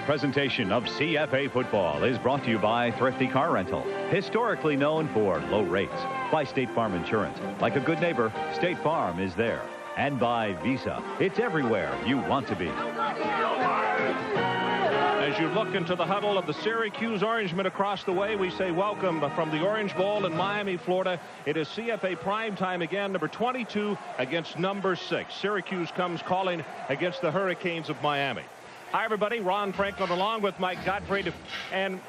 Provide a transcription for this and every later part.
presentation of CFA football is brought to you by Thrifty Car Rental, historically known for low rates, by State Farm Insurance. Like a good neighbor, State Farm is there. And by Visa. It's everywhere you want to be. As you look into the huddle of the Syracuse Orangemen across the way, we say welcome from the Orange Bowl in Miami, Florida. It is CFA primetime again, number 22 against number 6. Syracuse comes calling against the Hurricanes of Miami. Hi, everybody. Ron Franklin along with Mike Gottfried. And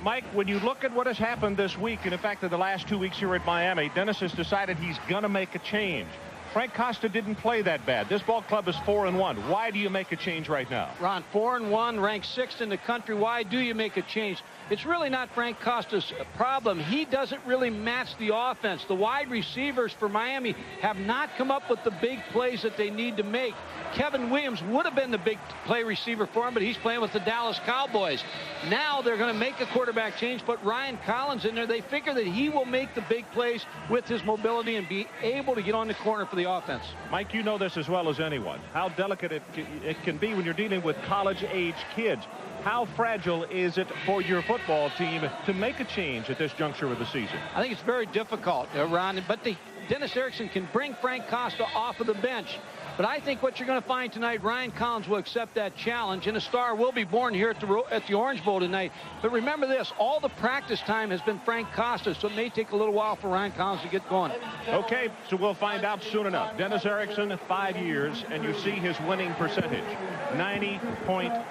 Mike, when you look at what has happened this week, and in fact, in the last 2 weeks here at Miami, Dennis has decided he's going to make a change. Frank Costa didn't play that bad. This ball club is 4-1. Why do you make a change right now? Ron, 4-1, ranked 6th in the country. Why do you make a change? It's really not Frank Costa's problem. He doesn't really match the offense. The wide receivers for Miami have not come up with the big plays that they need to make. Kevin Williams would have been the big play receiver for him, but he's playing with the Dallas Cowboys. Now they're going to make a quarterback change, put Ryan Collins in there. They figure that he will make the big plays with his mobility and be able to get on the corner for the offense. Mike, you know this as well as anyone, how delicate it can be when you're dealing with college-age kids. How fragile is it for your football team to make a change at this juncture of the season? I think it's very difficult, Ron, but Dennis Erickson can bring Frank Costa off of the bench. But I think what you're going to find tonight, Ryan Collins will accept that challenge, and a star will be born here at the Orange Bowl tonight. But remember this, all the practice time has been Frank Costa, so it may take a little while for Ryan Collins to get going. Okay, so we'll find out soon enough. Dennis Erickson, 5 years, and you see his winning percentage, 90.6.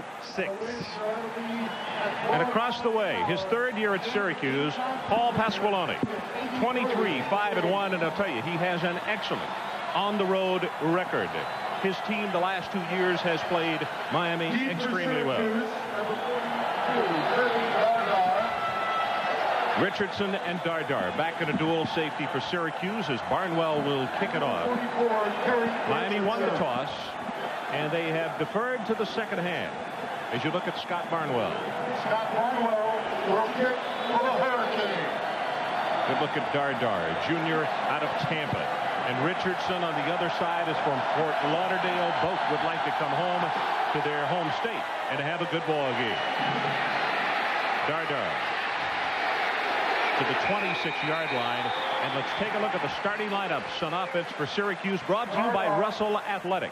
And across the way, his third year at Syracuse, Paul Pasqualoni, 23-5-1, and I'll tell you, he has an excellent on-the-road record. His team the last 2 years has played Miami extremely well. Richardson and Dardar back in a dual safety for Syracuse as Barnwell will kick it off. Miami won the toss, and they have deferred to the second half. As you look at Scott Barnwell. Scott Barnwell will kick for the Hurricanes. Good look at Dardar, junior out of Tampa. And Richardson on the other side is from Fort Lauderdale. Both would like to come home to their home state and have a good ball game. Dardar to the 26-yard line. And let's take a look at the starting lineups on offense for Syracuse, brought to you by Russell Athletic.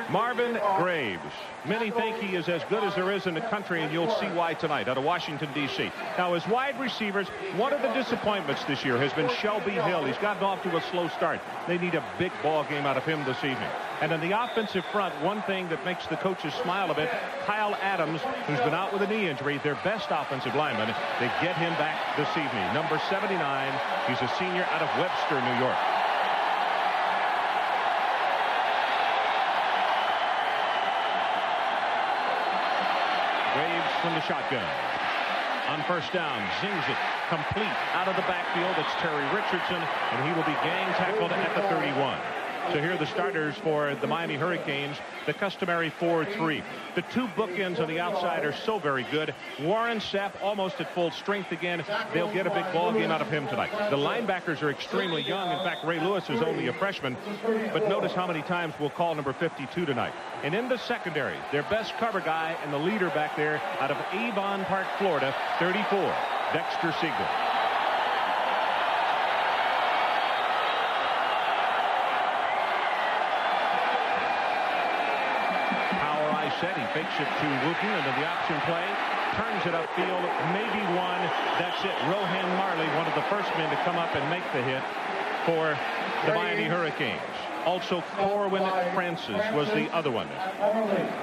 Marvin Graves. Many think he is as good as there is in the country, and you'll see why tonight out of Washington, D.C. Now, as wide receivers, one of the disappointments this year has been Shelby Hill. He's gotten off to a slow start. They need a big ball game out of him this evening. And on the offensive front, one thing that makes the coaches smile a bit, Kyle Adams, who's been out with a knee injury, their best offensive lineman, they get him back this evening. Number 79, he's a senior out of Webster, New York. Graves from the shotgun. On first down, zings it complete out of the backfield. It's Terry Richardson, and he will be gang tackled at the 31. So here are the starters for the Miami Hurricanes, the customary 4-3. The two bookends on the outside are so very good. Warren Sapp almost at full strength again. They'll get a big ball game out of him tonight. The linebackers are extremely young. In fact, Ray Lewis is only a freshman. But notice how many times we'll call number 52 tonight. And in the secondary, their best cover guy and the leader back there out of Avon Park, Florida, 34, Dexter Siegel. Set. He fakes it to Wooten into the option play, turns it upfield, maybe one. That's it. Rohan Marley, one of the first men to come up and make the hit for the Miami Hurricanes. Also, Corwin Francis was the other one.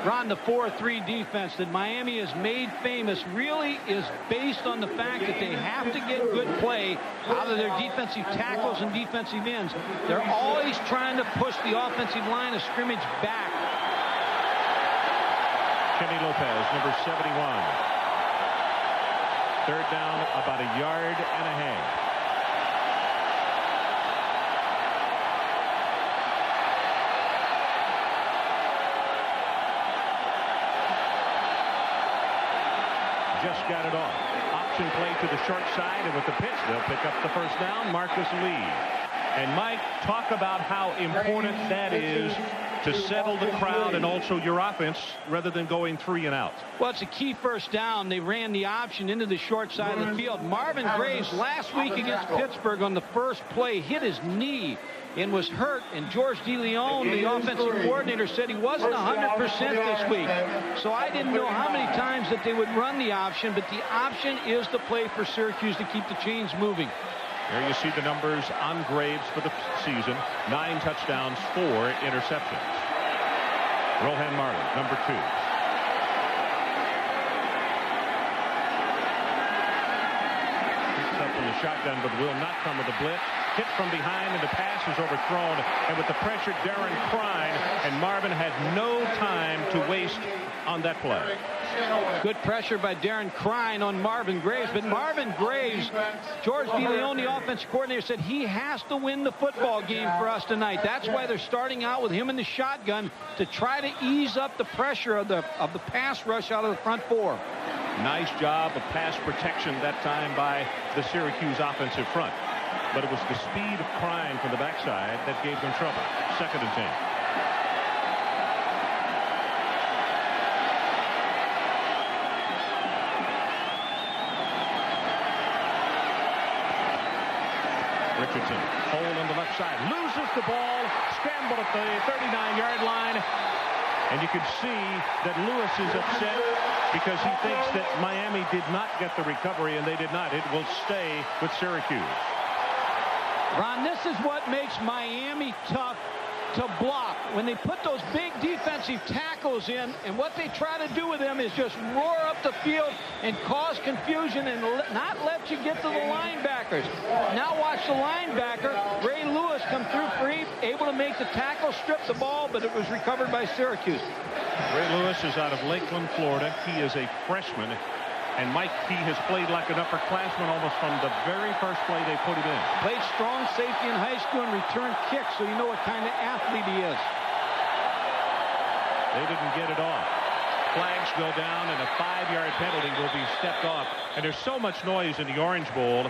Ron, the 4-3 defense that Miami has made famous really is based on the fact that they have to get good play out of their defensive tackles and defensive ends. They're always trying to push the offensive line of scrimmage back. Kenny Lopez, number 71. Third down, about a yard and a half. Just got it off. Option play to the short side, and with the pitch, they'll pick up the first down. Marcus Lee. And Mike, talk about how important that is to settle the crowd and also your offense rather than going 3 and out. Well, it's a key first down. They ran the option into the short side of the field. Marvin Graves last week against Pittsburgh on the first play hit his knee and was hurt, and George DeLeon, the offensive coordinator, said he wasn't 100% this week. So I didn't know how many times that they would run the option, but the option is the play for Syracuse to keep the chains moving. There you see the numbers on Graves for the season. 9 touchdowns, 4 interceptions. Rohan Marlin, number 2. Picks up in the shotgun, but will not come with a blitz. Hit from behind, and the pass is overthrown. And with the pressure, Darren Crine, and Marvin had no time to waste on that play. Good pressure by Darren Crine on Marvin Graves. But Marvin Graves, George DeLeon, the offensive coordinator, said he has to win the football game for us tonight. That's why they're starting out with him in the shotgun to try to ease up the pressure of the pass rush out of the front 4. Nice job of pass protection that time by the Syracuse offensive front. But it was the speed of Crine from the backside that gave them trouble. 2nd and 10. Richardson, hole on the left side, loses the ball, scrambled at the 39-yard line, and you can see that Lewis is upset because he thinks that Miami did not get the recovery, and they did not. It will stay with Syracuse. Ron, this is what makes Miami tough to block. When they put those big defensive tackles in, and what they try to do with them is just roar up the field and cause confusion and not let you get to the linebackers. Now watch the linebacker, Ray Lewis, come through free, able to make the tackle, strip the ball, but it was recovered by Syracuse. Ray Lewis is out of Lakeland, Florida. He is a freshman. And Mike, he has played like an upperclassman almost from the very first play they put him in. Played strong safety in high school and returned kicks, so you know what kind of athlete he is. They didn't get it off. Flags go down, and a 5-yard penalty will be stepped off. And there's so much noise in the Orange Bowl,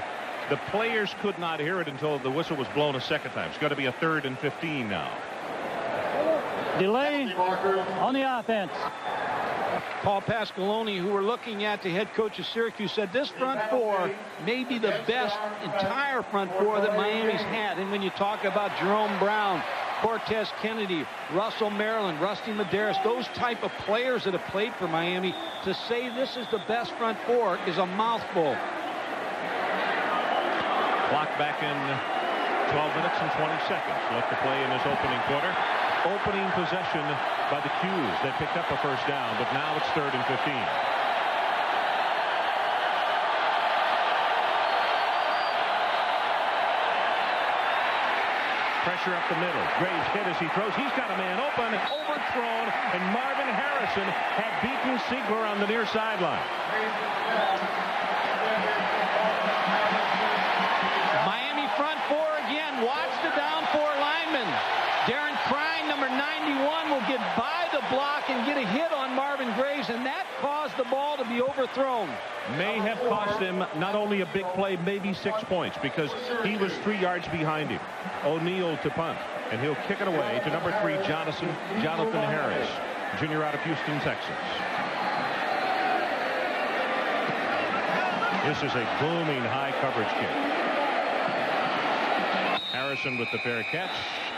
the players could not hear it until the whistle was blown a second time. It's going to be a 3rd and 15 now. Delay on the offense. Paul Pasqualoni, who we're looking at, the head coach of Syracuse, said this front 4 may be the best entire front 4 that Miami's had. And when you talk about Jerome Brown, Cortez Kennedy, Russell Maryland, Rusty Medeiros, those type of players that have played for Miami, to say this is the best front 4 is a mouthful. Clock back in 12 minutes and 20 seconds left to play in this opening quarter. Opening possession by the Qs. They picked up a first down, but now it's 3rd and 15. Pressure up the middle. Graves hit as he throws. He's got a man open, overthrown, and Marvin Harrison had beaten Siegler on the near sideline. Miami front 4 again. Watch the down 4 linemen. Darren Crine, number 91, will get by the block and get a hit on Marvin Graves, and that caused the ball to be overthrown. May have cost them not only a big play, maybe 6 points, because he was 3 yards behind him. O'Neal to punt, and he'll kick it away to number 3, Jonathan Harris, junior out of Houston, Texas. This is a booming high coverage kick. Harrison with the fair catch,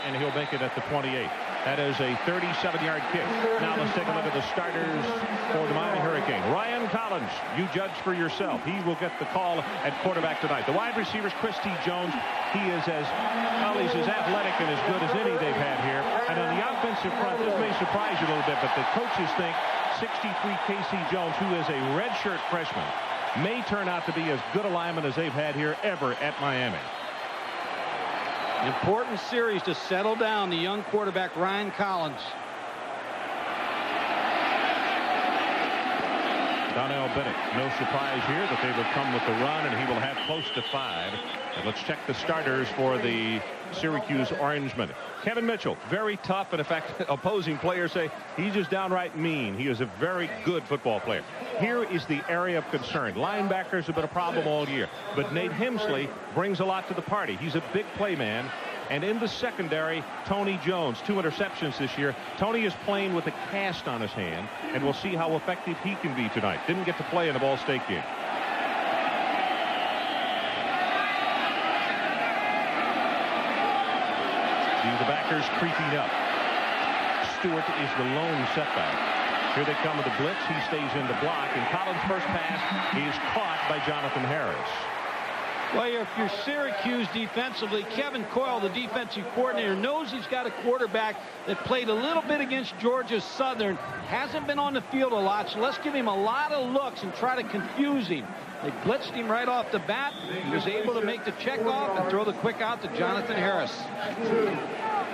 and he'll make it at the 28. That is a 37-yard kick. Now let's take a look at the starters for the Miami Hurricane. Ryan Collins, you judge for yourself. He will get the call at quarterback tonight. The wide receivers, Christy Jones, he is as athletic and as good as any they've had here. And on the offensive front, this may surprise you a little bit, but the coaches think 63 Casey Jones, who is a redshirt freshman, may turn out to be as good a lineman as they've had here ever at Miami. Important series to settle down the young quarterback, Ryan Collins. Donnell Bennett, no surprise here that they will come with the run, and he will have close to 5. And let's check the starters for the Syracuse Orangemen. Kevin Mitchell, very tough, and in fact, opposing players say he's just downright mean. He is a very good football player. Here is the area of concern. Linebackers have been a problem all year, but Nate Hemsley brings a lot to the party. He's a big play man. And in the secondary, Tony Jones, 2 interceptions this year. Tony is playing with a cast on his hand, and we'll see how effective he can be tonight. Didn't get to play in the Ball State game. See the backers creeping up. Stewart is the lone setback. Here they come with the blitz. He stays in the block, and Collins' first pass is caught by Jonathan Harris. Well, if you're Syracuse defensively, Kevin Coyle, the defensive coordinator, knows he's got a quarterback that played a little bit against Georgia Southern, hasn't been on the field a lot, so let's give him a lot of looks and try to confuse him. They blitzed him right off the bat. He was able to make the check off and throw the quick out to Jonathan Harris.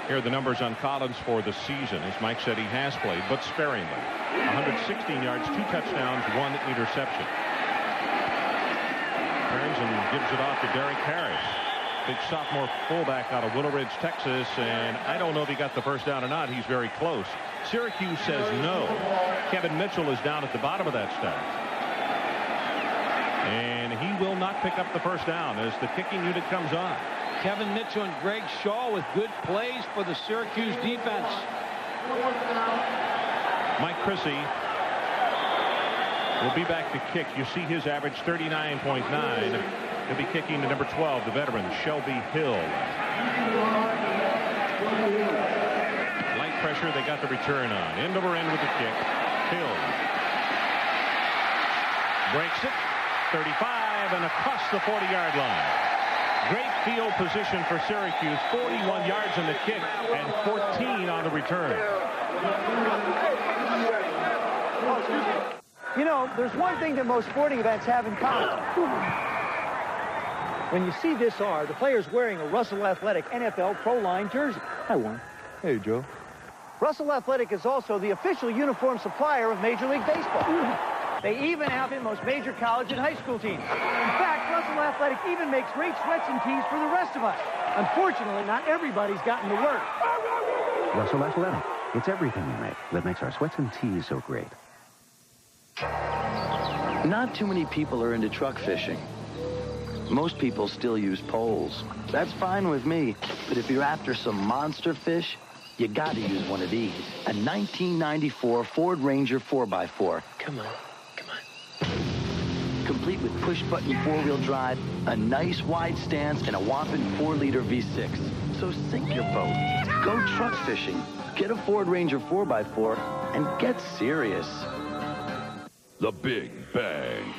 Here are the numbers on Collins for the season. As Mike said, he has played, but sparingly. 116 yards, 2 touchdowns, 1 interception. Turns and gives it off to Derek Harris. Big sophomore fullback out of Willow Ridge, Texas, and I don't know if he got the first down or not. He's very close. Syracuse says no. Kevin Mitchell is down at the bottom of that stack. And he will not pick up the first down as the kicking unit comes on. Kevin Mitchell and Greg Shaw with good plays for the Syracuse defense. Mike Chrissy will be back to kick. You see his average 39.9. He'll be kicking to number 12, the veteran, Shelby Hill. Light pressure, they got the return on. End over end with the kick. Hill breaks it. 35 and across the 40-yard line. Great field position for Syracuse. 41 yards on the kick and 14 on the return. You know, there's one thing that most sporting events have in common. When you see this R, the player's wearing a Russell Athletic NFL Pro Line jersey. Hi, Warren. Hey, Joe. Russell Athletic is also the official uniform supplier of Major League Baseball. They even have in most major college and high school teams. In fact, Russell Athletic even makes great sweats and tees for the rest of us. Unfortunately, not everybody's gotten to work. Russell Athletic. It's everything we make that makes our sweats and tees so great. Not too many people are into truck fishing. Most people still use poles. That's fine with me. But if you're after some monster fish, you got to use one of these. A 1994 Ford Ranger 4x4. Come on. Complete with push-button 4-wheel drive, a nice wide stance, and a whopping 4-liter V6. So sink your boat. Go truck fishing. Get a Ford Ranger 4x4 and get serious. The Big Bang.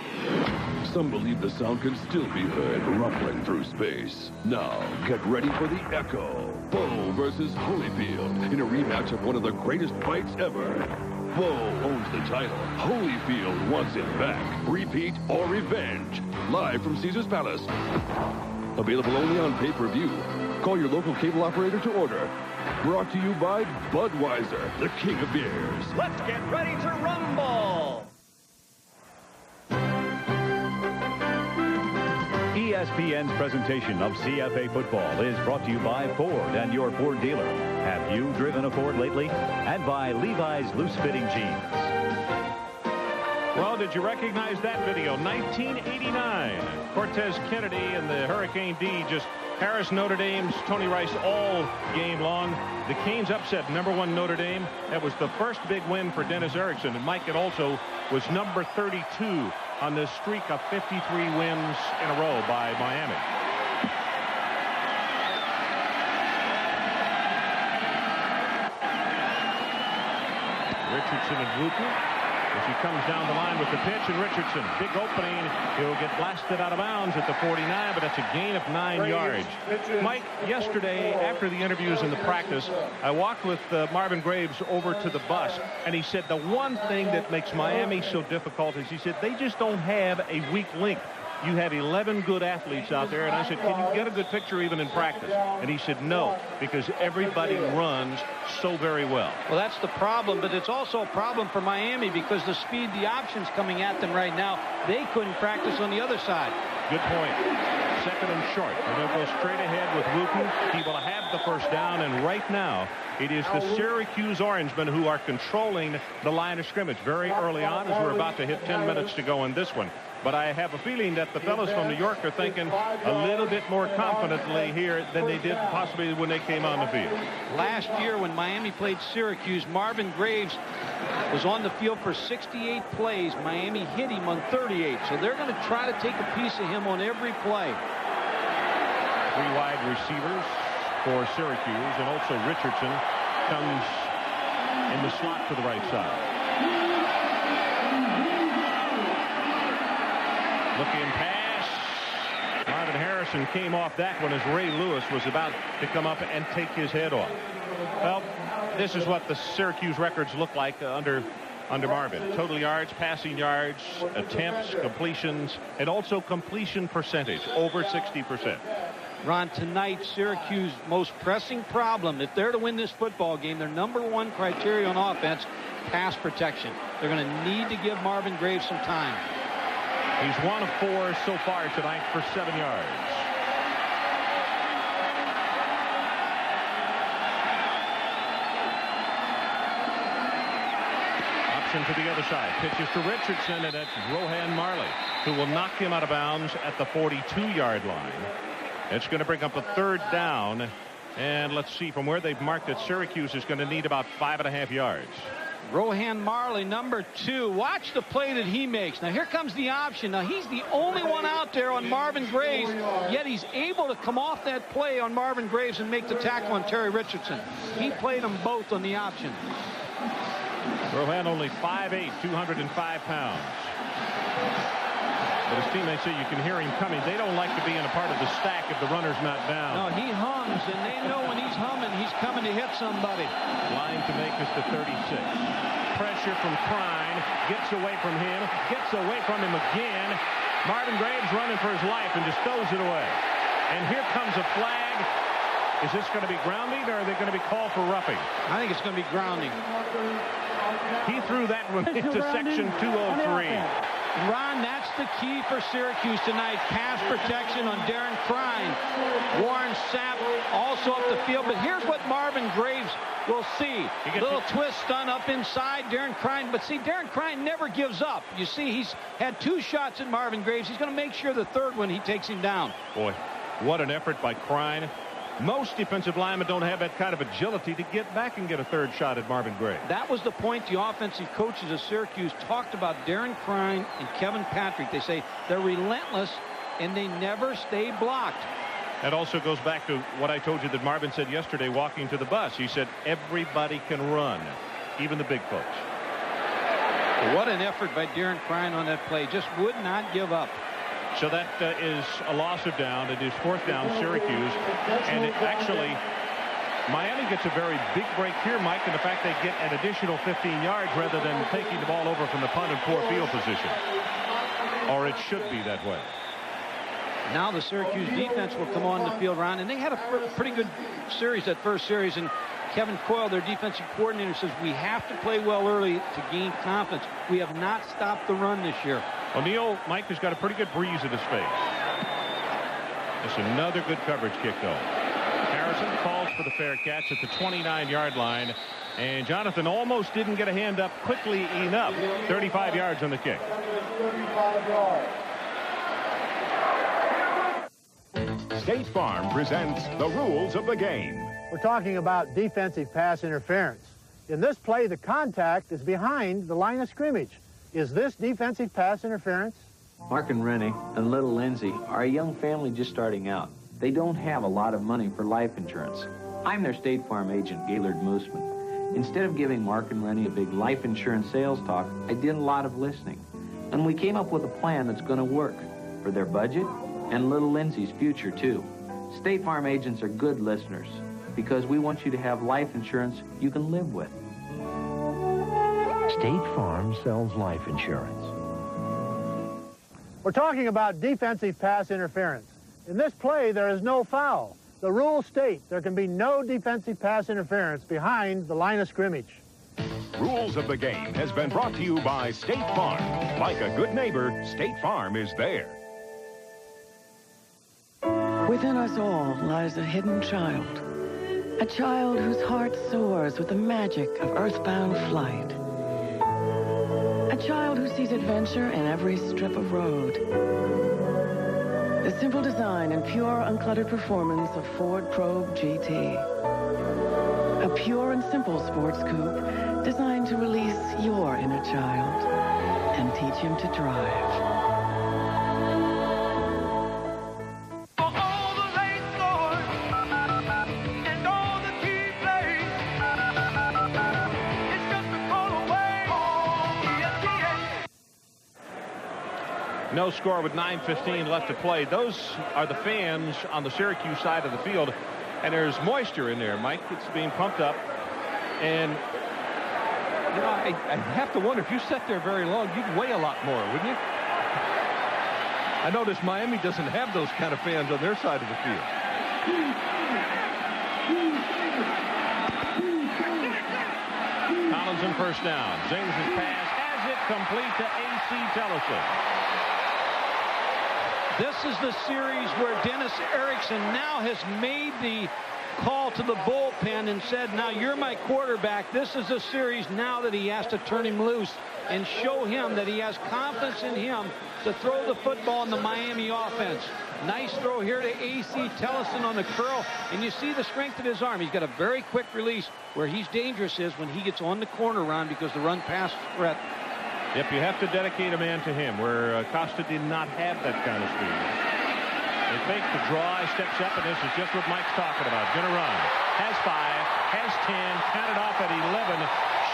Some believe the sound can still be heard rumbling through space. Now, get ready for the Echo. Bo versus Holyfield in a rematch of one of the greatest fights ever. Bo owns the title. Holyfield wants it back. Repeat or revenge. Live from Caesar's Palace. Available only on pay-per-view. Call your local cable operator to order. Brought to you by Budweiser, the king of beers. Let's get ready to rumble! ESPN's presentation of CFA football is brought to you by Ford and your Ford dealer. Have you driven a Ford lately? And by Levi's loose-fitting jeans. Well, did you recognize that video? 1989. Cortez Kennedy and the Hurricane D just Harris Notre Dame's Tony Rice all game long. The Canes upset #1 Notre Dame. That was the first big win for Dennis Erickson. And Mike, it also was number 32 on this streak of 53 wins in a row by Miami. Richardson and Wooten as he comes down the line with the pitch, and Richardson, big opening. He'll get blasted out of bounds at the 49, but that's a gain of 9 yards. Mike, yesterday after the interviews and the practice, I walked with Marvin Graves over to the bus, and he said the one thing that makes Miami so difficult is, he said, they just don't have a weak link. You have 11 good athletes out there. And I said, can you get a good picture even in practice? And he said, no, because everybody runs so very well. Well, that's the problem, but it's also a problem for Miami because the speed, the options coming at them right now, they couldn't practice on the other side. Good point. Second and short. And they'll go straight ahead with Wooten. He will have the first down, and right now it is the Syracuse Orangemen who are controlling the line of scrimmage very early on as we're about to hit 10 minutes to go in this one. But I have a feeling that the fellas from New York are thinking a little bit more confidently here than they did possibly when they came on the field. Last year when Miami played Syracuse, Marvin Graves was on the field for 68 plays. Miami hit him on 38. So they're going to try to take a piece of him on every play. 3 wide receivers for Syracuse, and also Richardson comes in the slot to the right side. Looking pass. Marvin Harrison came off that one as Ray Lewis was about to come up and take his head off. Well, this is what the Syracuse records look like under Marvin. Total yards, passing yards, attempts, completions, and also completion percentage, over 60%. Ron, tonight, Syracuse most pressing problem, if they're to win this football game, their #1 criteria on offense, pass protection. They're going to need to give Marvin Graves some time. He's 1 of 4 so far tonight for 7 yards. Option to the other side. Pitches to Richardson, and that's Rohan Marley, who will knock him out of bounds at the 42-yard line. It's going to bring up a 3rd down. And let's see, from where they've marked it, Syracuse is going to need about 5.5 yards. Rohan Marley, #2. Watch the play that he makes. Now, here comes the option. Now, he's the only one out there on Marvin Graves, yet he's able to come off that play on Marvin Graves and make the tackle on Terry Richardson. He played them both on the option. Rohan only 5'8", 205 pounds. But his teammates say you can hear him coming. They don't like to be in a part of the stack if the runner's not down. No, he hums, and they know when he's humming, he's coming to hit somebody. Line to make is the 36. Pressure from Klein. Gets away from him. Gets away from him again. Marvin Graves running for his life and just throws it away. And here comes a flag. Is this going to be grounding, or are they going to be called for roughing? I think it's going to be grounding. He threw that one into section 203. Ron, that's the key for Syracuse tonight. Pass protection on Darren Krein. Warren Sapp also up the field. But here's what Marvin Graves will see. Little twist stun up inside Darren Krein. But see, Darren Krein never gives up. You see, he's had 2 shots at Marvin Graves. He's going to make sure the 3rd one he takes him down. Boy, what an effort by Krein. Most defensive linemen don't have that kind of agility to get back and get a 3rd shot at Marvin Graves. That was the point the offensive coaches of Syracuse talked about Darren Krein and Kevin Patrick. They say they're relentless and they never stay blocked. That also goes back to what I told you that Marvin said yesterday walking to the bus. He said everybody can run, even the big folks. What an effort by Darren Krein on that play. Just would not give up. So that is a loss of down. It is 4th down, Syracuse. And it actually, Miami gets a very big break here, Mike, in the fact they get an additional 15 yards rather than taking the ball over from the punt and poor field position. Or it should be that way. Now the Syracuse defense will come on the field, Ron, and they had a pretty good series, that first series, and Kevin Coyle, their defensive coordinator, says we have to play well early to gain confidence. We have not stopped the run this year. O'Neal, Mike, has got a pretty good breeze at his face. Just another good coverage kick, though. Harrison calls for the fair catch at the 29-yard line. And Jonathan almost didn't get a hand up quickly enough. 35 yards on the kick. 35 yards. State Farm presents the rules of the game. We're talking about defensive pass interference. In this play, the contact is behind the line of scrimmage. Is this defensive pass interference? Mark and Rennie and little Lindsay are a young family just starting out. They don't have a lot of money for life insurance. I'm their State Farm agent, Gaylord Mooseman. Instead of giving Mark and Rennie a big life insurance sales talk, I did a lot of listening. And we came up with a plan that's going to work for their budget and little Lindsay's future, too. State Farm agents are good listeners because we want you to have life insurance you can live with. State Farm sells life insurance. We're talking about defensive pass interference. In this play, there is no foul. The rules state there can be no defensive pass interference behind the line of scrimmage. Rules of the Game has been brought to you by State Farm. Like a good neighbor, State Farm is there. Within us all lies a hidden child. A child whose heart soars with the magic of earthbound flight. A child who sees adventure in every strip of road. The simple design and pure, uncluttered performance of Ford Probe GT. A pure and simple sports coupe designed to release your inner child and teach him to drive. No score with 9:15 left to play. Those are the fans on the Syracuse side of the field. And there's moisture in there, Mike. It's being pumped up. And, you know, I have to wonder, if you sat there very long, you'd weigh a lot more, wouldn't you? I notice Miami doesn't have those kind of fans on their side of the field. Collins in first down. Zings his pass. Has it complete to A.C. Tellison. This is the series where Dennis Erickson now has made the call to the bullpen and said, now you're my quarterback. This is a series now that he has to turn him loose and show him that he has confidence in him to throw the football in the Miami offense. Nice throw here to A.C. Tellison on the curl, and you see the strength of his arm. He's got a very quick release. Where he's dangerous is when he gets on the corner run, because the run-pass threat. Yep, you have to dedicate a man to him, where Costa did not have that kind of speed. They fake the draw, he steps up, and this is just what Mike's talking about. Gonna run. Has 5, has 10, counted off at 11.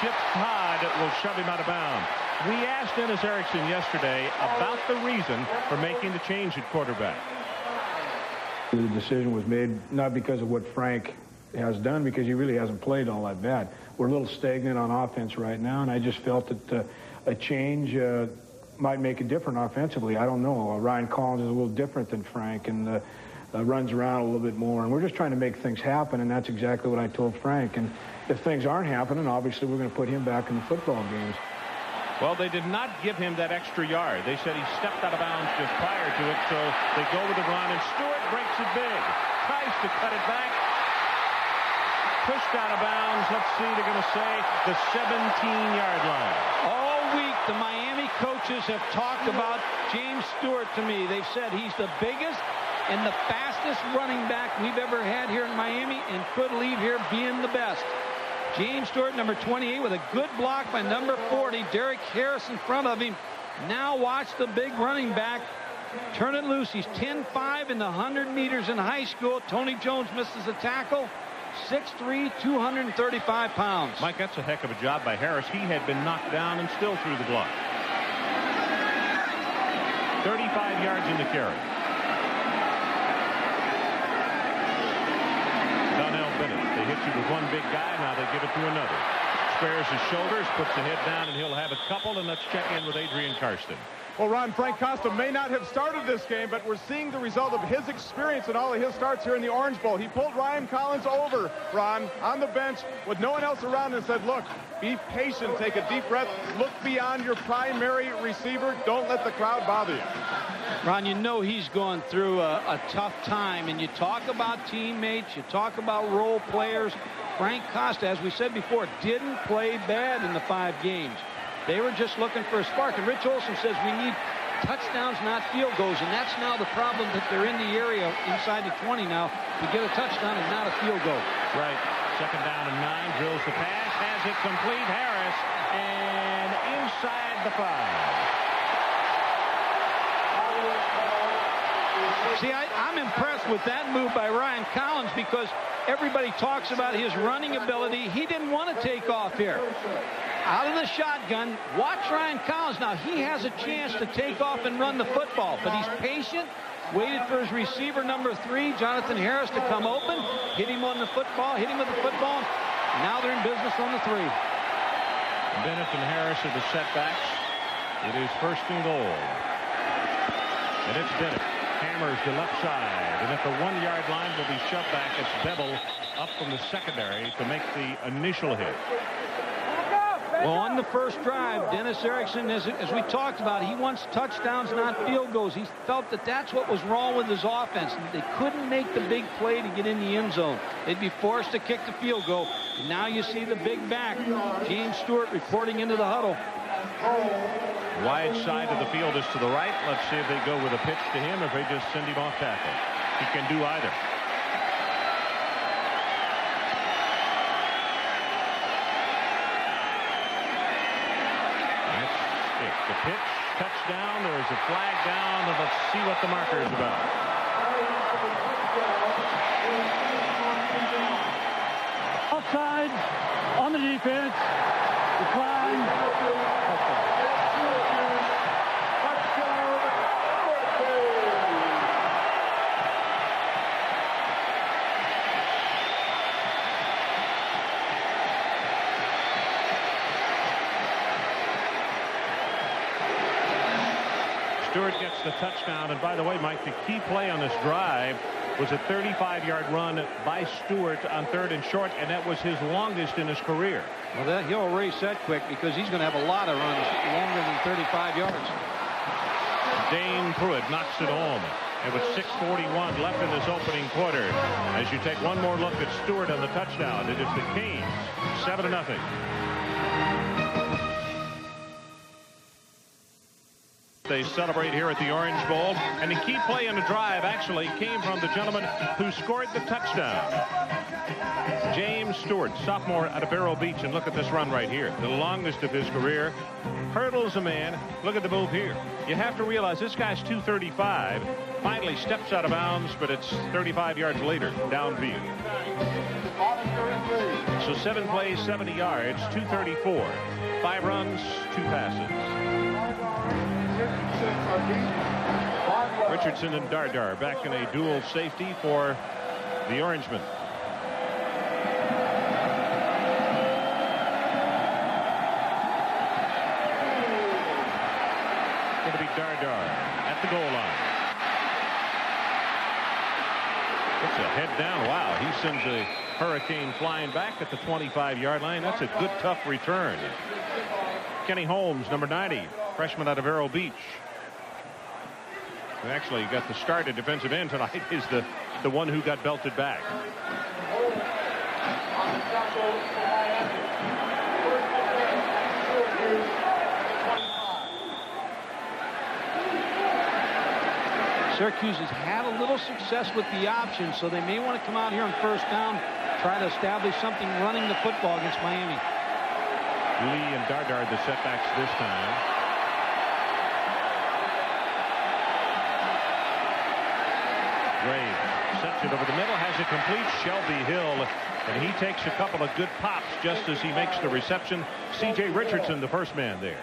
Chip Todd will shove him out of bounds. We asked Dennis Erickson yesterday about the reason for making the change at quarterback. The decision was made not because of what Frank has done, because he really hasn't played all that bad. We're a little stagnant on offense right now, and I just felt that a change might make it different offensively. I don't know. Ryan Collins is a little different than Frank, and runs around a little bit more. And we're just trying to make things happen, and that's exactly what I told Frank. And if things aren't happening, obviously we're going to put him back in the football games. Well, they did not give him that extra yard. They said he stepped out of bounds just prior to it, so they go with the run, and Stewart breaks it big. Tries to cut it back. Pushed out of bounds. Let's see, they're going to say the 17-yard line. All week, the Miami coaches have talked about James Stewart to me. They've said he's the biggest and the fastest running back we've ever had here in Miami, and could leave here being the best. James Stewart, number 28, with a good block by number 40. Derek Harris in front of him. Now watch the big running back turn it loose. He's 10-5 in the 100 meters in high school. Tony Jones misses a tackle. 6'3", 235 pounds. Mike, that's a heck of a job by Harris. He had been knocked down and still threw the block. 35 yards in the carry. Donnell Bennett. They hit you with one big guy. Now they give it to another. Spares his shoulders, puts the head down, and he'll have a couple. And let's check in with Adrian Karsten. Well, Ron, Frank Costa may not have started this game, but we're seeing the result of his experience in all of his starts here in the Orange Bowl. He pulled Ryan Collins over, Ron, on the bench with no one else around, and said, look, be patient, take a deep breath, look beyond your primary receiver, don't let the crowd bother you. Ron, you know he's going through a tough time, and you talk about teammates, you talk about role players. Frank Costa, as we said before, didn't play bad in the 5 games. They were just looking for a spark. And Rich Olson says we need touchdowns, not field goals. And that's now the problem, that they're in the area inside the 20 now to get a touchdown and not a field goal. Right. 2nd down and 9. Drills the pass. Has it complete. Harris. And inside the 5. See, I'm impressed with that move by Ryan Collins, because everybody talks about his running ability. He didn't want to take off here. Out of the shotgun, watch Ryan Collins. Now, he has a chance to take off and run the football, but he's patient, waited for his receiver, number 3, Jonathan Harris, to come open, hit him on the football, hit him with the football. Now they're in business on the 3. Bennett and Harris are the setbacks. It is 1st and goal. And it's Bennett. Hammers the left side, and at the 1-yard line will be shoved back. It's Bevel up from the secondary to make the initial hit. Well, on the first drive, Dennis Erickson, as we talked about, he wants touchdowns, not field goals. He felt that that's what was wrong with his offense. They couldn't make the big play to get in the end zone. They'd be forced to kick the field goal. And now you see the big back, James Stewart, reporting into the huddle. Wide side of the field is to the right. Let's see if they go with a pitch to him, if they just send him off tackle. He can do either. That's it. The pitch, touchdown. There is a flag down, and let's see what the marker is about. Offside on the defense. Decline. Stewart gets the touchdown. And by the way, Mike, the key play on this drive was a 35-yard run by Stewart on 3rd and short, and that was his longest in his career. Well, he'll erase that quick because he's going to have a lot of runs longer than 35 yards. Dane Pruitt knocks it home. And with 6:41 left in this opening quarter, as you take one more look at Stewart on the touchdown, it is the Canes 7-0. They celebrate here at the Orange Bowl, and the key play in the drive actually came from the gentleman who scored the touchdown. James Stewart, sophomore out of Vero Beach, and look at this run right here, the longest of his career. Hurdles a man. Look at the move here. You have to realize this guy's 235. Finally steps out of bounds, but it's 35 yards later downfield. So 7 plays, 70 yards, 234. 5 runs, 2 passes. Richardson and Dardar back in a dual safety for the Orangemen. Going to be Dardar at the goal line. Puts a head down. Wow, he sends a Hurricane flying back at the 25-yard line. That's a good, tough return. Kenny Holmes, number 90, freshman out of Vero Beach. Who actually got the start at defensive end tonight, is the one who got belted back. Syracuse has had a little success with the option, so they may want to come out here on 1st down, try to establish something running the football against Miami. Lee and Dardar the setbacks this time. Graves sets it over the middle, has it complete. Shelby Hill, and he takes a couple of good pops just as he makes the reception. C.J. Richardson, the first man there.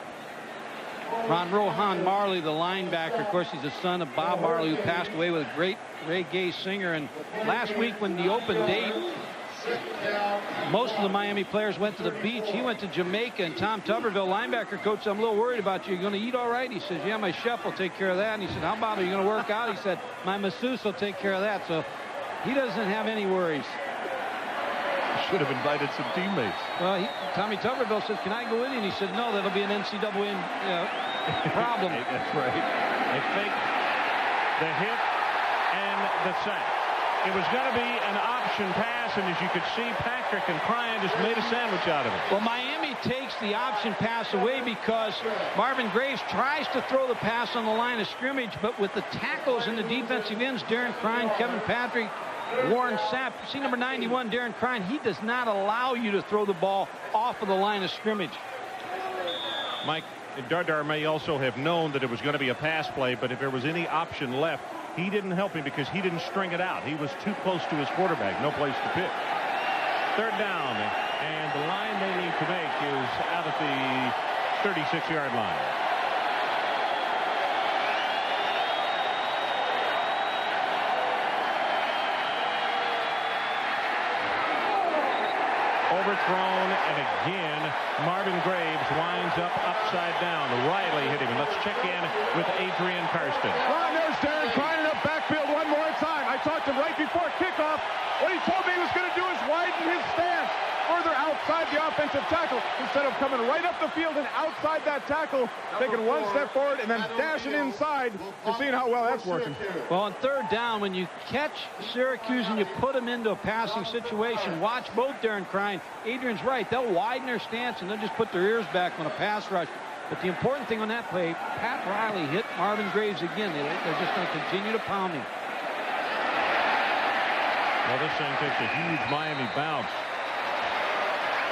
Ron Rohan Marley, the linebacker. Of course, he's the son of Bob Marley, who passed away with a great reggae singer. And last week, when the open date, most of the Miami players went to the beach. He went to Jamaica, and Tom Tuberville, linebacker coach, I'm a little worried about you. You're going to eat all right? He says, yeah, my chef will take care of that. And he said, how about, are you going to work out? He said, my masseuse will take care of that. So he doesn't have any worries. Should have invited some teammates. Well, Tommy Tuberville said, can I go with you? And he said, no, that'll be an NCAA problem. That's right. They fake the hit and the sack. It was going to be an option pass, and as you could see, Patrick and Cryan just made a sandwich out of it. Well, Miami takes the option pass away because Marvin Graves tries to throw the pass on the line of scrimmage, but with the tackles and the defensive ends, Darren Cryan, Kevin Patrick, Warren Sapp, see number 91, Darren Cryan, he does not allow you to throw the ball off of the line of scrimmage. Mike, Dardar may also have known that it was going to be a pass play, but if there was any option left, he didn't help him because he didn't string it out. He was too close to his quarterback. No place to pick. 3rd down, and the line they need to make is out at the 36-yard line. Overthrown, and again, Marvin Graves winds up upside down. Riley hit him. Let's check in with Adrian Karsten. Well, there's Darren Cryan up backfield one more time. I talked to him right before kickoff. What he told me he was going to do is widen his stance further outside the offensive tackle instead of coming right up the field and outside that tackle, taking one step forward and then dashing inside. You're seeing how well that's working. Well, on 3rd down, when you catch Syracuse and you put them into a passing situation, watch both Darren Cryan. Adrian's right. They'll widen their stance and they'll just put their ears back on a pass rush. But the important thing on that play, Pat Riley hit Marvin Graves again. They're just going to continue to pound him. Well, this thing takes a huge Miami bounce.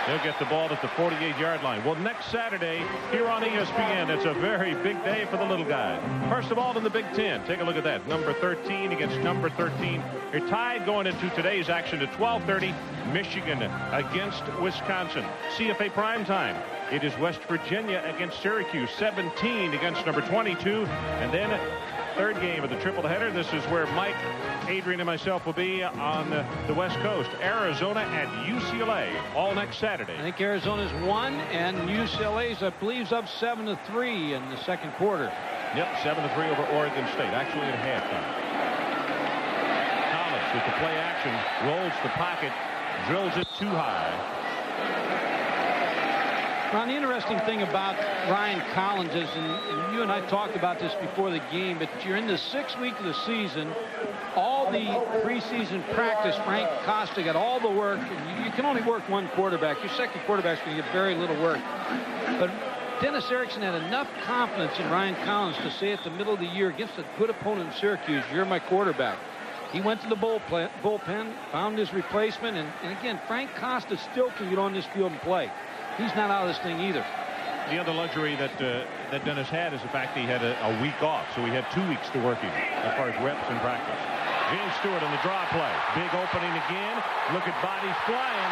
They'll get the ball at the 48-yard line. Well, next Saturday here on ESPN, it's a very big day for the little guy. First of all, in the Big Ten, take a look at that. Number 13 against number 13. They're tied going into today's action at 12:30. Michigan against Wisconsin. CFA primetime. It is West Virginia against Syracuse. 17 against number 22. And then third game of the triple header. This is where Mike, Adrian, and myself will be on the West Coast. Arizona at UCLA all next Saturday. I think Arizona's won, and UCLA's, I believe, up 7-3 in the second quarter. Yep, 7-3 over Oregon State, actually at halftime. Collins with the play action, rolls the pocket, drills it too high. Ron, the interesting thing about Ryan Collins is, and you and I talked about this before the game, but you're in the 6th week of the season. All the preseason practice, Frank Costa got all the work. And you can only work one quarterback. Your second quarterback's going to get very little work. But Dennis Erickson had enough confidence in Ryan Collins to say at the middle of the year against a good opponent in Syracuse, you're my quarterback. He went to the bullpen, found his replacement, and again, Frank Costa still can get on this field and play. He's not out of this thing either. The other luxury that Dennis had is the fact that he had a week off, so he had 2 weeks to work in as far as reps and practice. James Stewart on the draw play. Big opening again. Look at bodies flying.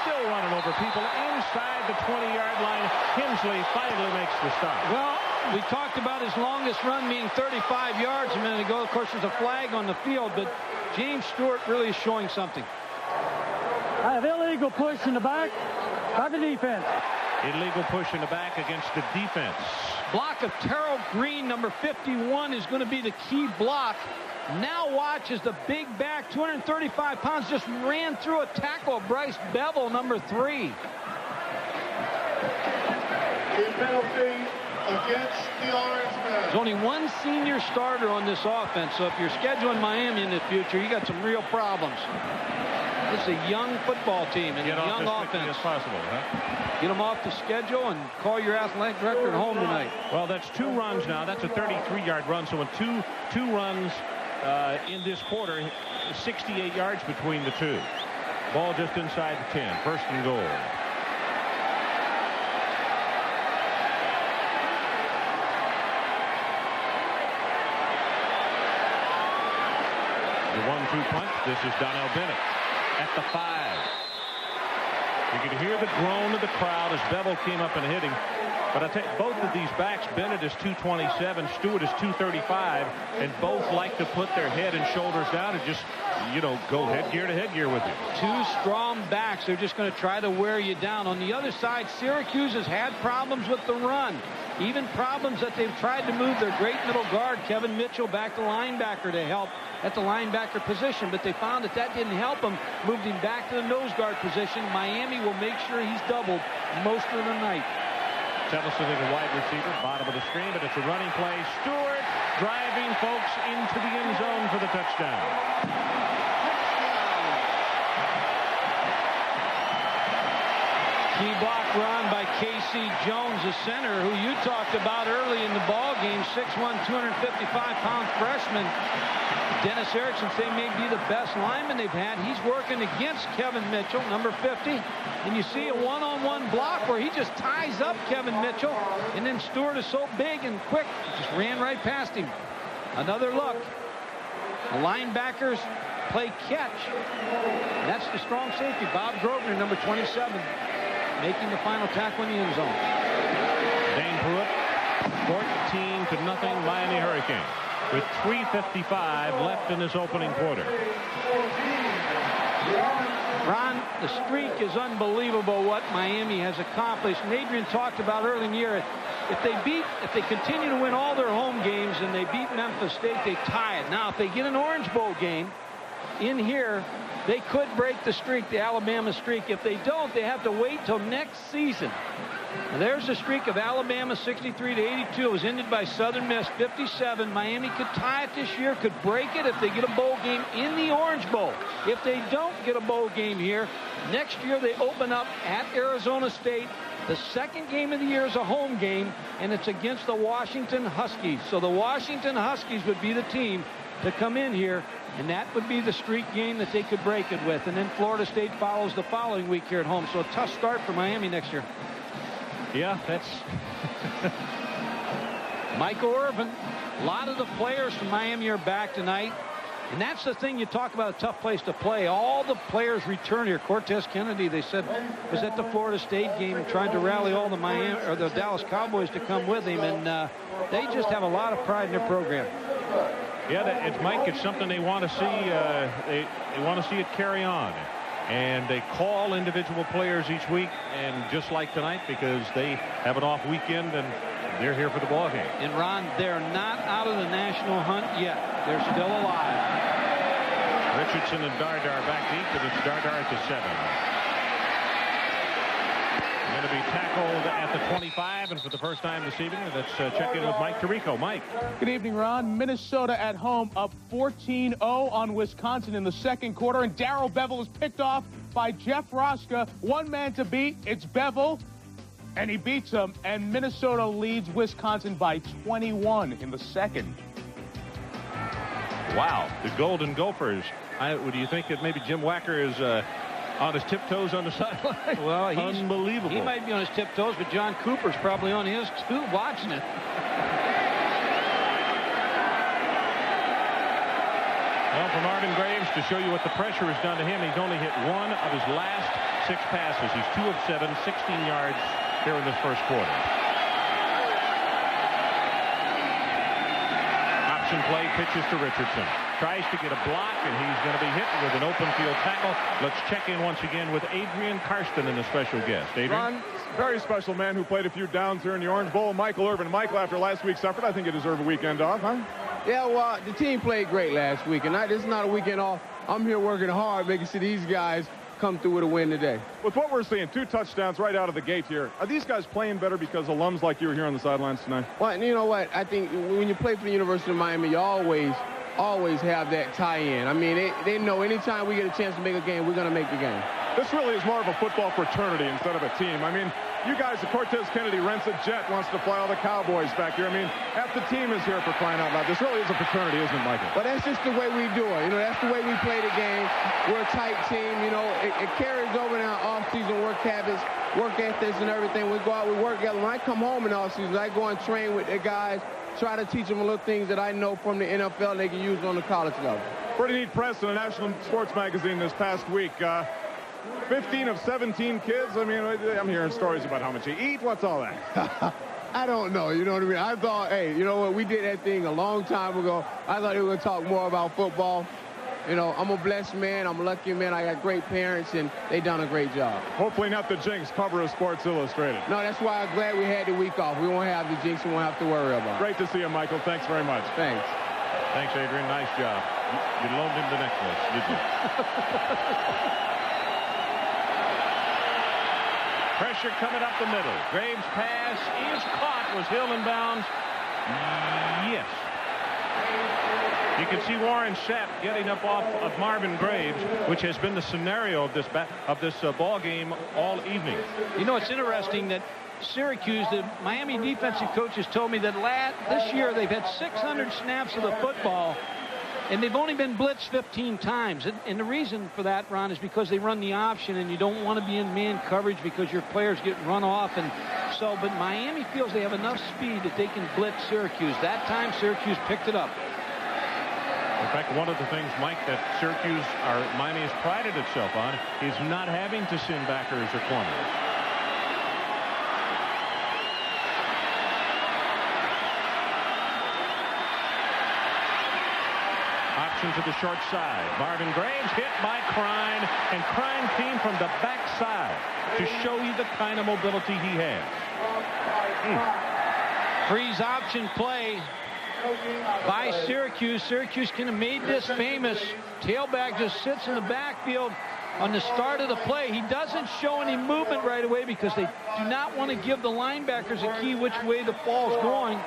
Still running over people inside the 20-yard line. Hensley finally makes the stop. Well, we talked about his longest run being 35 yards a minute ago. Of course, there's a flag on the field, but James Stewart really is showing something. I have illegal push in the back by the defense. Illegal push in the back against the defense. Block of Terrell Green, number 51, is going to be the key block. Now watch as the big back, 235 pounds, just ran through a tackle of Bryce Bevel, number 3. A penalty against the Orangemen. There's only one senior starter on this offense, so if you're scheduling Miami in the future, you got some real problems. This is a young football team and a young offense. As possible, huh? Get them off the schedule and call your athletic director at home tonight. Well, that's 2 runs now. That's a 33-yard run. So in two runs in this quarter, 68 yards between the two. Ball just inside the 10. First and goal. The 1-2 punch. This is Donnell Bennett at the 5. You can hear the groan of the crowd as Bevel came up and hit him. But I tell you, both of these backs, Bennett is 227, Stewart is 235, and both like to put their head and shoulders down and just, you know, go headgear to headgear with you. 2 strong backs. They're just going to try to wear you down. On the other side, Syracuse has had problems with the run. Even problems that they've tried to move their great middle guard, Kevin Mitchell, back to linebacker to help at the linebacker position. But they found that didn't help him. Moved him back to the nose guard position. Miami will make sure he's doubled most of the night. Tellison is a wide receiver, bottom of the screen, but it's a running play. Stewart driving folks into the end zone for the touchdown. Key block run by Casey Jones, the center, who you talked about early in the ball game. 6'1", 255-pound freshman. Dennis Erickson say may be the best lineman they've had. He's working against Kevin Mitchell, number 50. And you see a one-on-one block where he just ties up Kevin Mitchell. And then Stewart is so big and quick, just ran right past him. Another look. The linebackers play catch. And that's the strong safety, Bob Grosvenor, number 27, making the final tackle in the end zone. Dane Pruitt, 14-0 Miami Hurricane, with 3:55 left in this opening quarter. Ron, the streak is unbelievable what Miami has accomplished. And Adrian talked about early in the year, if they continue to win all their home games and they beat Memphis State, they tie it. Now, if they get an Orange Bowl game in here, they could break the streak, the Alabama streak. If they don't, they have to wait till next season. Now, there's the streak of Alabama, 63-82. It was ended by Southern Miss, 57. Miami could tie it this year, could break it if they get a bowl game in the Orange Bowl. If they don't get a bowl game here, next year they open up at Arizona State The second game of the year is a home game, and it's against the Washington Huskies. So the Washington Huskies would be the team to come in here, and that would be the streak game that they could break it with. And then Florida State follows the following week here at home. So a tough start for Miami next year. Yeah, that's... Michael Irvin. A lot of the players from Miami are back tonight. And that's the thing, you talk about a tough place to play. All the players return here. Cortez Kennedy, they said, was at the Florida State game and tried to rally all the the Dallas Cowboys to come with him. And they just have a lot of pride in their program. Yeah, it's Mike. It's something they want to see. They want to see it carry on. And they call individual players each week, and just like tonight, because they have an off weekend and they're here for the ball game. And Ron, they're not out of the national hunt yet. They're still alive. Richardson and Dardar back deep, and it's Dardar at the 7. Going to be tackled at the 25, and for the first time this evening, let's check in with Mike Tirico. Mike. Good evening, Ron. Minnesota at home up 14-0 on Wisconsin in the second quarter, and Darrell Bevell is picked off by Jeff Roska. One man to beat. It's Bevell, and he beats him, and Minnesota leads Wisconsin by 21 in the second. Wow, the Golden Gophers. Do you think that maybe Jim Wacker is on his tiptoes on the sideline? Well, unbelievable. He might be on his tiptoes, but John Cooper's probably on his too, watching it. Well, for Marvin Graves, to show you what the pressure has done to him, he's only hit one of his last 6 passes. He's 2 of 7, 16 yards here in this first quarter. Option play, pitches to Richardson. Tries to get a block, and he's going to be hit with an open field tackle. Let's check in once again with Adrian Karsten and a special guest. Adrian? Ron, very special man who played a few downs here in the Orange Bowl. Michael Irvin. Michael, after last week's effort, I think you deserve a weekend off, huh? Yeah, well, the team played great last week, and this is not a weekend off. I'm here working hard, making sure these guys come through with a win today. With what we're seeing, 2 touchdowns right out of the gate here. Are these guys playing better because alums like you are here on the sidelines tonight? Well, you know what? I think when you play for the University of Miami, you always have that tie-in. I mean, they know anytime we get a chance to make a game, we're going to make the game. This really is more of a football fraternity instead of a team. I mean, you guys, the Cortez Kennedy rents a jet, wants to fly all the Cowboys back here. I mean, half the team is here for crying out loud. This really is a fraternity, isn't it, Michael? Well, that's just the way we do it. You know, that's the way we play the game. We're a tight team. You know, it carries over in our off-season work habits, work ethics, and everything. We go out, we work together. When I come home in off-season, I go and train with the guys, try to teach them little things that I know from the NFL they can use on the college level. Pretty neat press in a national sports magazine this past week. 15 of 17 kids. I mean, I'm hearing stories about how much you eat. What's all that? I don't know. You know what I mean? I thought, hey, you know what? We did that thing a long time ago. I thought they were going to talk more about football. You know, I'm a blessed man. I'm a lucky man. I got great parents, and they done a great job. Hopefully not the jinx cover of Sports Illustrated. No, that's why I'm glad we had the week off. We won't have the jinx. We won't have to worry about it. Great to see you, Michael. Thanks very much. Thanks. Thanks, Adrian. Nice job. You loaned him the necklace, did you? Pressure coming up the middle. Graves' pass is caught. Was Hill in bounds? Yes. You can see Warren Sapp getting up off of Marvin Graves, which has been the scenario of this ball game all evening. You know, it's interesting that Syracuse, the Miami defensive coaches told me that this year they've had 600 snaps of the football, and they've only been blitzed 15 times. And the reason for that, Ron, is because they run the option, and you don't want to be in man coverage because your players get run off. And so, but Miami feels they have enough speed that they can blitz Syracuse. That time, Syracuse picked it up. In fact, one of the things, Mike, that Miami has prided itself on is not having to send backers or corners. Option to the short side. Marvin Graves hit by Crine, and Crine came from the backside to show you the kind of mobility he has. Freeze option play by Syracuse. Syracuse can have made this famous. Tailback just sits in the backfield on the start of the play. He doesn't show any movement right away because they do not want to give the linebackers a key which way the ball's going.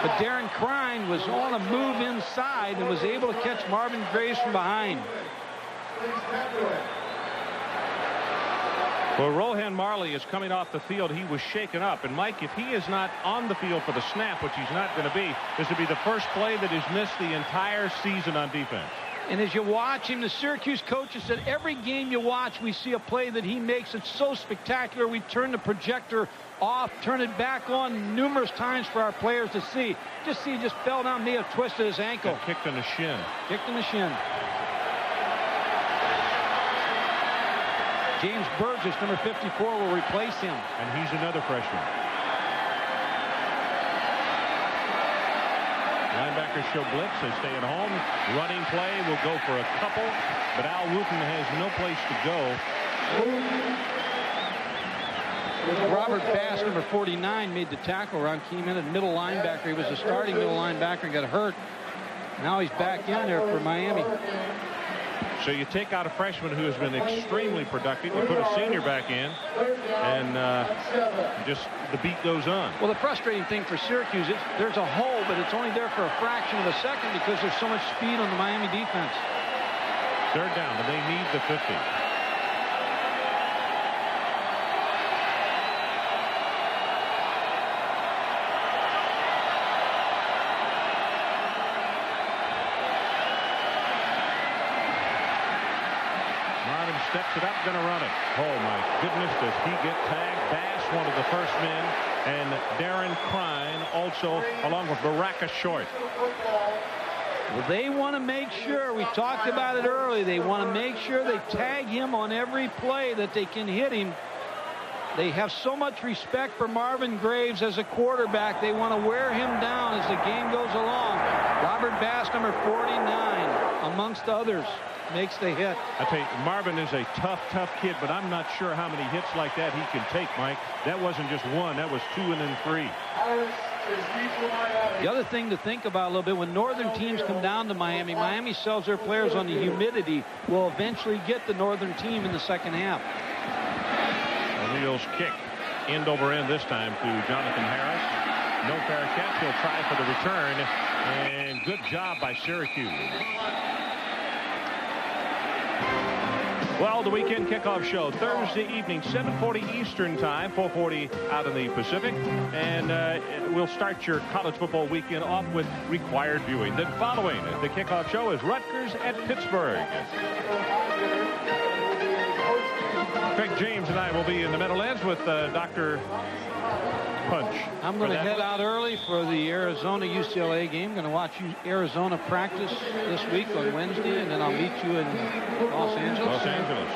But Darren Crine was on a move inside and was able to catch Marvin Graves from behind. Well, Rohan Marley is coming off the field. He was shaken up. And, Mike, if he is not on the field for the snap, which he's not going to be, this would be the first play that he's missed the entire season on defense. And as you watch him, the Syracuse coaches said every game you watch, we see a play that he makes. It's so spectacular. We turn the projector off, turn it back on numerous times for our players to see. Just fell down, may have twisted his ankle. And kicked in the shin. Kicked in the shin. James Burgess, number 54, will replace him. And he's another freshman. Linebackers show blitz. They stay at home. Running play will go for a couple, but Al Wooten has no place to go. Robert Bass, number 49, made the tackle run. Came in at middle linebacker. He was a starting middle linebacker and got hurt. Now he's back in there for Miami. So you take out a freshman who has been extremely productive. You put a senior back in, and just the beat goes on. Well, the frustrating thing for Syracuse is there's a hole, but it's only there for a fraction of a second because there's so much speed on the Miami defense. Third down, and they need the 50. Steps it up, gonna run it. Oh my goodness, does he get tagged? Bass, one of the first men, and Darren Crine also, along with Baraka Short. Well, they want to make sure, we talked about it early, they want to make sure they tag him on every play that they can hit him. They have so much respect for Marvin Graves as a quarterback. They want to wear him down as the game goes along. Robert Bass, number 49, amongst others, makes the hit. I tell you, Marvin is a tough kid, but I'm not sure how many hits like that he can take, Mike. That wasn't just one, that was 2 and then 3. The other thing to think about a little bit, when northern teams come down to Miami, Miami sells their players on the humidity. Will eventually get the northern team in the second half. O'Neal's kick, end over end this time to Jonathan Harris. No fair catch. He'll try for the return, and good job by Syracuse. Well, the weekend kickoff show Thursday evening, 7:40 Eastern time, 4:40 out in the Pacific, and we'll start your college football weekend off with required viewing. Then following the kickoff show is Rutgers at Pittsburgh. Craig James and I will be in the Meadowlands with Dr. Punch. I'm going to head out early for the Arizona-UCLA game. Going to watch Arizona practice this week on Wednesday, and then I'll meet you in Los Angeles. Los Angeles.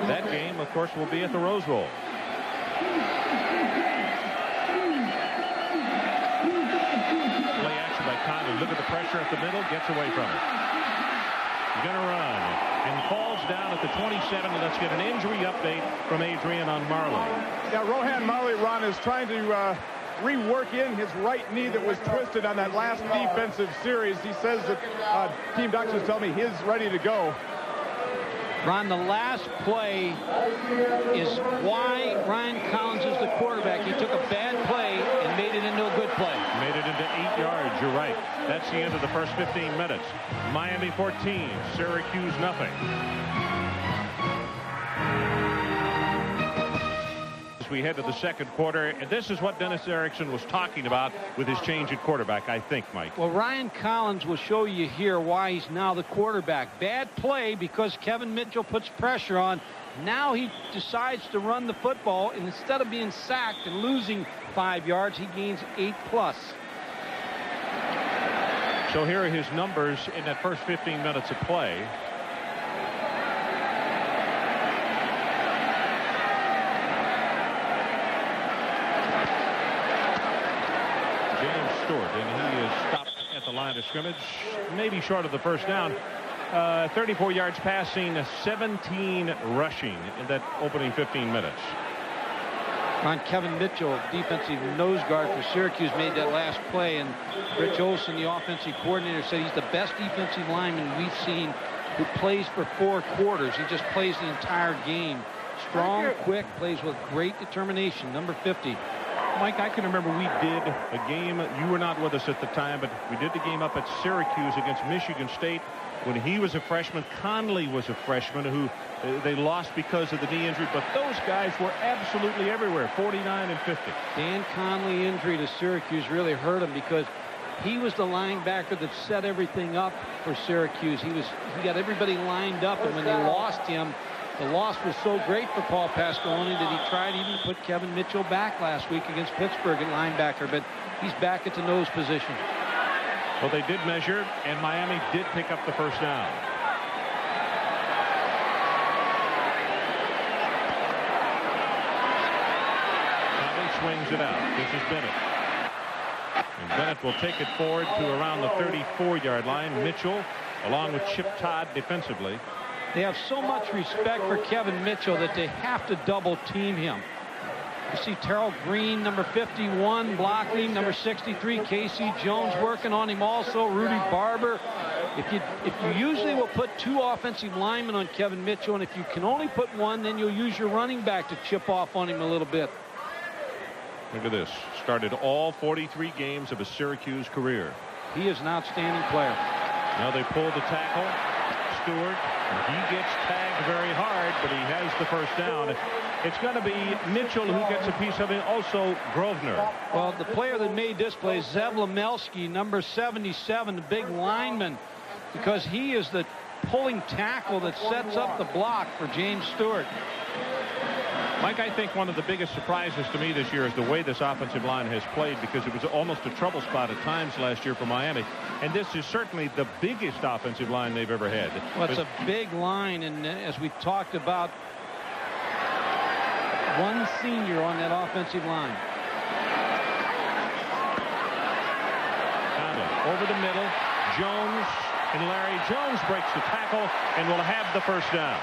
That game, of course, will be at the Rose Bowl. Play action by Conley. Look at the pressure at the middle. Gets away from it. He's going to run and falls down at the 27. And let's get an injury update from Adrian on Marley. Yeah, Rohan Marley, Ron, is trying to rework in his right knee that was twisted on that last defensive series. He says that team doctors tell me he's ready to go. Ron, the last play is why Ryan Collins is the quarterback. He took a bad play and made it into a good play. Made it into 8 yards. You're right. That's the end of the first 15 minutes. Miami 14, Syracuse nothing. As we head to the second quarter, and this is what Dennis Erickson was talking about with his change at quarterback, I think, Mike. Well, Ryan Collins will show you here why he's now the quarterback. Bad play because Kevin Mitchell puts pressure on. Now he decides to run the football, and instead of being sacked and losing 5 yards, he gains 8+. So here are his numbers in that first 15 minutes of play. James Stewart, and he is stopped at the line of scrimmage, maybe short of the first down. 34 yards passing, 17 rushing in that opening 15 minutes. On Kevin Mitchell, defensive nose guard for Syracuse, made that last play, and Rich Olson, the offensive coordinator, said he's the best defensive lineman we've seen who plays for 4 quarters. He just plays the entire game. Strong, quick, plays with great determination. Number 50. Mike, I can remember we did a game. You were not with us at the time, but we did the game up at Syracuse against Michigan State when he was a freshman. Conley was a freshman who they lost because of the knee injury, but those guys were absolutely everywhere, 49 and 50. Dan Conley injury to Syracuse really hurt him because he was the linebacker that set everything up for Syracuse. He got everybody lined up, and when they lost him, the loss was so great for Paul Pasqualoni that he tried to even put Kevin Mitchell back last week against Pittsburgh at linebacker, but he's back at the nose position. Well, they did measure, and Miami did pick up the first down. Conley swings it out. This is Bennett. And Bennett will take it forward to around the 34-yard line. Mitchell, along with Chip Todd defensively. They have so much respect for Kevin Mitchell that they have to double team him. You see Terrell Green, number 51, blocking, number 63, Casey Jones working on him also, Rudy Barber. If you usually will put 2 offensive linemen on Kevin Mitchell, and if you can only put 1, then you'll use your running back to chip off on him a little bit. Look at this. Started all 43 games of his Syracuse career. He is an outstanding player. Now they pull the tackle. Stewart. He gets tagged very hard, but he has the first down. It's going to be Mitchell who gets a piece of it. Also Grosvenor. Well, the player that made this play is Zev Lemelski, number 77, the big lineman, because he is the pulling tackle that sets up the block for James Stewart. Mike, I think one of the biggest surprises to me this year is the way this offensive line has played, because it was almost a trouble spot at times last year for Miami. And this is certainly the biggest offensive line they've ever had. Well, it's a big line, and as we talked about, one senior on that offensive line. Over the middle, Jones, and Larry Jones breaks the tackle and will have the first down.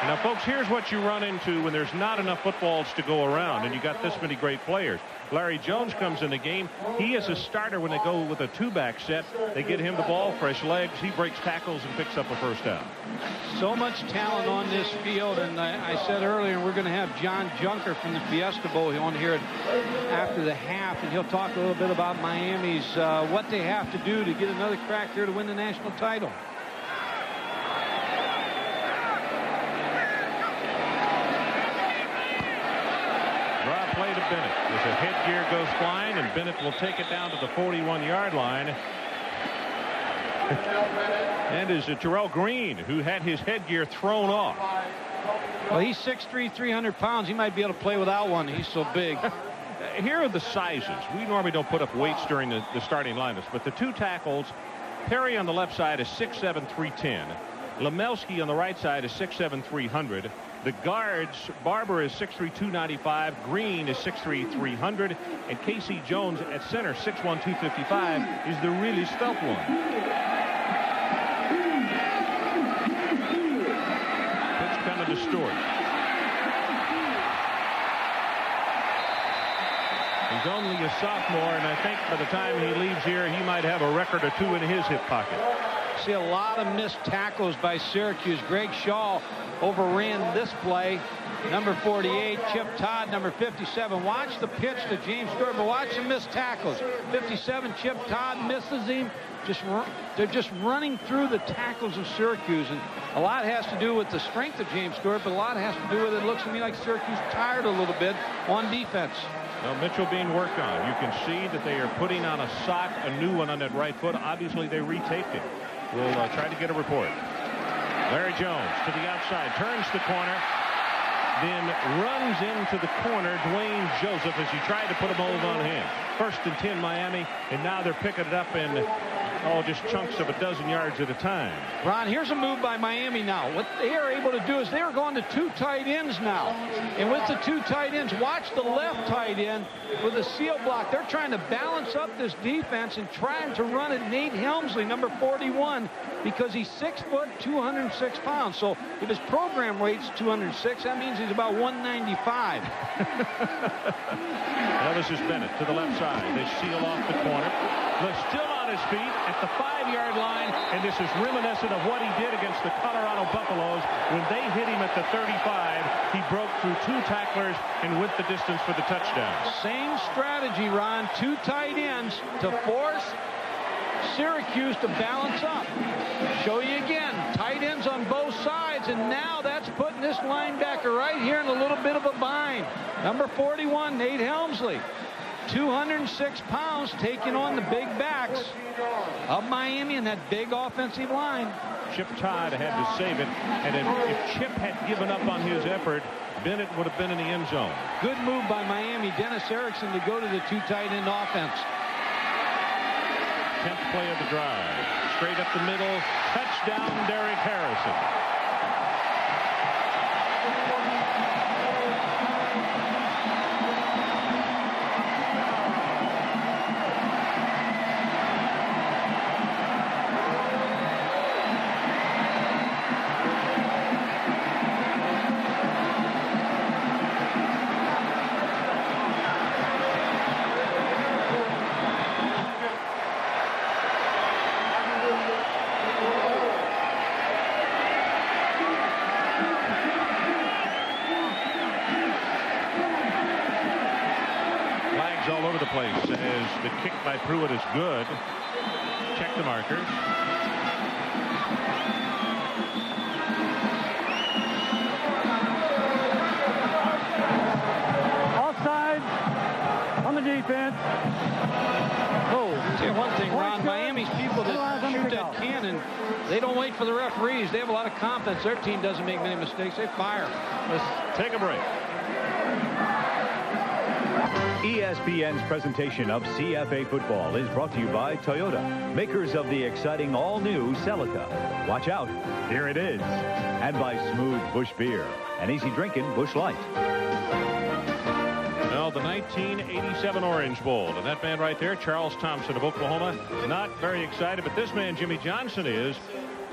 Now, folks, here's what you run into when there's not enough footballs to go around and you got this many great players. Larry Jones comes in the game. He is a starter when they go with a 2-back set. They get him the ball, fresh legs. He breaks tackles and picks up a first down. So much talent on this field, and I said earlier, we're going to have John Junker from the Fiesta Bowl on here after the half, and he'll talk a little bit about Miami's what they have to do to get another crack here to win the national title. Play to Bennett as the headgear goes flying, and Bennett will take it down to the 41-yard line. And is Terrell Green, who had his headgear thrown off. Well, he's 6'3", 300 pounds. He might be able to play without one. He's so big. Here are the sizes. We normally don't put up weights during the starting lineups, but the 2 tackles, Perry on the left side is 6'7", 310. Lemelski on the right side is 6'7", 300. The guards, Barber is 6'3", 295. Green is 6'3", 300. And Casey Jones at center, 6'1", 255, is the really stout one. Pitch coming to Stewart. He's only a sophomore, and I think by the time he leaves here, he might have a record or 2 in his hip pocket. See a lot of missed tackles by Syracuse. Greg Shaw overran this play. Number 48, Chip Todd, number 57. Watch the pitch to James Stewart, but watch the missed tackles. 57, Chip Todd misses him. They're just running through the tackles of Syracuse, and a lot has to do with the strength of James Stewart, but a lot has to do with it looks to me like Syracuse tired a little bit on defense. Now, Mitchell being worked on. You can see that they are putting on a sock, a new one on that right foot. Obviously, they retaped it. We'll try to get a report. Larry Jones to the outside, turns the corner, then runs into the corner. Dwayne Joseph as he tried to put a move on him. 1st and 10 Miami, and now they're picking it up in just chunks of a dozen yards at a time. Ron, here's a move by Miami now. What they are able to do is they are going to 2 tight ends now. And with the 2 tight ends, watch the left tight end with a seal block. They're trying to balance up this defense and trying to run at Nate Helmsley, number 41, because he's 6 foot, 206 pounds. So if his program weight's 206, that means he's about 195. Now this is Bennett to the left side. They seal off the corner. Still on his feet at the 5-yard line, and this is reminiscent of what he did against the Colorado Buffaloes. When they hit him at the 35, he broke through 2 tacklers and went the distance for the touchdown. Same strategy, Ron. 2 tight ends to force Syracuse to balance up. Show you again, tight ends on both sides, and now that's putting this linebacker right here in a little bit of a bind. Number 41, Nate Helmsley. 206 pounds, taking on the big backs of Miami and that big offensive line. Chip Todd had to save it, and if Chip had given up on his effort, Bennett would have been in the end zone. Good move by Miami. Dennis Erickson to go to the 2 tight end offense. 10th play of the drive. Straight up the middle. Touchdown, Derek Harrison. All over the place as the kick by Pruitt is good. Check the markers. Offside on the defense. Oh, tell you one thing, Ron. Miami's people that shoot that cannon, they don't wait for the referees. They have a lot of confidence. Their team doesn't make many mistakes. They fire. Let's take a break. ESPN's presentation of CFA football is brought to you by Toyota, makers of the exciting all-new Celica. Watch out, here it is. And by Smooth Busch Beer, an easy drinking Busch Light. Well, the 1987 Orange Bowl, and that man right there, Charles Thompson of Oklahoma, not very excited, but this man, Jimmy Johnson, is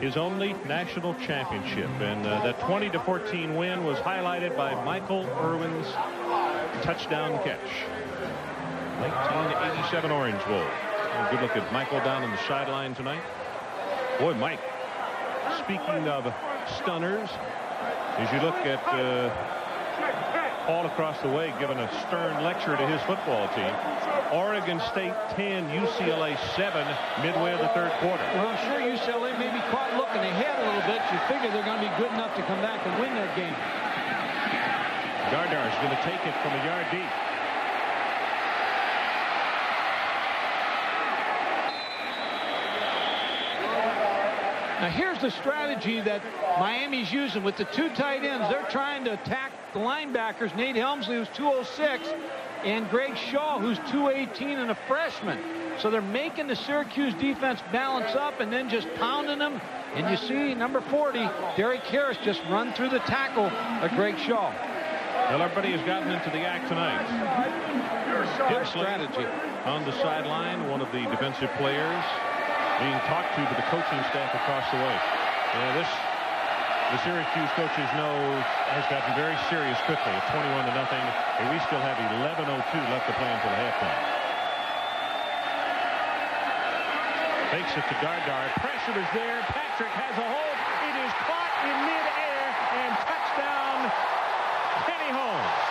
his only national championship. And that 20-14 win was highlighted by Michael Irwin's touchdown catch. 1987 Orange Bowl. A good look at Michael down on the sideline tonight. Boy, Mike, speaking of stunners, as you look at all across the way giving a stern lecture to his football team. Oregon State 10, UCLA 7, midway of the 3rd quarter. Well, I'm sure UCLA may be caught looking ahead a little bit. You figure they're going to be good enough to come back and win that game. Gardner is going to take it from a yard deep. Now here's the strategy that Miami's using with the 2 tight ends. They're trying to attack the linebackers. Nate Helmsley, who's 206, and Greg Shaw, who's 218 and a freshman. So they're making the Syracuse defense balance up and then just pounding them. And you see number 40, Derek Harris, just run through the tackle of Greg Shaw. Well, everybody has gotten into the act tonight. Good strategy. On the sideline, one of the defensive players being talked to by the coaching staff across the way. Yeah, the Syracuse coaches know has gotten very serious quickly at 21-0, and we still have 11:02 left to play until halftime. Fakes it to Gardner. Pressure is there. Patrick has a hold. It is caught in midair, and touchdown, Kenny Holmes.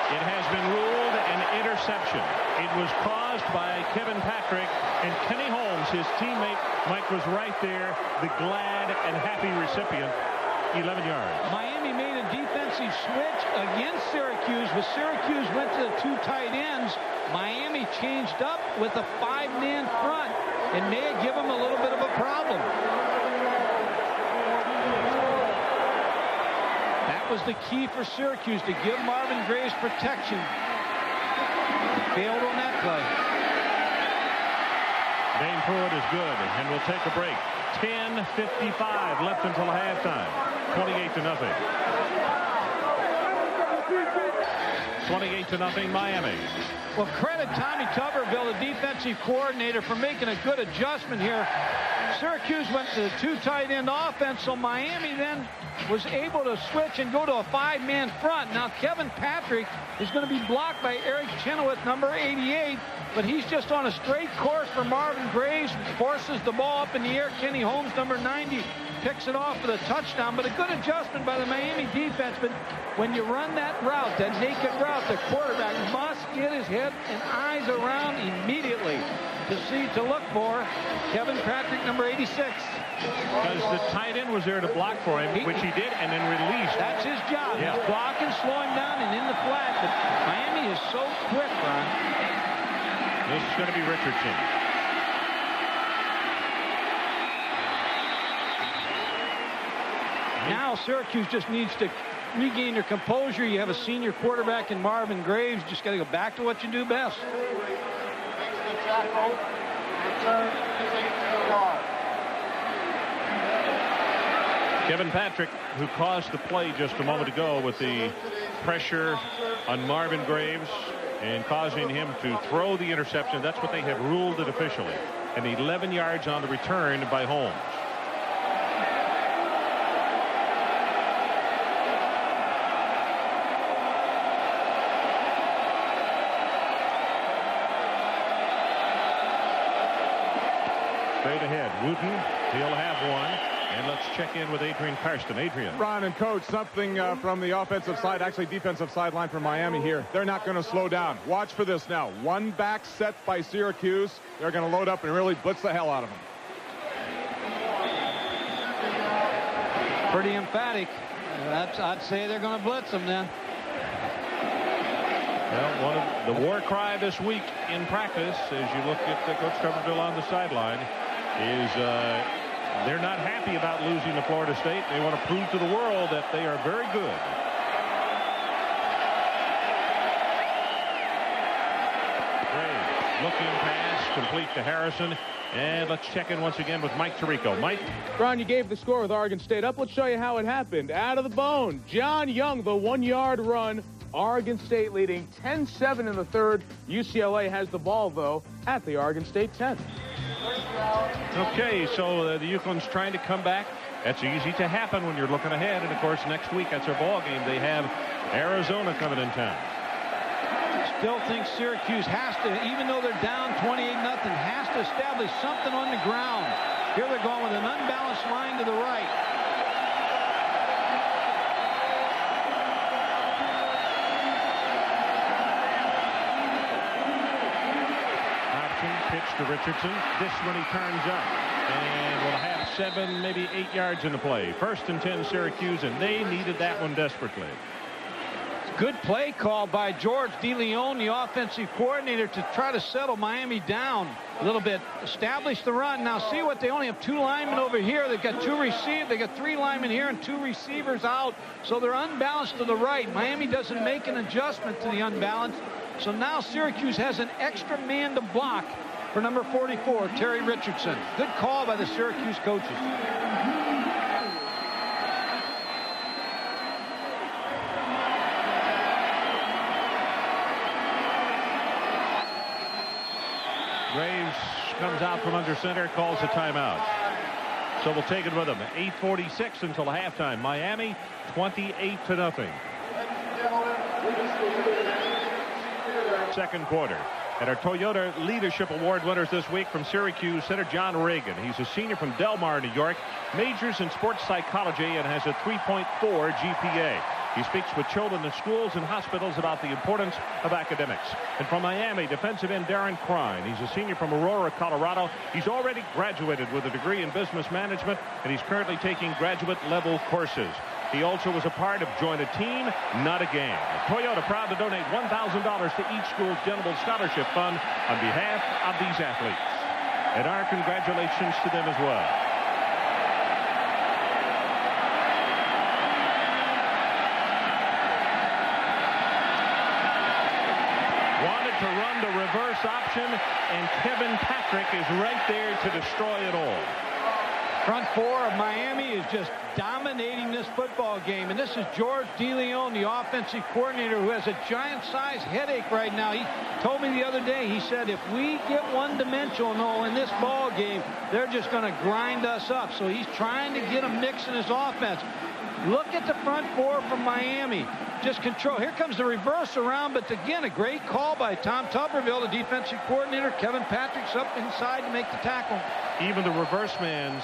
It has been ruled an interception. It was caused by Kevin Patrick, and Kenny Holmes, his teammate, Mike, was right there, the glad and happy recipient, 11 yards. Miami made a defensive switch against Syracuse, but Syracuse went to the 2 tight ends. Miami changed up with a 5-man front and may have given them a little bit of a problem. That was the key for Syracuse, to give Marvin Graves protection. Failed on that play. Dane Pruitt is good, and we'll take a break. 10:55 left until halftime. 28-0. 28-0 Miami. Well, credit Tommy Tuberville, the defensive coordinator, for making a good adjustment here. Syracuse went to the 2 tight end offense, so Miami then was able to switch and go to a 5-man front. Now Kevin Patrick is going to be blocked by Eric Chenoweth, number 88, but he's just on a straight course for Marvin Graves, forces the ball up in the air. Kenny Holmes, number 90, picks it off for the touchdown. But a good adjustment by the Miami defense. But when you run that route, that naked route, the quarterback must get his head and eyes around immediately to look for Kevin Patrick, number 86. Because the tight end was there to block for him, which he did, and then released. That's his job. Yeah. He's blocking, slowing down, and in the flat. But Miami is so quick, Ron. This is going to be Richardson. Now Syracuse just needs to regain their composure. You have a senior quarterback in Marvin Graves. Just got to go back to what you do best. Kevin Patrick, who caused the play just a moment ago with the pressure on Marvin Graves and causing him to throw the interception. That's what they have ruled it officially. And 11 yards on the return by Holmes. Straight ahead, Wooten, he'll have one. And let's check in with Adrian Karsten. Adrian. Ron and Coach, something from the offensive side, actually defensive sideline for Miami here. They're not going to slow down. Watch for this now. One back set by Syracuse. They're going to load up and really blitz the hell out of them. Pretty emphatic. I'd say they're going to blitz them then. Well, one of the war cry this week in practice, as you look at Coach Tuberville on the sideline, is they're not happy about losing to Florida State. They want to prove to the world that they are very good. Graves, looking pass, complete to Harrison. And let's check in once again with Mike Tirico. Mike? Ron, you gave the score with Oregon State up. Let's show you how it happened. Out of the bone, John Young, the 1-yard run. Oregon State leading 10-7 in the third. UCLA has the ball, though, at the Oregon State 10. Okay, so the UConn's trying to come back. That's easy to happen when you're looking ahead. And, of course, next week, that's their ball game. They have Arizona coming in town. Still think Syracuse has to, even though they're down 28-0, has to establish something on the ground. Here they're going with an unbalanced line to the right. Pitch to Richardson. This one he turns up. And we'll have 7, maybe 8 yards in the play. 1st and 10 Syracuse, and they needed that one desperately. Good play call by George DeLeon, the offensive coordinator, to try to settle Miami down a little bit. Establish the run. Now see what they only have 2 linemen over here. They've got 2 receivers. They got 3 linemen here and 2 receivers out. So they're unbalanced to the right. Miami doesn't make an adjustment to the unbalance. So now Syracuse has an extra man to block for number 44, Terry Richardson. Good call by the Syracuse coaches. Graves comes out from under center, calls a timeout. So we'll take it with him. 8:46 until halftime. Miami 28-0. Second quarter. And our Toyota Leadership Award winners this week from Syracuse, center John Reagan. He's a senior from Del Mar, New York, majors in sports psychology and has a 3.4 GPA. He speaks with children in schools and hospitals about the importance of academics. And from Miami, defensive end Darren Crine. He's a senior from Aurora, Colorado. He's already graduated with a degree in business management, and he's currently taking graduate-level courses. He also was a part of Join a Team, Not a Game. Toyota proud to donate $1,000 to each school's General Scholarship Fund on behalf of these athletes. And our congratulations to them as well. Wanted to run the reverse option, and Kevin Patrick is right there to destroy it all. Front four of Miami is just dominating this football game. And this is George DeLeon, the offensive coordinator, who has a giant-sized headache right now. He told me the other day, he said, if we get one-dimensional in this ball game, they're just going to grind us up. So he's trying to get a mix in his offense. Look at the front four from Miami. Just control. Here comes the reverse around, but again, a great call by Tom Tuberville, the defensive coordinator. Kevin Patrick's up inside to make the tackle. Even the reverse man's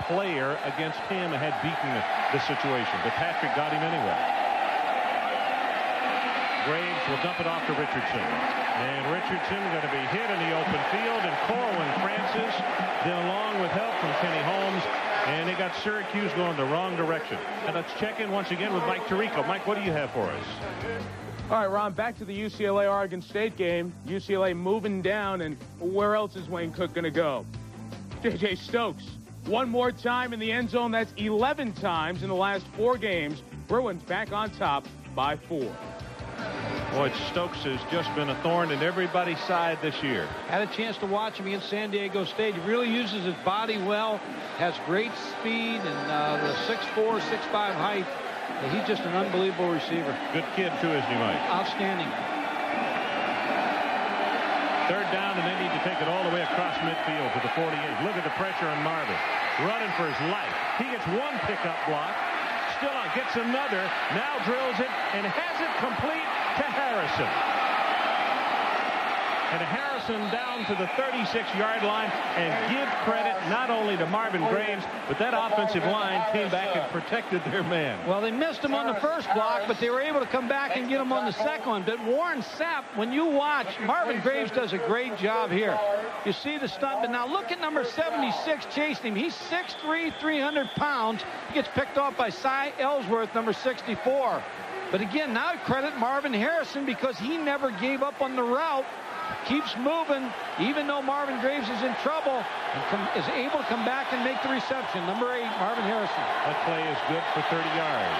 player against him had beaten the situation, but Patrick got him anyway. Graves will dump it off to Richardson. And Richardson going to be hit in the open field, and Corwin Francis, then along with help from Kenny Holmes, and they got Syracuse going the wrong direction. And let's check in once again with Mike Tirico. Mike, what do you have for us? All right, Ron, back to the UCLA-Oregon State game. UCLA moving down, and where else is Wayne Cook going to go? J.J. Stokes, one more time in the end zone. That's 11 times in the last 4 games. Bruins back on top by 4. Boy, Stokes has just been a thorn in everybody's side this year. Had a chance to watch him against San Diego State. He really uses his body well, has great speed, and the 6'4", 6'5" height. He's just an unbelievable receiver. Good kid, too, isn't he, Mike? Outstanding. Third down, and they need to take it all the way across midfield to the 48. Look at the pressure on Marvin. Running for his life. He gets one pickup block. Still on, gets another. Now drills it, and has it complete to Harrison. And Harrison down to the 36-yard line, and give credit not only to Marvin Graves, but that offensive line came back and protected their man. Well, they missed him on the first block, but they were able to come back and get him on the second one. But Warren Sapp, when you watch, Marvin Graves does a great job here. You see the stunt, but now look at number 76 chasing him. He's 6'3", 300 pounds. He gets picked off by Cy Ellsworth, number 64. But again, now credit Marvin Harrison because he never gave up on the route. Keeps moving, even though Marvin Graves is in trouble, and is able to come back and make the reception. Number 8, Marvin Harrison. That play is good for 30 yards.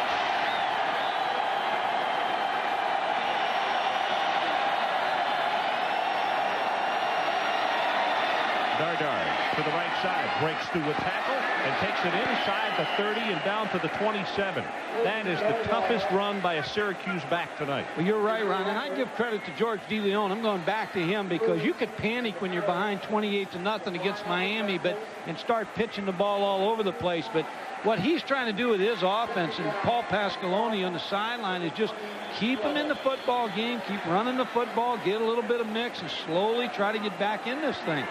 Dardar to the right side, breaks through a tackle and takes it inside the 30 and down to the 27. That is the toughest run by a Syracuse back tonight. Well, you're right, Ron, and I give credit to George DeLeon. I'm going back to him because you could panic when you're behind 28-0 against Miami, and start pitching the ball all over the place. But what he's trying to do with his offense, and Paul Pasqualoni on the sideline, is just keep him in the football game, keep running the football, get a little bit of mix, and slowly try to get back in this thing.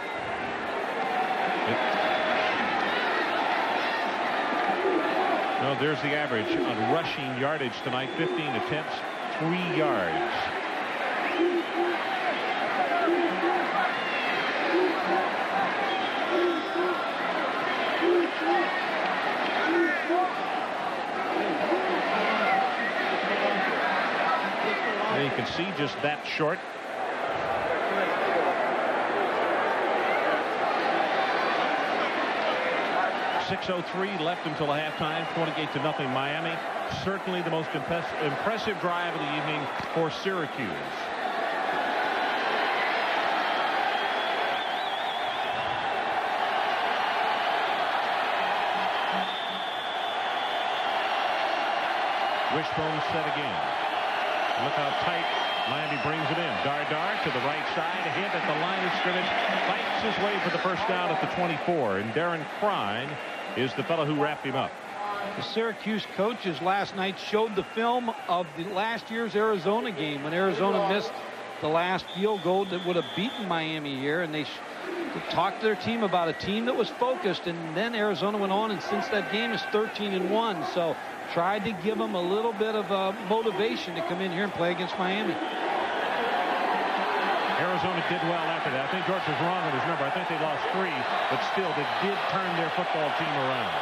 No, there's the average on rushing yardage tonight. 15 attempts, 3 yards. There you can see just that short. .603 left until halftime. 28-0 Miami. Certainly the most impressive drive of the evening for Syracuse. Wishbone set again. Look how tight Miami brings it in. Dardar to the right side. A hit at the line of scrimmage. Fights his way for the first down at the 24. And Darren Crine is the fellow who wrapped him up. The Syracuse coaches last night showed the film of the last year's Arizona game when Arizona missed the last field goal that would have beaten Miami here, and they talked to their team about a team that was focused, and then Arizona went on, and since that game is 13-1. So tried to give them a little bit of motivation to come in here and play against Miami. Arizona did well after that. I think George was wrong with his number. I think they lost 3, but still they did turn their football team around.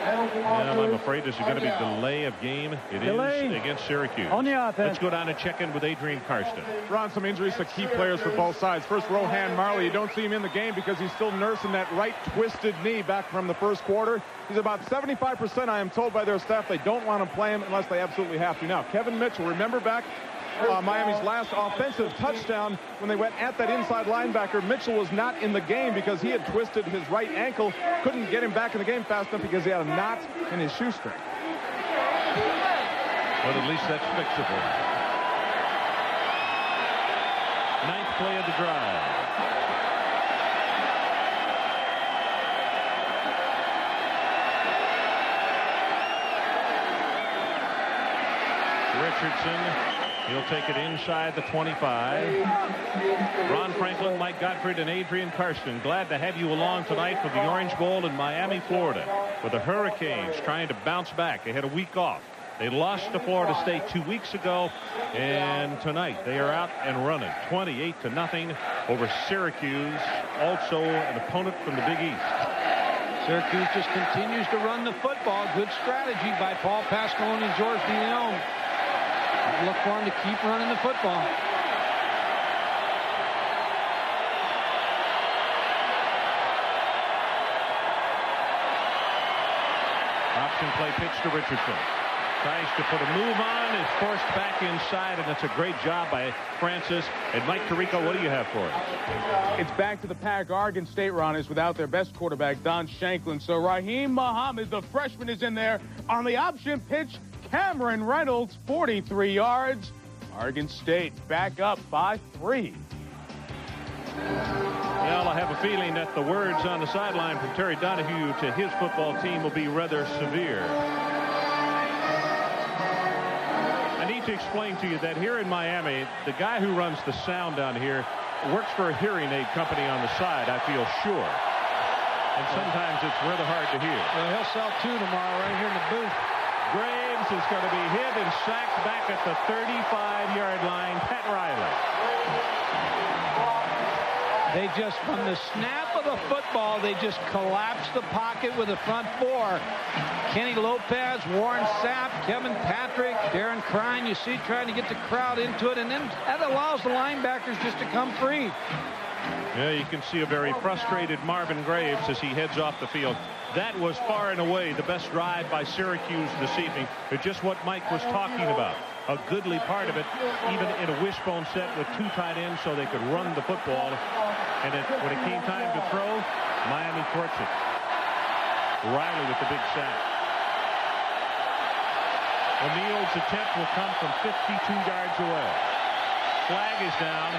And I'm afraid this is going to be delay of game. It is against Syracuse. On the offense. Let's go down and check in with Adrian Karsten. Ron, some injuries to key players for both sides. First, Rohan Marley. You don't see him in the game because he's still nursing that right twisted knee back from the first quarter. He's about 75%, I am told by their staff. They don't want to play him unless they absolutely have to. Now, Kevin Mitchell, remember back Miami's last offensive touchdown when they went at that inside linebacker. Mitchell was not in the game because he had twisted his right ankle. Couldn't get him back in the game fast enough because he had a knot in his shoestring. But at least that's fixable. Ninth play of the drive. Richardson, he'll take it inside the 25. Ron Franklin, Mike Gottfried, and Adrian Karsten, glad to have you along tonight for the Orange Bowl in Miami, Florida, with the Hurricanes trying to bounce back. They had a week off. They lost to Florida State 2 weeks ago, and tonight they are out and running 28-0 over Syracuse, also an opponent from the Big East. Syracuse just continues to run the football. Good strategy by Paul Pasqualoni and George DeLeon. Look for him to keep running the football. Option play pitch to Richardson. Tries to put a move on. It's forced back inside, and it's a great job by Francis. And Mike Tirico, what do you have for us? It's back to the pack. Oregon State, Ron, is without their best quarterback, Don Shanklin. So Raheem Muhammad, the freshman, is in there on the option pitch. Cameron Reynolds, 43 yards. Oregon State back up by 3. Well, I have a feeling that the words on the sideline from Terry Donahue to his football team will be rather severe. I need to explain to you that here in Miami, the guy who runs the sound down here works for a hearing aid company on the side, I feel sure. And sometimes it's rather hard to hear. Well, he'll sell 2 tomorrow right here in the booth. Graves is going to be hit and sacked back at the 35-yard line. Pat Riley. They just, from the snap of the football, they just collapsed the pocket with the front 4. Kenny Lopez, Warren Sapp, Kevin Patrick, Darren Crine, you see, trying to get the crowd into it, and then that allows the linebackers just to come free. Yeah, you can see a very frustrated Marvin Graves as he heads off the field. That was far and away the best drive by Syracuse this evening. But just what Mike was talking about. A goodly part of it, even in a wishbone set with 2 tight ends so they could run the football. And when it came time to throw, Miami thwarts it. Riley with the big sack. O'Neill's attempt will come from 52 yards away. Flag is down.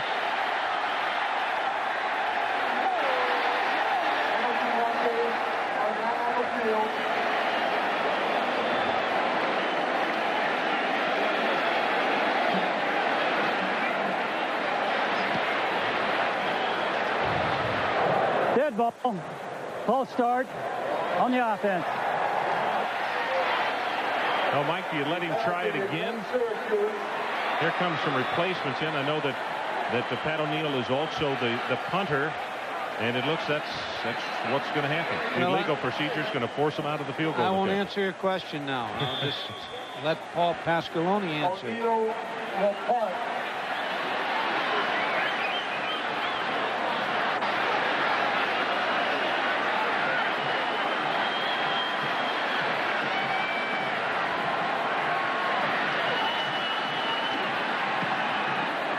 Dead ball. False start on the offense. Oh, Mike, do you let him try it again? Here comes some replacements in. I know that the Pat O'Neill is also the punter, and it looks that's what's going to happen. The legal procedure is going to force him out of the field goal. I won't answer your question now. I'll just let Paul Pasqualoni answer.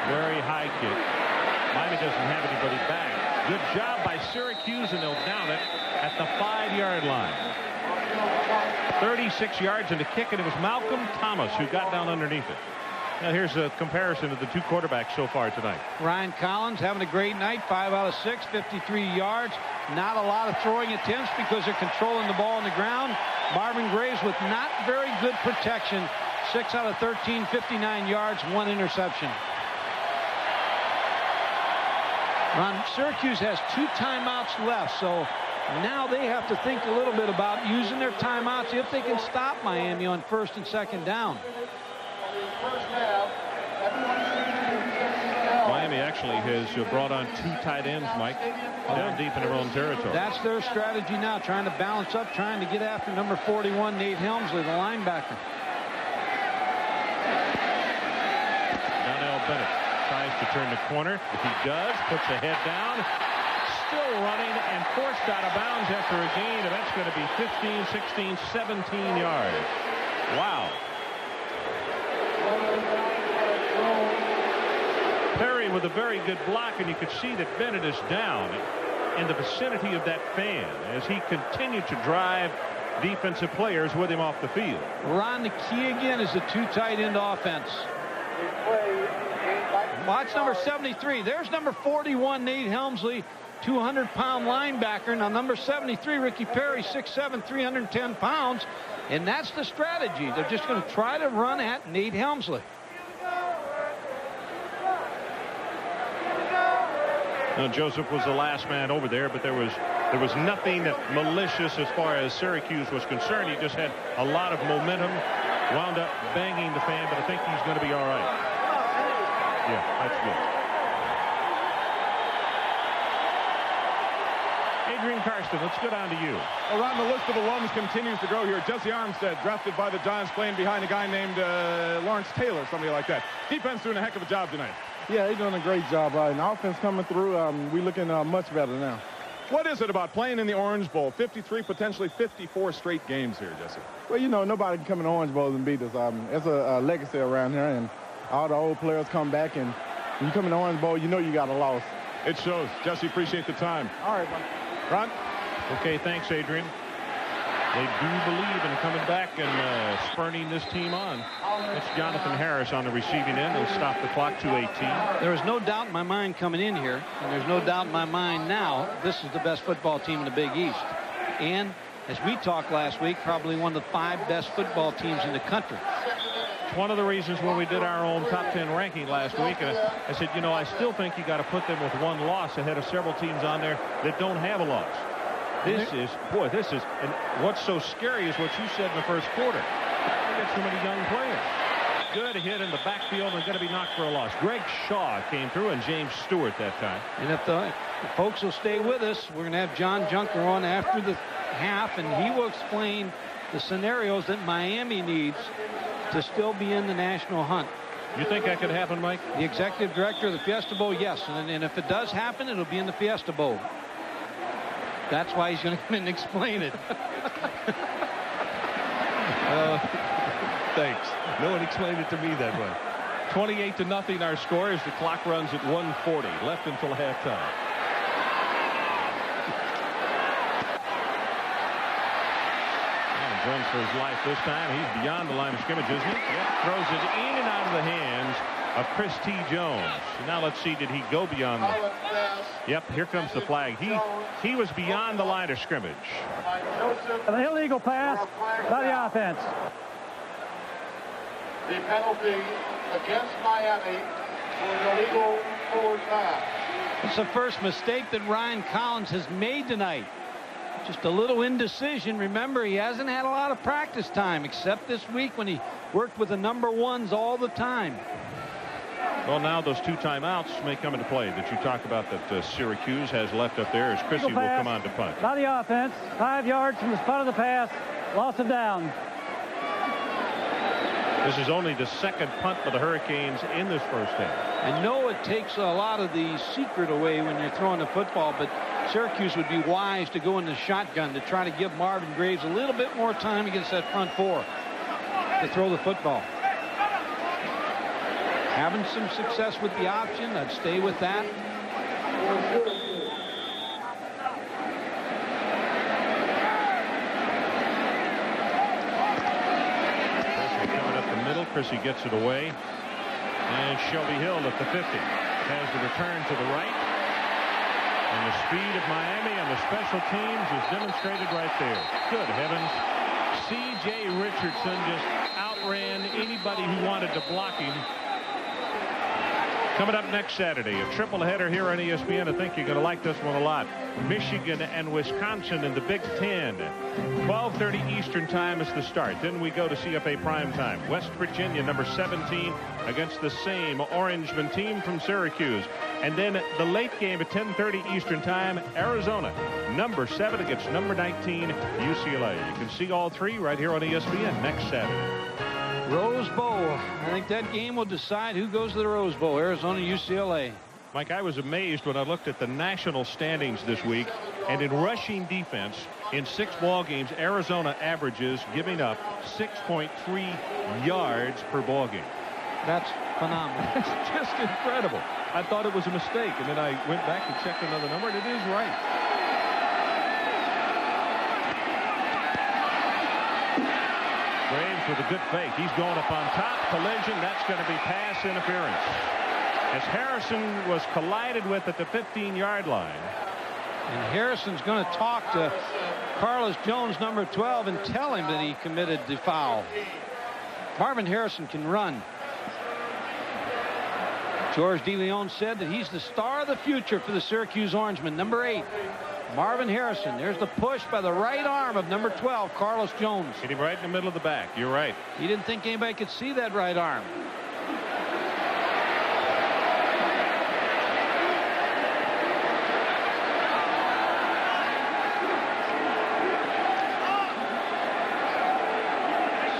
Very high kick. Miami doesn't have anybody back. Good job by Syracuse, and they'll down it at the 5-yard line. 36 yards in the kick, and it was Malcolm Thomas who got down underneath it. Now here's a comparison of the 2 quarterbacks so far tonight. Ryan Collins having a great night, 5 out of 6, 53 yards. Not a lot of throwing attempts because they're controlling the ball on the ground. Marvin Graves with not very good protection, 6 out of 13, 59 yards, 1 interception. Ron, Syracuse has 2 timeouts left, so now they have to think a little bit about using their timeouts if they can stop Miami on 1st and 2nd down. Miami unfortunately, has brought on 2 tight ends, Mike, down deep in their own territory. That's their strategy now, trying to balance up, trying to get after number 41, Nate Helmsley, the linebacker. Donnell Bennett tries to turn the corner. If he does, puts the head down. Still running and forced out of bounds after a gain. And that's going to be 15, 16, 17 yards. Wow. Perry with a very good block, and you could see that Bennett is down in the vicinity of that fan as he continued to drive defensive players with him off the field. Ron, the key again is the 2 tight end offense. Watch number 73. There's number 41, Nate Helmsley, 200-pound linebacker. Now number 73, Ricky Perry, 6'7", 310 pounds. And that's the strategy. They're just going to try to run at Nate Helmsley. Now, Joseph was the last man over there, but there was nothing malicious as far as Syracuse was concerned. He just had a lot of momentum, wound up banging the fan, but I think he's going to be all right. Yeah, that's good. Adrian Karsten, let's go down to you. Around the list of alums continues to grow here. Jesse Armstead, drafted by the Giants, playing behind a guy named Lawrence Taylor, somebody like that. Defense doing a heck of a job tonight. Yeah, they're doing a great job. And offense coming through, we're looking much better now. What is it about playing in the Orange Bowl? 53, potentially 54 straight games here, Jesse. Well, you know, nobody can come in the Orange Bowl and beat us. It's a legacy around here, and all the old players come back, and when you come in the Orange Bowl, you know you got a loss. It shows. Jesse, appreciate the time. All right, man. Ron? Okay, thanks, Adrian. They do believe in coming back and spurning this team on. It's Jonathan Harris on the receiving end. He'll stop the clock, 2:18. There was no doubt in my mind coming in here, and there's no doubt in my mind now, this is the best football team in the Big East. And as we talked last week, probably one of the 5 best football teams in the country. It's one of the reasons when we did our own top 10 ranking last week, and I said, you know, I still think you got to put them with 1 loss ahead of several teams on there that don't have a loss. This is, and what's so scary is what you said in the first quarter. They got so many young players. Good hit in the backfield and going to be knocked for a loss. Greg Shaw came through and James Stewart that time. And if the folks will stay with us, we're going to have John Junker on after the half, and he will explain the scenarios that Miami needs to still be in the national hunt. You think that could happen, Mike? The executive director of the Fiesta Bowl, yes. And if it does happen, it'll be in the Fiesta Bowl. That's why he's going to come in and explain it. Thanks. No one explained it to me that way. 28-0 our score as the clock runs at 1:40 left until halftime. Runs for his life this time. He's beyond the line of scrimmage, isn't he? Yep. Throws it in and out of the hands of Chris T. Jones. Now let's see, did he go beyond the... Yep, here comes the flag. He was beyond the line of scrimmage. An illegal pass by the offense. The penalty against Miami for an illegal forward pass. It's the first mistake that Ryan Collins has made tonight. Just a little indecision. Remember, he hasn't had a lot of practice time except this week when he worked with the number 1s all the time. Well, now those 2 timeouts may come into play that you talk about that Syracuse has left up there as Chrissy will come on to punt. By the offense, 5 yards from the spot of the pass, loss of down. This is only the 2nd punt for the Hurricanes in this first half. I know it takes a lot of the secret away when you're throwing the football, but Syracuse would be wise to go in the shotgun to try to give Marvin Graves a little bit more time against that front 4 to throw the football. Having some success with the option, I'd stay with that. Coming up the middle, Chrissy gets it away. And Shelby Hill at the 50 has the return to the right. And the speed of Miami on the special teams is demonstrated right there. Good heavens. C.J. Richardson just outran anybody who wanted to block him. Coming up next Saturday, a triple header here on ESPN. I think you're going to like this one a lot. Michigan and Wisconsin in the Big Ten. 12:30 Eastern time is the start. Then we go to CFA prime time. West Virginia, number 17, against the same Orangemen team from Syracuse. And then the late game at 10:30 Eastern Time, Arizona, number 7 against number 19, UCLA. You can see all three right here on ESPN next Saturday. Rose Bowl. I think that game will decide who goes to the Rose Bowl, Arizona, UCLA. Mike, I was amazed when I looked at the national standings this week, and in rushing defense, in 6 ball games, Arizona averages giving up 6.3 yards per ball game. That's phenomenal. It's just incredible. I thought it was a mistake, and then I went back and checked another number, and it is right. Graves with a good fake. He's going up on top. Collision. That's going to be pass interference. As Harrison was collided with at the 15-yard line. And Harrison's going to talk to Carlos Jones, number 12, and tell him that he committed the foul. Marvin Harrison can run. George DeLeon said that he's the star of the future for the Syracuse Orangemen. Number 8, Marvin Harrison. There's the push by the right arm of number 12, Carlos Jones. Hit him right in the middle of the back. You're right. He didn't think anybody could see that right arm.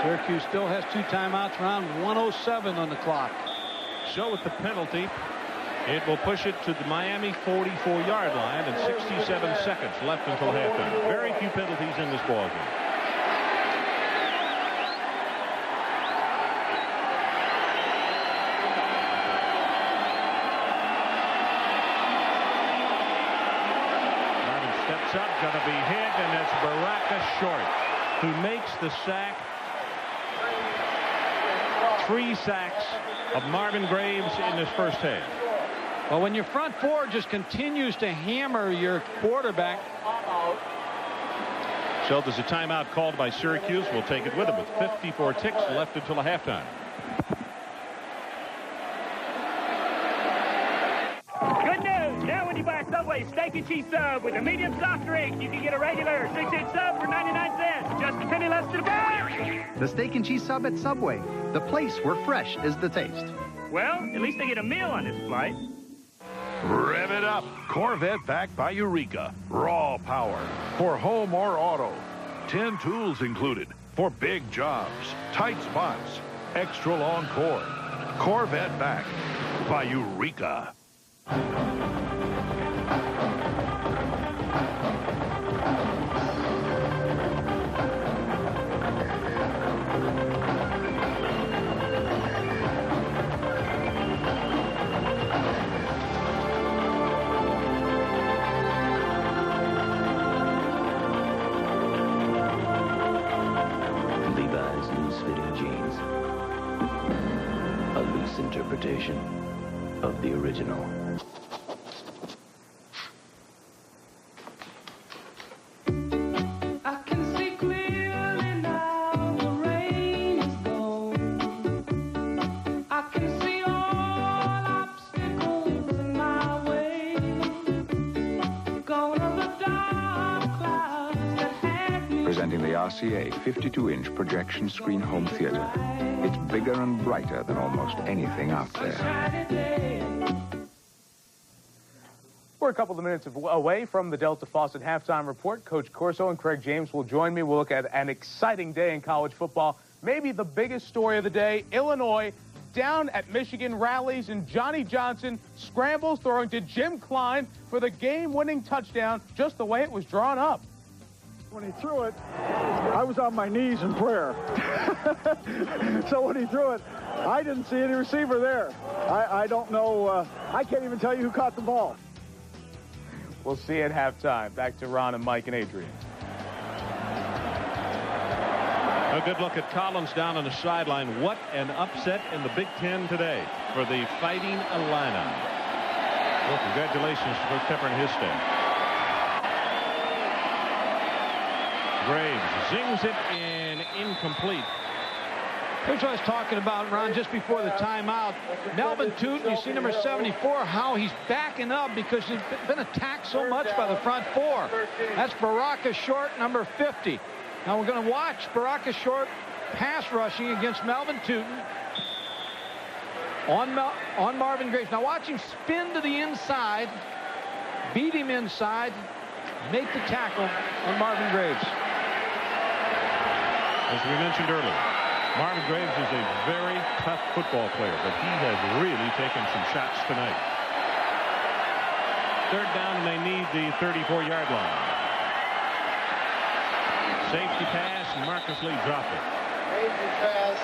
Syracuse still has 2 timeouts, around 1:07 on the clock. So with the penalty, it will push it to the Miami 44-yard line and 67 seconds left until halftime. Very few penalties in this ballgame. Marvin steps up, going to be hit, and it's Baraka Short who makes the sack. 3 sacks of Marvin Graves in this first half. Well, when your front 4 just continues to hammer your quarterback. So there's a timeout called by Syracuse. We'll take it with them with 54 ticks left until a halftime. Good news. Now when you buy a Subway steak and cheese sub with a medium soft drink, you can get a regular 6-inch sub for 99 cents. Just a penny less to the bar. The steak and cheese sub at Subway. The place where fresh is the taste. Well, at least they get a meal on this flight. Rev it up. Corvette backed by Eureka. Raw power for home or auto. 10 tools included for big jobs, tight spots, extra long cord. Corvette backed by Eureka. Interpretation of the original. I can see clearly now the rain is gone. I can see all obstacles in my way. Gone are the dark clouds that had me. Presenting the RCA 52-inch projection screen home theater. It's bigger and brighter than almost anything out there. We're a couple of minutes away from the Delta Faucet halftime report. Coach Corso and Craig James will join me. We'll look at an exciting day in college football. Maybe the biggest story of the day, Illinois down at Michigan, rallies, and Johnny Johnson scrambles, throwing to Jim Klein for the game-winning touchdown, just the way it was drawn up. When he threw it, I was on my knees in prayer. So when he threw it, I didn't see any receiver there. I don't know. I can't even tell you who caught the ball. We'll see at halftime. Back to Ron and Mike and Adrian. A good look at Collins down on the sideline. What an upset in the Big Ten today for the Fighting Illini. Well, congratulations to Coach Pepper and his staff. Graves zings it in incomplete. Here's what I was talking about, Ron, just before the timeout. Melvin Tootin, you see number 74, how he's backing up because he's been attacked so much by the front 4. That's Baraka Short, number 50. Now we're going to watch Baraka Short pass rushing against Melvin Tootin. on Marvin Graves. Now watch him spin to the inside, beat him inside, make the tackle on Marvin Graves. As we mentioned earlier, Marvin Graves is a very tough football player, but he has really taken some shots tonight. Third down, and they need the 34-yard line. Safety pass, and Marcus Lee dropped it. Safety pass.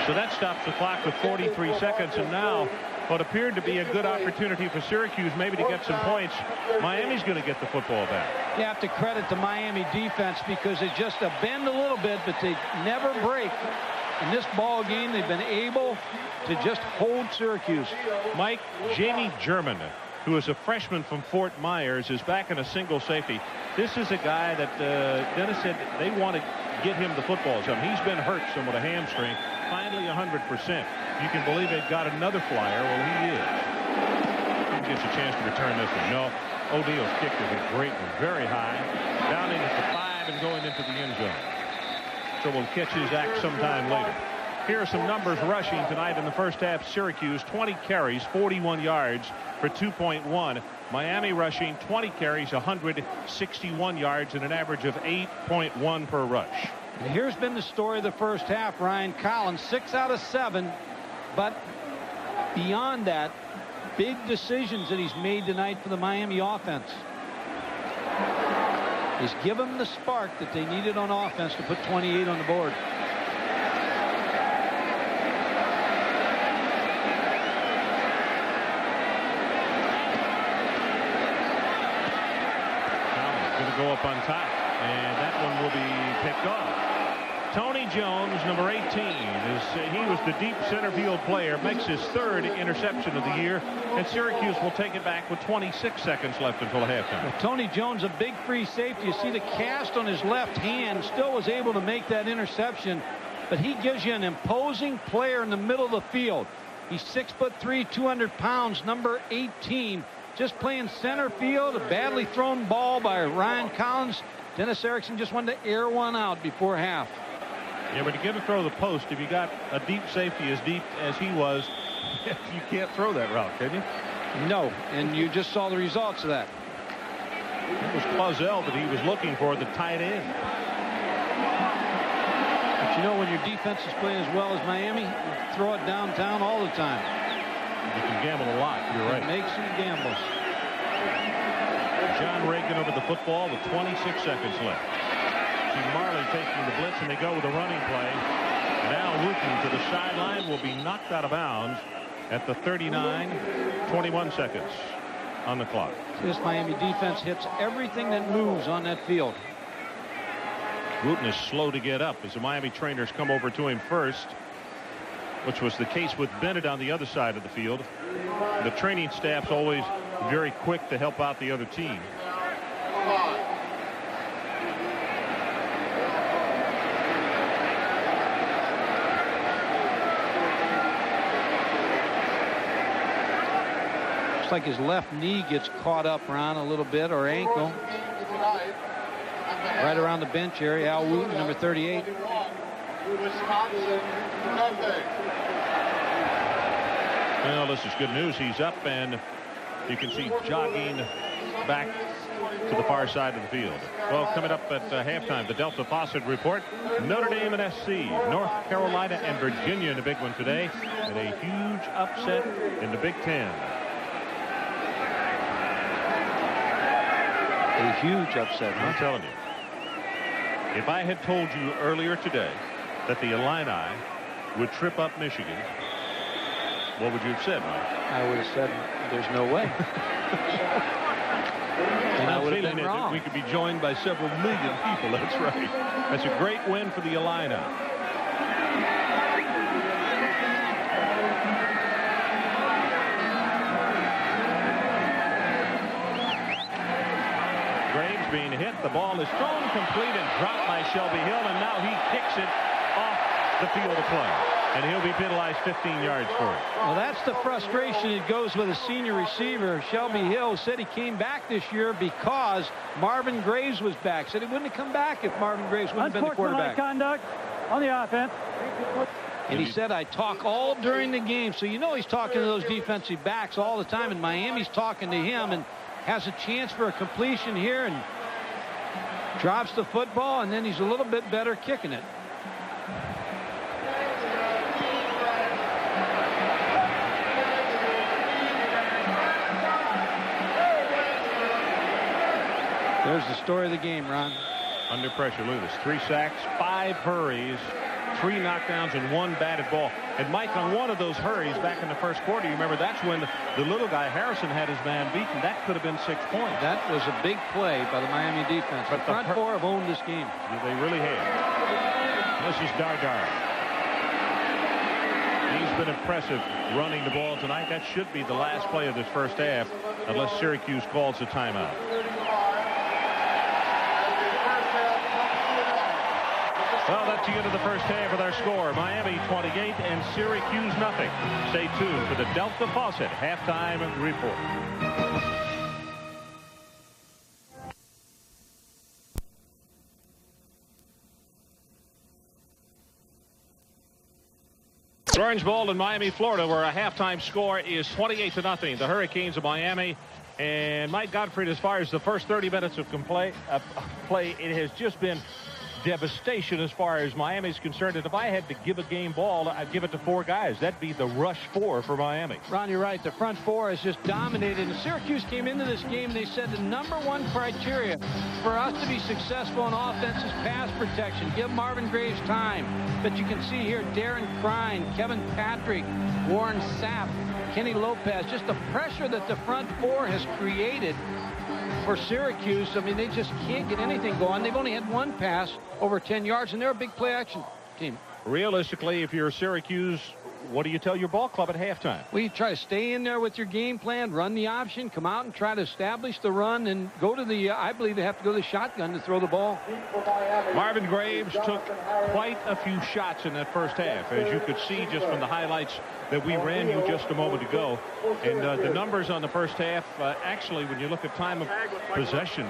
So that stops the clock with 43 seconds, and now what appeared to be a good opportunity for Syracuse maybe to get some points. Miami's going to get the football back. You have to credit the Miami defense because they just bend a little bit, but they never break. In this ball game, they've been able to just hold Syracuse. Mike, Jamie German, who is a freshman from Fort Myers, is back in a single safety. This is a guy that Dennis said they want to get him the football. He's been hurt some with a hamstring. Finally 100%. You can believe they've got another flyer. Well, he is. He gets a chance to return this one. No, O'Neal's kick is a great one. Very high. Down into the 5 and going into the end zone. So we'll catch his act sometime later. Here are some numbers rushing tonight in the first half. Syracuse, 20 carries, 41 yards for 2.1. Miami rushing 20 carries, 161 yards, and an average of 8.1 per rush. And here's been the story of the first half. Ryan Collins, 6 out of 7. But beyond that, big decisions that he's made tonight for the Miami offense. He's given them the spark that they needed on offense to put 28 on the board. Go up on top, and that one will be picked off. Tony Jones, number 18, he was the deep center field player, makes his 3rd interception of the year, and Syracuse will take it back with 26 seconds left until halftime. Well, Tony Jones, a big free safety. You see the cast on his left hand, still was able to make that interception, but he gives you an imposing player in the middle of the field. He's 6'3", 200 pounds, number 18. Just playing center field, a badly thrown ball by Ryan Collins. Dennis Erickson just wanted to air one out before half. Yeah, but to get a throw to the post, if you got a deep safety as deep as he was, you can't throw that route, can you? No, and you just saw the results of that. It was Clausel that he was looking for, the tight end. But you know, when your defense is playing as well as Miami, you throw it downtown all the time. You can gamble a lot. You're right. Make some gambles. John Reagan over the football with 26 seconds left. See Marley taking the blitz, and they go with a running play. Now Wooten to the sideline will be knocked out of bounds at the 39. 21 seconds on the clock. This Miami defense hits everything that moves on that field. Wooten is slow to get up as the Miami trainers come over to him first, which was the case with Bennett on the other side of the field. The training staff's always very quick to help out the other team. Looks like his left knee gets caught up around a little bit, or ankle. Right around the bench area. Al Wooten, number 38. Wisconsin, nothing. Well, this is good news. He's up, and you can see jogging back to the far side of the field. Well, coming up at halftime, the Delta Faucet Report. Notre Dame and SC, North Carolina and Virginia in a big one today, and a huge upset in the Big Ten. A huge upset, huh? I'm telling you. If I had told you earlier today that the Illini would trip up Michigan, what would you have said, Mike? I would have said there's no way. And I would have been wrong. We could be joined by several million people. That's right. That's a great win for the Illini. Graves being hit. The ball is thrown complete and dropped by Shelby Hill, and now he kicks it off the field of play. And he'll be penalized 15 yards for it. Well, that's the frustration. It goes with a senior receiver. Shelby Hill said he came back this year because Marvin Graves was back. Said he wouldn't have come back if Marvin Graves wouldn't have been the quarterback. Unsportsmanlike conduct on the offense. And he said, I talk all during the game. So you know he's talking to those defensive backs all the time. And Miami's talking to him and has a chance for a completion here and drops the football. And then he's a little bit better kicking it. There's the story of the game, Ron. Under pressure, look at this. 3 sacks, 5 hurries, 3 knockdowns, and 1 batted ball. And Mike, on one of those hurries back in the first quarter, you remember that's when the little guy Harrison had his man beaten. That could have been 6 points. That was a big play by the Miami defense. But the front four have owned this game. Yeah, they really have. This is Dardar. He's been impressive running the ball tonight. That should be the last play of this first half, unless Syracuse calls a timeout. Well, that's the end of the first half with our score. Miami 28 and Syracuse nothing. Stay tuned for the Delta Faucet halftime report. Orange Bowl in Miami, Florida, where a halftime score is 28-0. The Hurricanes of Miami. And Mike Gottfried, as far as the first 30 minutes of play, it has just been devastation as far as Miami's concerned. And if I had to give a game ball, I'd give it to 4 guys. That'd be the rush 4 for Miami. Ron, you're right. The front 4 has just dominated. And Syracuse came into this game and they said the #1 criteria for us to be successful in offense is pass protection. Give Marvin Graves time. But you can see here Darren Crine, Kevin Patrick, Warren Sapp, Kenny Lopez, just the pressure that the front 4 has created for Syracuse. I mean, they just can't get anything going. They've only had 1 pass over 10 yards, and they're a big play action team. Realistically, if you're Syracuse, what do you tell your ball club at halftime? Well, you try to stay in there with your game plan, run the option, come out and try to establish the run, and go to the, I believe they have to go to the shotgun to throw the ball. Marvin Graves took quite a few shots in that first half, as you could see just from the highlights that we ran you just a moment ago. And the numbers on the first half, actually, when you look at time of possession,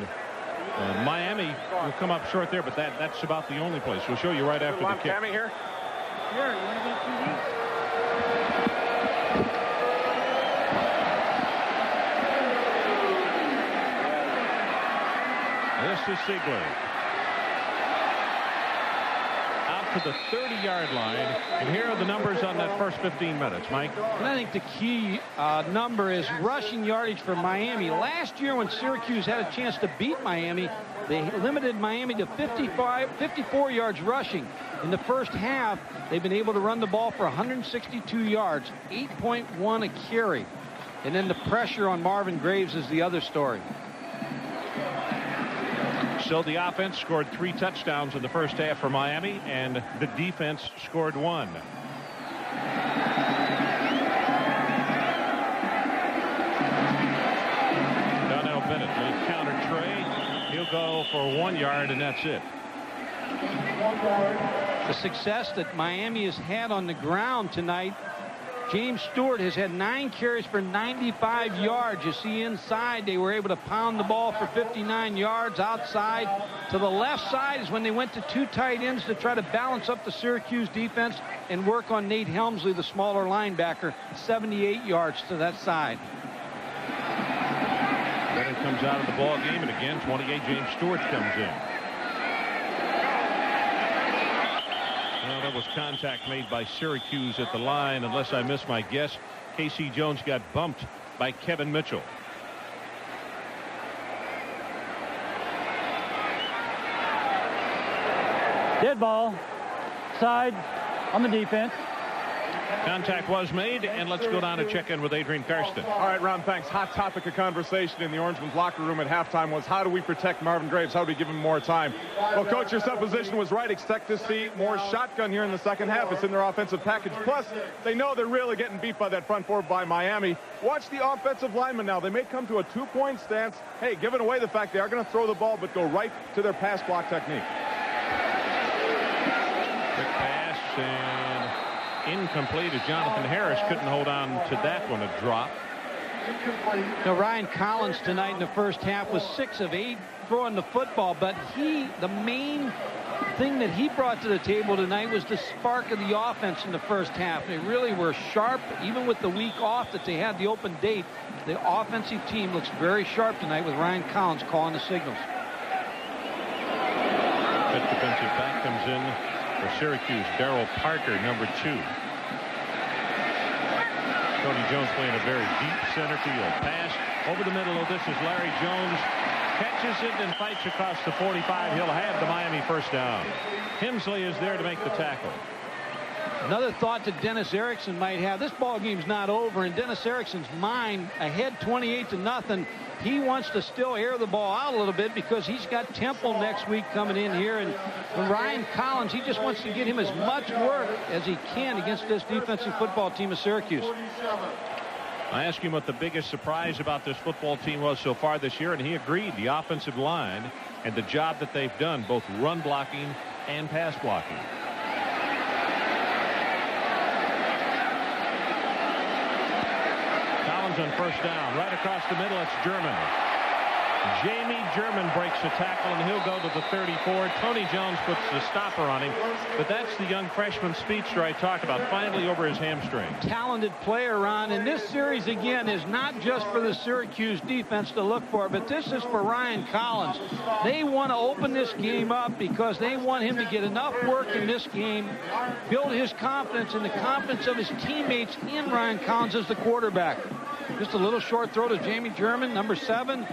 Miami will come up short there, but that's about the only place. We'll show you right after the kick. Here? Sure, you want to get TV? This is Siegler. Out to the 30-yard line. And here are the numbers on that first 15 minutes, Mike. And I think the key number is rushing yardage for Miami. Last year when Syracuse had a chance to beat Miami, they limited Miami to 54 yards rushing. In the first half, they've been able to run the ball for 162 yards, 8.1 a carry. And then the pressure on Marvin Graves is the other story. So the offense scored 3 touchdowns in the first half for Miami, and the defense scored 1. Donnell Bennett will counter Trey. He'll go for 1 yard, and that's it. The success that Miami has had on the ground tonight, James Stewart has had 9 carries for 95 yards. You see inside, they were able to pound the ball for 59 yards. Outside to the left side is when they went to 2 tight ends to try to balance up the Syracuse defense and work on Nate Helmsley, the smaller linebacker, 78 yards to that side. Bennett comes out of the ball game, and again, 28, James Stewart comes in. Well, that was contact made by Syracuse at the line. Unless I miss my guess, K.C. Jones got bumped by Kevin Mitchell. Dead ball. Side on the defense. Contact was made, and let's go down and check in with Adrian Karsten. All right, Ron, thanks. Hot topic of conversation in the Orangemen's locker room at halftime was how do we protect Marvin Graves? How do we give him more time? Well, Coach, your supposition was right. Expect to see more shotgun here in the second half. It's in their offensive package. Plus, they know they're really getting beat by that front 4 by Miami. Watch the offensive linemen now. They may come to a 2-point stance. Hey, giving away the fact they are going to throw the ball, but go right to their pass block technique. Quick pass, and incomplete as Jonathan Harris couldn't hold on to that one, a drop. Now, Ryan Collins tonight in the first half was 6 of 8 throwing the football, but the main thing that he brought to the table tonight was the spark of the offense in the first half. They really were sharp, even with the week off that they had the open date. The offensive team looks very sharp tonight with Ryan Collins calling the signals. Fifth defensive back comes in for Syracuse, Darryl Parker, number 2. Tony Jones playing a very deep center field pass over the middle. This is Larry Jones. Catches it and fights across the 45. He'll have the Miami first down. Hemsley is there to make the tackle. Another thought that Dennis Erickson might have. This ball game's not over. In Dennis Erickson's mind, ahead 28-0. He wants to still air the ball out a little bit because he's got Temple next week coming in here. And Ryan Collins, he just wants to get him as much work as he can against this defensive football team of Syracuse. I asked him what the biggest surprise about this football team was so far this year, and he agreed. The offensive line and the job that they've done, both run blocking and pass blocking. Collins on first down. Right across the middle, it's German. Jamie German breaks the tackle, and he'll go to the 34. Tony Jones puts the stopper on him. But that's the young freshman speedster I talked about, finally over his hamstring. Talented player, Ron. And this series, again, is not just for the Syracuse defense to look for, but this is for Ryan Collins. They want to open this game up because they want him to get enough work in this game, build his confidence and the confidence of his teammates in Ryan Collins as the quarterback. Just a little short throw to Jamie German, number 7.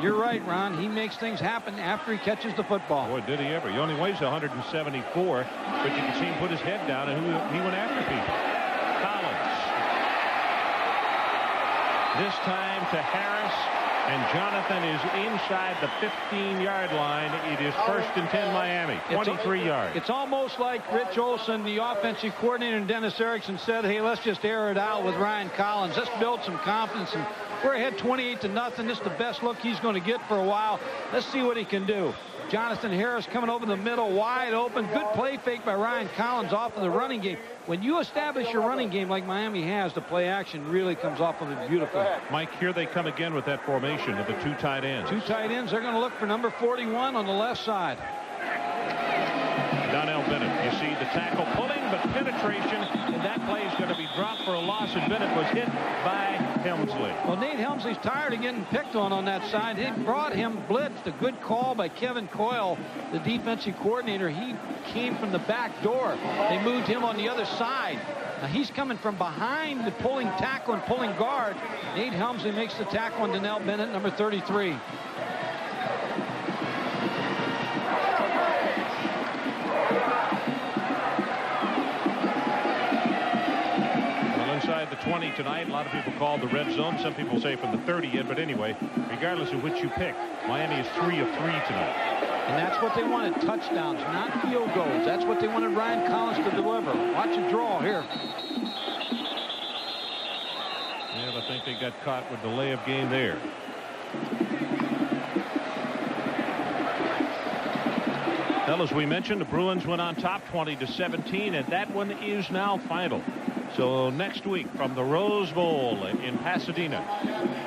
You're right, Ron. He makes things happen after he catches the football. Boy, did he ever. He only weighs 174, but you can see him put his head down, and he went after people. Collins. This time to Harris, and Jonathan is inside the 15-yard line. It is 1st and 10 Miami, 23 yards. It's almost like Rich Olson, the offensive coordinator, and Dennis Erickson said, hey, let's just air it out with Ryan Collins. Let's build some confidence. And we're ahead 28-0. This is the best look he's going to get for a while. Let's see what he can do. Jonathan Harris coming over the middle, wide open. Good play fake by Ryan Collins off of the running game. When you establish your running game like Miami has, the play action really comes off of it beautifully. Mike, here they come again with that formation of the 2 tight ends. 2 tight ends. They're going to look for number 41 on the left side. Donnell Bennett, you see the tackle pulling, but penetration, and that play is going to be dropped for a loss, and Bennett was hit by Hemsley. Well, Nate Hemsley's tired of getting picked on that side. They brought him blitzed. A good call by Kevin Coyle, the defensive coordinator. He came from the back door. They moved him on the other side. Now he's coming from behind the pulling tackle and pulling guard. Nate Hemsley makes the tackle on Donnell Bennett, number 33. Inside the 20 tonight. A lot of people call the red zone. Some people say from the 30 in. But anyway, regardless of which you pick, Miami is 3 of 3 tonight. And that's what they wanted, touchdowns, not field goals. That's what they wanted Ryan Collins to deliver. Watch it draw here. Yeah, I think they got caught with delay of game there. Well, as we mentioned, the Bruins went on top 20-17, and that one is now final. So next week from the Rose Bowl in Pasadena,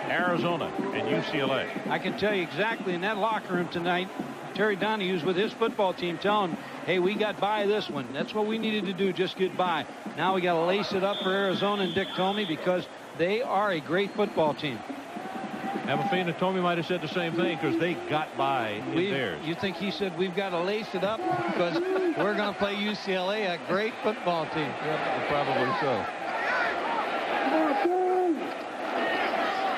Arizona, and UCLA. I can tell you exactly in that locker room tonight, Terry Donahue's with his football team telling, hey, we got by this one. That's what we needed to do, just get by. Now we got to lace it up for Arizona and Dick Tomey because they are a great football team. I have a feeling that Tomey might have said the same thing because they got by in theirs. You think he said we've got to lace it up because we're going to play UCLA, a great football team? Yep, probably so.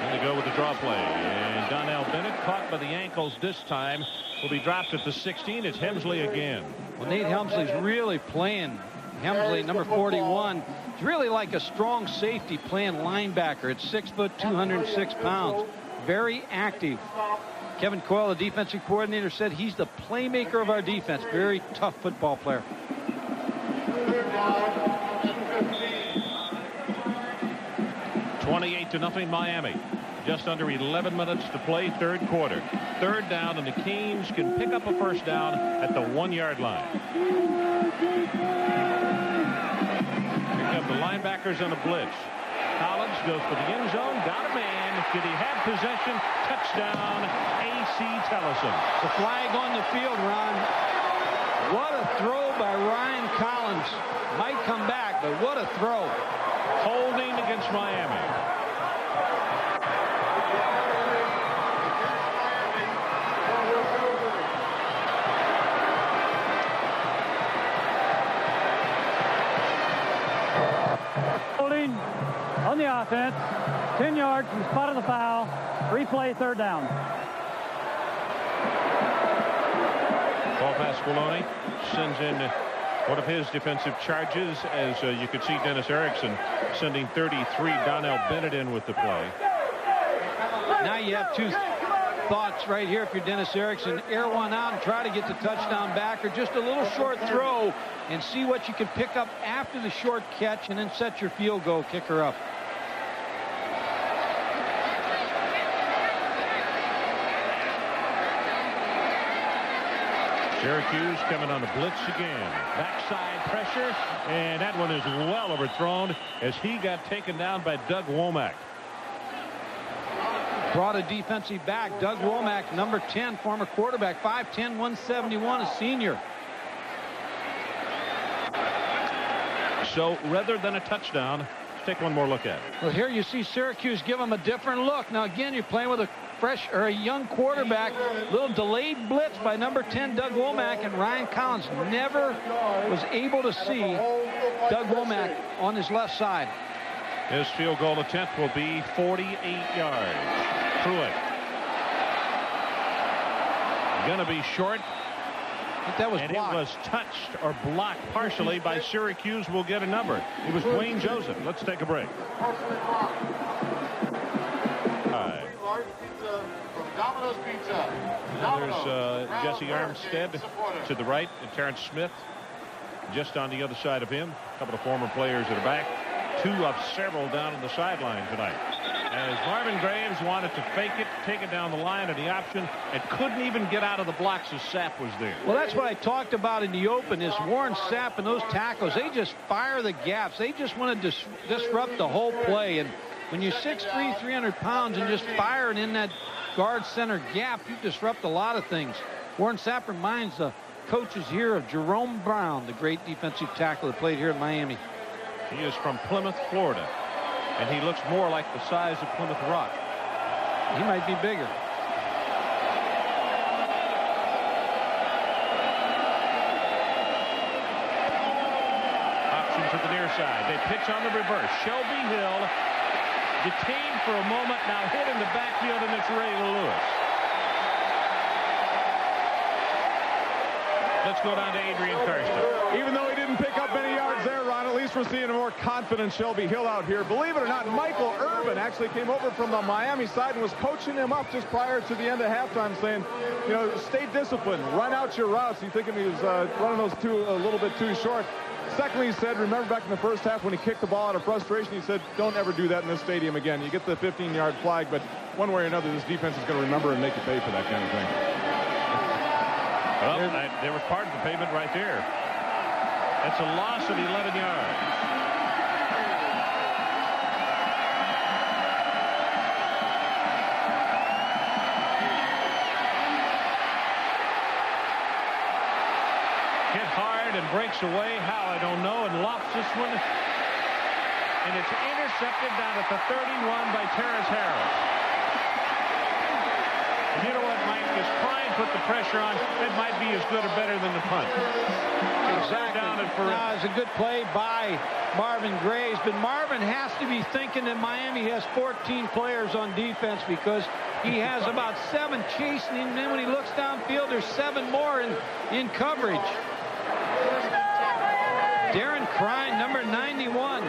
And they go with the draw play. And Donnell Bennett caught by the ankles this time. Will be dropped at the 16. It's Hemsley again. Well, Nate Hemsley's really playing. Hemsley, number 41. It's really like a strong safety playing linebacker. It's 6 foot, 206 pounds. Very active. Kevin Coyle, the defensive coordinator, said he's the playmaker of our defense. Very tough football player. (28-0) Miami. Just under 11 minutes to play, third quarter. Third down, and the Canes can pick up a first down at the 1-yard line. Here come the linebackers on a blitz. Collins goes for the end zone, got a man. Did he have possession? Touchdown, A.C. Tellison. The flag on the field, Ron. Graves might come back, but what a throw. Holding against Miami. Holding on the offense. 10 yards from the spot of the foul. Replay, third down. Paul Pasqualoni sends in one of his defensive charges, as you could see Dennis Erickson sending 33. Donnell Bennett in with the play. Now you have two thoughts right here if you're Dennis Erickson. Air one out and try to get the touchdown back, or just a little short throw and see what you can pick up after the short catch and then set your field goal kicker up. Syracuse coming on the blitz again. Backside pressure, and that one is well overthrown as he got taken down by Doug Womack. Brought a defensive back. Doug Womack, number 10, former quarterback, 5'10", 171, a senior. So rather than a touchdown, let's take one more look at it. Well, here you see Syracuse give him a different look. Now again, you're playing with a fresh or a young quarterback. Little delayed blitz by number 10 Doug Womack, and Ryan Collins never was able to see Doug Womack on his left side. His field goal attempt will be 48 yards. Pruitt. Gonna be short. I think that was blocked. It was touched or blocked partially by Syracuse. Will get a number. It was Dwayne Joseph. Let's take a break. There's Jesse Armstead to the right, and Terrence Smith just on the other side of him. A couple of former players at the back. Two of several down on the sideline tonight. As Marvin Graves wanted to fake it, take it down the line of the option, and couldn't even get out of the blocks as Sapp was there. Well, that's what I talked about in the open, is Warren Sapp and those tackles, they just fire the gaps. They just want to disrupt the whole play. And when you're 6'3", 300 pounds and just firing in that guard center gap, you disrupt a lot of things. Warren Sapp reminds the coaches here of Jerome Brown, the great defensive tackle that played here in Miami. He is from Plymouth, Florida, and he looks more like the size of Plymouth Rock. He might be bigger. Option to the near side. They pitch on the reverse. Shelby Hill detained for a moment, now hit in the backfield, and it's Ray Lewis. Let's go down to Adrian Karsten. Even though he didn't pick up many yards there, Ron, at least we're seeing a more confident Shelby Hill out here. Believe it or not, Michael Irvin actually came over from the Miami side and was coaching him up just prior to the end of halftime, saying, you know, stay disciplined, run out your routes. You think he was running those two a little bit too short. Secondly, he said, remember back in the first half when he kicked the ball out of frustration, he said, don't ever do that in this stadium again. You get the 15-yard flag, but one way or another, this defense is going to remember and make you pay for that kind of thing. Well, there was part of the payment right there. That's a loss of 11 yards. Hit hard and breaks away. How, I don't know, and lofts this one. And it's intercepted down at the 31 by Terrace Harris. You know what, Mike? Is trying to put the pressure on. That might be as good or better than the punt. Exactly. Now, it's a good play by Marvin Graves, but Marvin has to be thinking that Miami has 14 players on defense, because he has about 7 chasing him, and then when he looks downfield, there's 7 more in coverage. Darren Crine, number 91.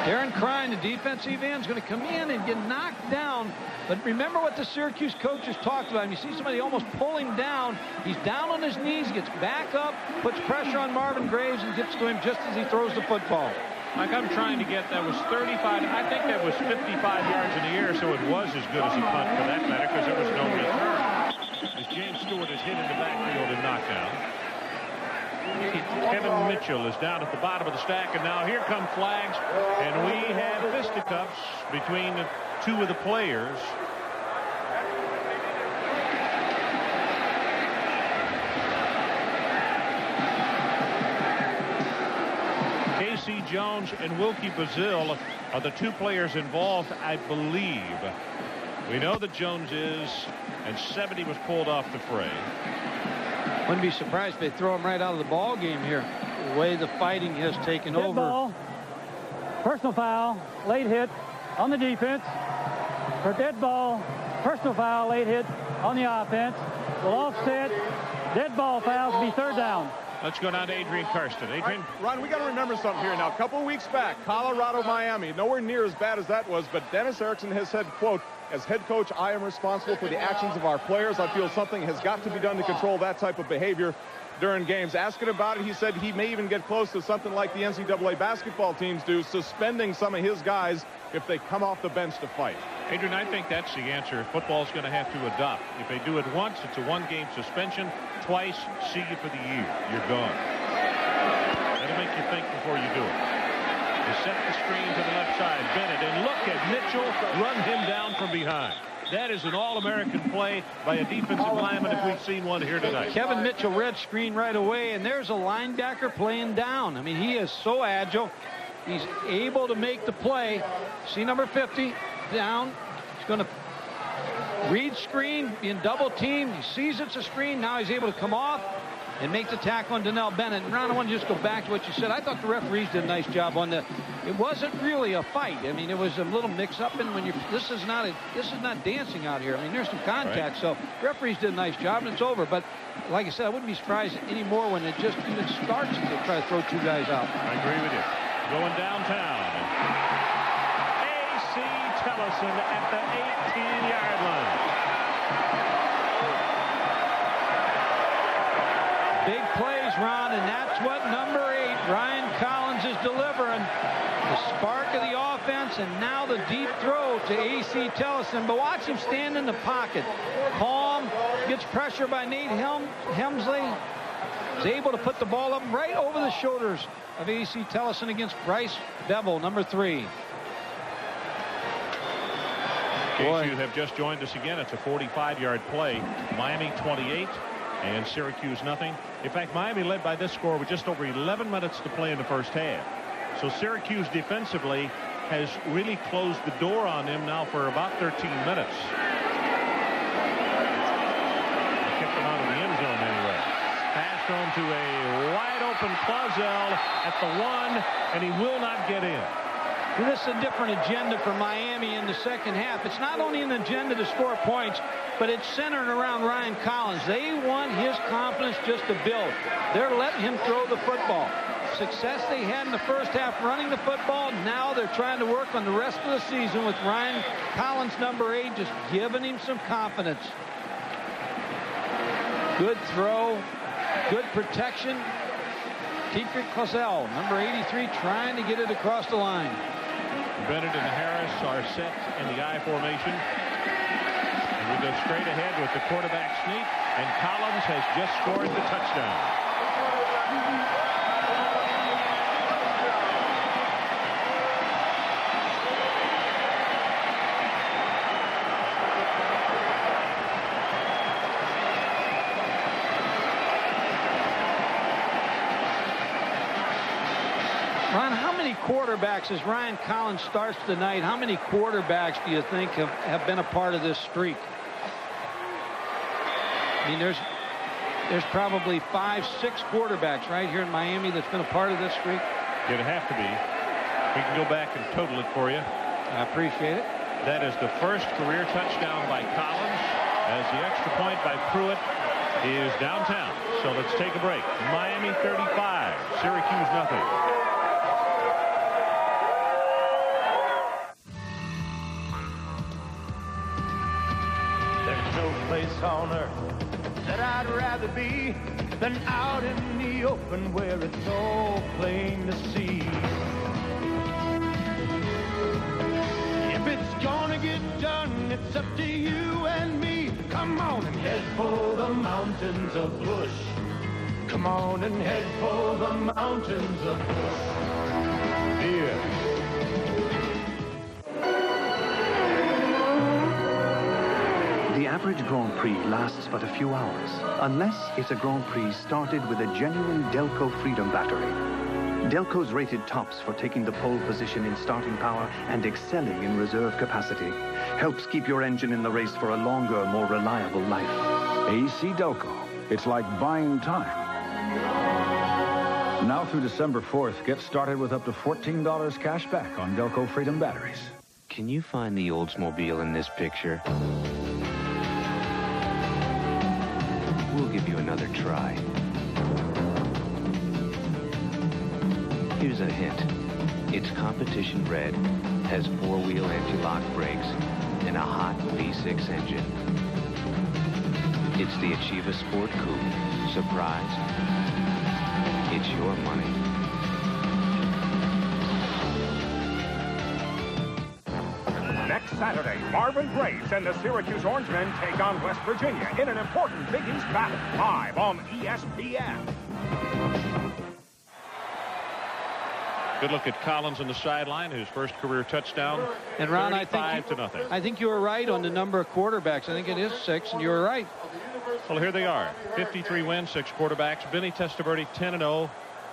Darren Crine, the defensive end, is going to come in and get knocked down. But remember what the Syracuse coaches talked about. You see somebody almost pull him down. He's down on his knees, gets back up, puts pressure on Marvin Graves, and gets to him just as he throws the football. Like I'm trying to get, that was 35. I think that was 55 yards in the air, so it was as good as a punt for that matter, because there was no return. As James Stewart is hit in the backfield and knocked down. Kevin Mitchell is down at the bottom of the stack, and now here come flags, and we have fisticuffs between the 2 of the players. Jones and Wilkie Bazile are the two players involved, I believe. We know that Jones is, and 70 was pulled off the fray. Wouldn't be surprised if they throw him right out of the ball game here. The way the fighting has taken over. Ball. Personal foul, late hit on the defense. For dead ball, personal foul, late hit on the offense. Will offset. Dead ball fouls will be third down. Let's go down to Adrian Karsten. Adrian? Ron, we got to remember something here now. A couple of weeks back, Colorado, Miami, nowhere near as bad as that was, but Dennis Erickson has said, quote, as head coach, I am responsible for the actions of our players. I feel something has got to be done to control that type of behavior during games. Asking about it, he said he may even get close to something like the NCAA basketball teams do, suspending some of his guys if they come off the bench to fight. Adrian, I think that's the answer. Football's going to have to adopt. If they do it once, it's a one-game suspension. Twice, see you for the year. You're gone. That'll make you think before you do it. They set the screen to the left side. Bennett, and look at Mitchell run him down from behind. That is an all-American play by a defensive lineman if we've seen one here tonight. Kevin Mitchell read screen right away, and there's a linebacker playing down. I mean, he is so agile. He's able to make the play. See number 50 down. He's going to read screen, being double teamed. He sees it's a screen. Now he's able to come off and make the tackle on Donnell Bennett. And Ron, I want to just go back to what you said. I thought the referees did a nice job on the. It wasn't really a fight. I mean, it was a little mix-up, and when you this is not dancing out here. I mean, there's some contact. So referees did a nice job, and it's over. But like I said, I wouldn't be surprised anymore when it just even starts to try to throw two guys out. I agree with you. Going downtown. A.C. Tellison at the 18-yard line. Big plays, Ron, and that's what number 8, Ryan Collins, is delivering. The spark of the offense, and now the deep throw to A.C. Tellison. But watch him stand in the pocket. Calm, gets pressure by Nate Hemsley. Is able to put the ball up right over the shoulders of A.C. Tellison against Bryce Bevel, number 3. In case you have just joined us again, it's a 45-yard play. Miami 28 and Syracuse nothing. In fact, Miami led by this score with just over 11 minutes to play in the first half. So Syracuse defensively has really closed the door on them now for about 13 minutes. They kept them out of the end zone anyway. Pass home to a wide open Clausel at the 1, and he will not get in. This is a different agenda for Miami in the second half. It's not only an agenda to score points, but it's centered around Ryan Collins. They want his confidence just to build. They're letting him throw the football. Success they had in the first half running the football. Now they're trying to work on the rest of the season with Ryan Collins, number 8, just giving him some confidence. Good throw. Good protection. Tigrick Clausel, number 83, trying to get it across the line. Bennett and Harris are set in the I formation. And we go straight ahead with the quarterback sneak, and Collins has just scored the touchdown. Ron, how many quarterbacks, as Ryan Collins starts tonight, how many quarterbacks do you think have been a part of this streak? I mean, there's probably 5, 6 quarterbacks right here in Miami that's been a part of this streak. It'd have to be. We can go back and total it for you. I appreciate it. That is the first career touchdown by Collins, as the extra point by Pruitt is downtown. So let's take a break. Miami 35, Syracuse nothing. There's no place on earth that I'd rather be than out in the open where it's all plain to see. If it's gonna get done, it's up to you and me. Come on and head for the mountains of Bush. Come on and head for the mountains of Bush. Yeah. The average Grand Prix lasts but a few hours, unless it's a Grand Prix started with a genuine Delco Freedom battery. Delco's rated tops for taking the pole position in starting power and excelling in reserve capacity. Helps keep your engine in the race for a longer, more reliable life. AC Delco. It's like buying time. Now through December 4th, get started with up to $14 cash back on Delco Freedom batteries. Can you find the Oldsmobile in this picture? We'll give you another try. Here's a hint. It's competition red, has four-wheel anti-lock brakes, and a hot V6 engine. It's the Achieva Sport Coupe. Surprise? It's your money. Next Saturday, Marvin Graves and the Syracuse Orangemen take on West Virginia in an important Big East battle, live on ESPN. Good look at Collins on the sideline, his first career touchdown. And Ron, 35-0. I think you were right on the number of quarterbacks. I think it is 6, and you were right. Well, here they are. 53 wins, 6 quarterbacks. Benny Testaverde, 10-0.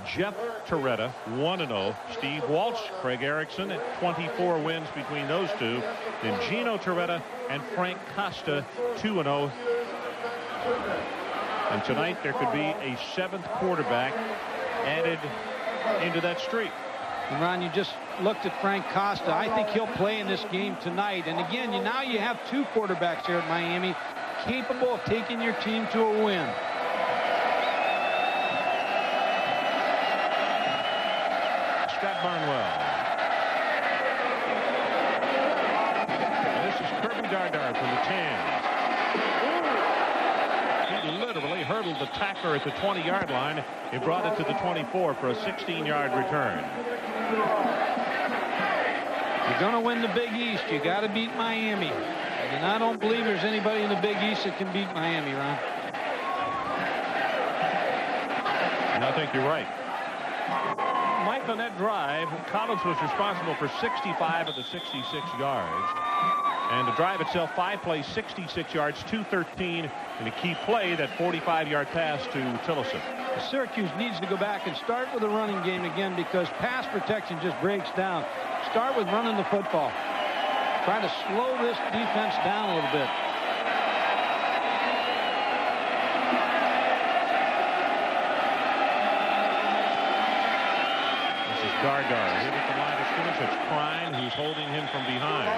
Jeff Torretta, 1-0. Steve Walsh, Craig Erickson at 24 wins between those two. Then Gino Torretta and Frank Costa, 2-0. And tonight there could be a 7th quarterback added into that streak. And Ron, you just looked at Frank Costa. I think he'll play in this game tonight. And again, now you have 2 quarterbacks here at Miami capable of taking your team to a win. Scott Barnwell. And this is Kirby Dardar from the 10. He literally hurdled the tackler at the 20-yard line. He brought it to the 24 for a 16-yard return. You're going to win the Big East. You got to beat Miami. And I don't believe there's anybody in the Big East that can beat Miami, Ron. And I think you're right. Mike, on that drive, Collins was responsible for 65 of the 66 yards. And the drive itself, 5 plays, 66 yards, 213. And a key play, that 45-yard pass to Tillison. Syracuse needs to go back and start with a running game again because pass protection just breaks down. Start with running the football. Try to slow this defense down a little bit. This is Gardar hit at the line of scrimmage. It's Prine who's holding him from behind.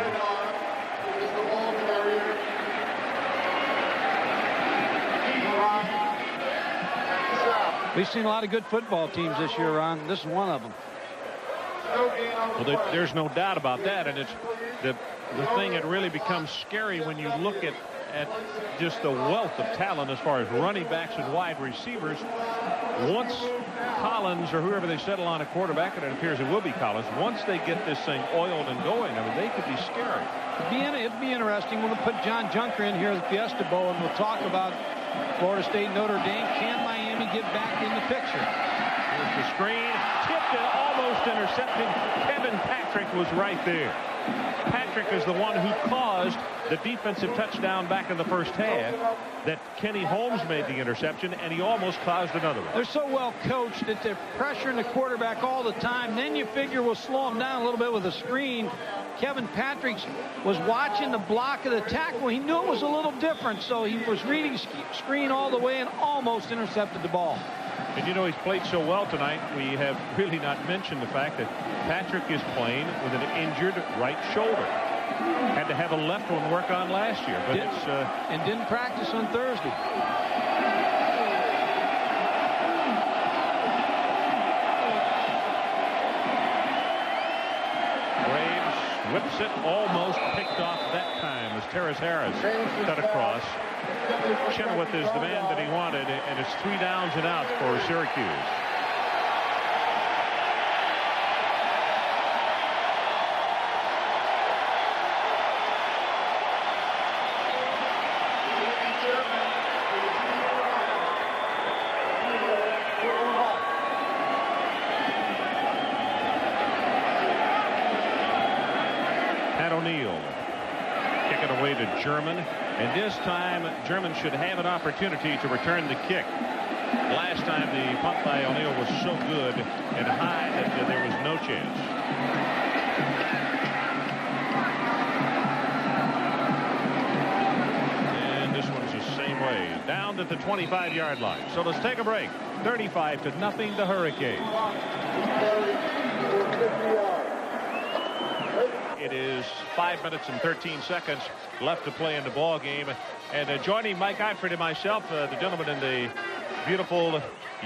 We've seen a lot of good football teams this year, Ron. This is one of them. Well, there's no doubt about that, and it's the thing that really becomes scary when you look at just the wealth of talent as far as running backs and wide receivers. Once Collins or whoever they settle on a quarterback, and it appears it will be Collins, once they get this thing oiled and going, I mean, they could be scary. It'd be interesting. We'll put John Junker in here at the Fiesta Bowl, and we'll talk about Florida State, Notre Dame. Can Miami get back in the picture? Here's the screen. Tipped and almost intercepted. Kevin Patrick was right there. Patrick is the one who caused the defensive touchdown back in the first half. That Kenny Holmes made the interception, and he almost caused another one. They're so well coached that they're pressuring the quarterback all the time. Then you figure we'll slow him down a little bit with a screen. Kevin Patrick was watching the block of the tackle. He knew it was a little different, so he was reading screen all the way and almost intercepted the ball. And you know, he's played so well tonight, we have really not mentioned the fact that Patrick is playing with an injured right shoulder. Had to have a left one work on last year, but and didn't practice on Thursday. Graves whips it, almost picked off that time as Terrace Harris cut across. Chenoweth is the man that he wanted, and it's 3 downs and out for Syracuse. Pat O'Neill kick it away to German. And this time, German should have an opportunity to return the kick. Last time the punt by O'Neill was so good and high that there was no chance. And this one's the same way. Down at the 25-yard line. So let's take a break. 35-0 the Hurricanes. It is 5 minutes and 13 seconds left to play in the ball game. And joining Mike Eifert and myself, the gentleman in the beautiful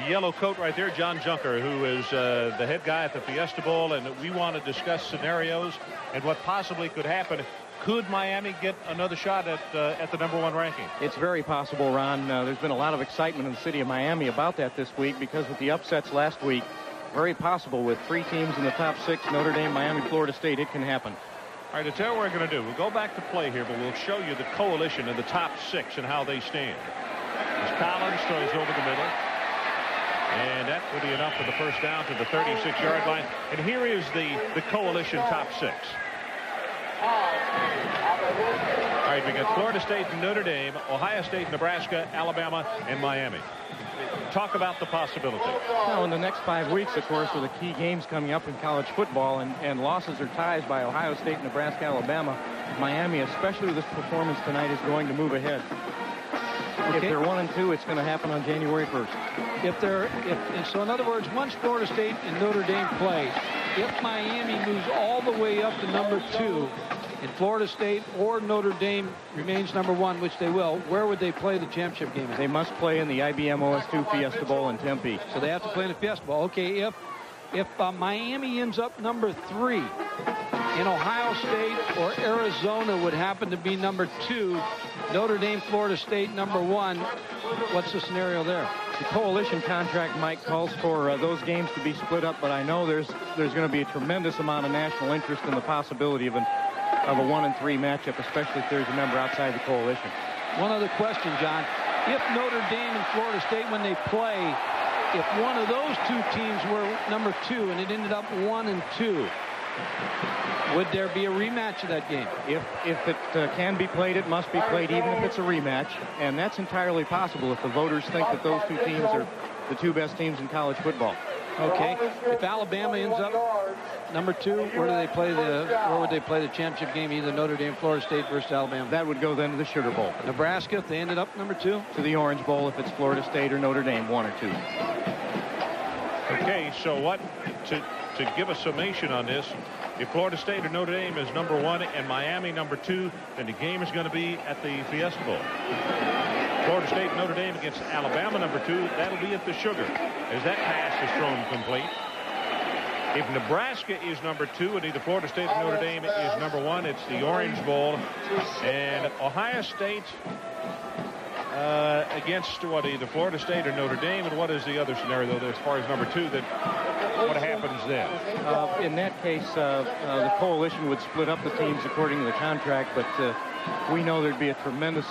yellow coat right there, John Junker, who is the head guy at the Fiesta Bowl, and we want to discuss scenarios and what possibly could happen. Could Miami get another shot at the #1 ranking? It's very possible, Ron. There's been a lot of excitement in the city of Miami about that this week because with the upsets last week, very possible with 3 teams in the top 6, Notre Dame, Miami, Florida State, it can happen. All right, to tell you what we're going to do, we'll go back to play here, but we'll show you the coalition in the top 6 and how they stand. As Collins throws over the middle. And that will be enough for the first down to the 36-yard line. And here is the coalition top 6. All right, we got Florida State and Notre Dame, Ohio State, Nebraska, Alabama, and Miami. Talk about the possibility. Well, in the next 5 weeks, of course, with the key games coming up in college football and losses or ties by Ohio State, Nebraska, Alabama, Miami, especially with this performance tonight, is going to move ahead. Okay. If they're 1-2, it's going to happen on January 1st. So in other words, once Florida State and Notre Dame play, if Miami moves all the way up to #2, and Florida State or Notre Dame remains #1, which they will, where would they play the championship game? They must play in the IBM OS2 Fiesta Bowl in Tempe. So they have to play in the Fiesta Bowl. Okay, if Miami ends up #3 and Ohio State or Arizona would happen to be #2, Notre Dame, Florida State #1, what's the scenario there? The coalition contract, Mike, calls for those games to be split up, but I know there's going to be a tremendous amount of national interest in the possibility of a 1-3 matchup, especially if there's a member outside the coalition. One other question, John. If Notre Dame and Florida State, when they play, if one of those 2 teams were #2 and it ended up 1-2, would there be a rematch of that game? If it can be played, it must be played, even if it's a rematch. And that's entirely possible if the voters think that those 2 teams are the 2 best teams in college football. Okay. If Alabama ends up #2, where would they play the championship game? Either Notre Dame, Florida State versus Alabama. That would go then to the Sugar Bowl. Nebraska, if they ended up #2? To the Orange Bowl if it's Florida State or Notre Dame, 1 or 2. Okay, so what to give a summation on this? If Florida State or Notre Dame is #1 and Miami #2, then the game is going to be at the Fiesta Bowl. Florida State and Notre Dame against Alabama #2, that'll be at the Sugar, as that pass is thrown complete. If Nebraska is #2 and either Florida State or Notre Dame is #1, it's the Orange Bowl. And Ohio State against either Florida State or Notre Dame, and what is the other scenario though as far as #2? That what happens then? In that case, the coalition would split up the teams according to the contract, but we know there'd be a tremendous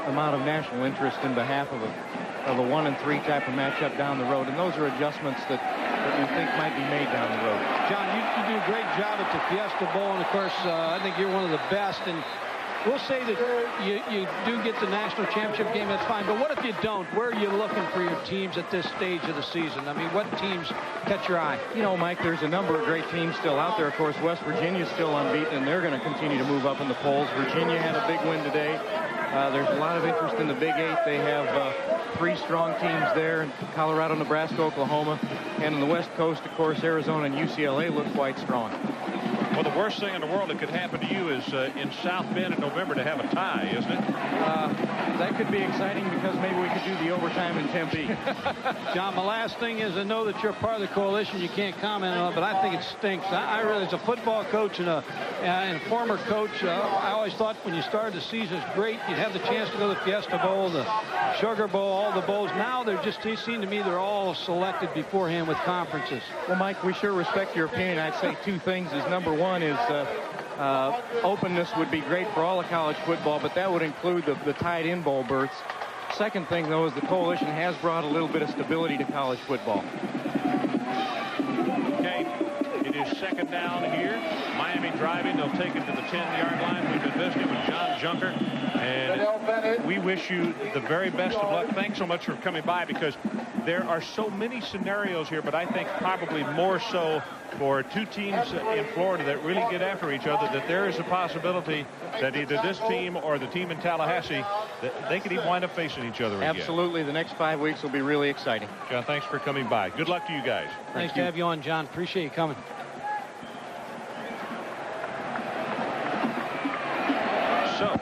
amount of national interest in behalf of a 1-3 type of matchup down the road, and those are adjustments that we think might be made down the road. John, you do a great job at the Fiesta Bowl, and of course, I think you're one of the best. And we'll say that you do get the national championship game, that's fine. But what if you don't? Where are you looking for your teams at this stage of the season? I mean, what teams catch your eye? You know, Mike, there's a number of great teams still out there. Of course, West Virginia's still unbeaten, and they're going to continue to move up in the polls. Virginia had a big win today. There's a lot of interest in the Big 8. They have 3 strong teams there, Colorado, Nebraska, Oklahoma. And on the West Coast, of course, Arizona and UCLA look quite strong. Well, the worst thing in the world that could happen to you is in South Bend in November to have a tie, isn't it? That could be exciting because maybe we could do the overtime in Tempe. John, my last thing is, I know that you're part of the coalition. You can't comment on it, but I think it stinks. I really, as a football coach and a former coach, I always thought when you started the season, it's great. You'd have the chance to go to the Fiesta Bowl, the Sugar Bowl, all the bowls. Now they seem to me they're all selected beforehand with conferences. Well, Mike, we sure respect your opinion. I'd say 2 things. Is number 1 is openness would be great for all of college football, but that would include the tied-in bowl berths. Second thing, though, is the coalition has brought a little bit of stability to college football. Okay, It is second down here. Miami driving. They'll take it to the 10-yard line. We've been visiting with John Junker, and we wish you the very best of luck. Thanks so much for coming by, because there are so many scenarios here, but I think probably more so for two teams in Florida that really get after each other, that there is a possibility that either this team or the team in Tallahassee, that they could even wind up facing each other again. Absolutely. The next 5 weeks will be really exciting. John, thanks for coming by. Good luck to you guys. Nice to have you on, John. Appreciate you coming. So,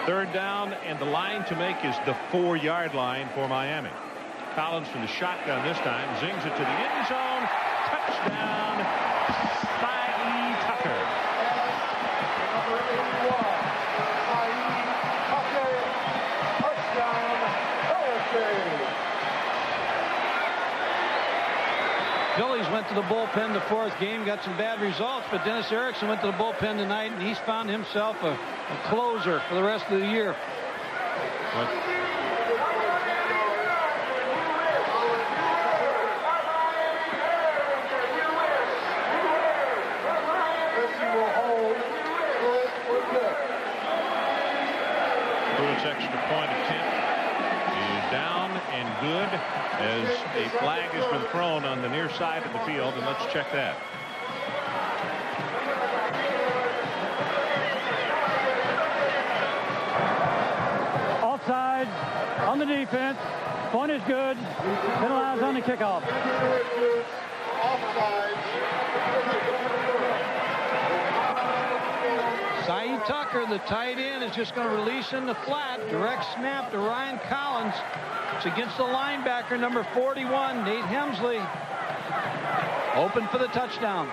third down, and the line to make is the 4-yard line for Miami. Collins from the shotgun this time, zings it to the end zone. Touchdown, Cy Tucker. Phillies went to the bullpen the fourth game, got some bad results, but Dennis Erickson went to the bullpen tonight, and he's found himself a closer for the rest of the year. Pruitt's extra point attempt is down and good, as a flag has been thrown on the near side of the field, and let's check that. Offside on the defense. Point is good. Penalized on the kickoff. Cy Tucker, the tight end, is just going to release in the flat. Direct snap to Ryan Collins. It's against the linebacker, number 41, Nate Hemsley. Open for the touchdown.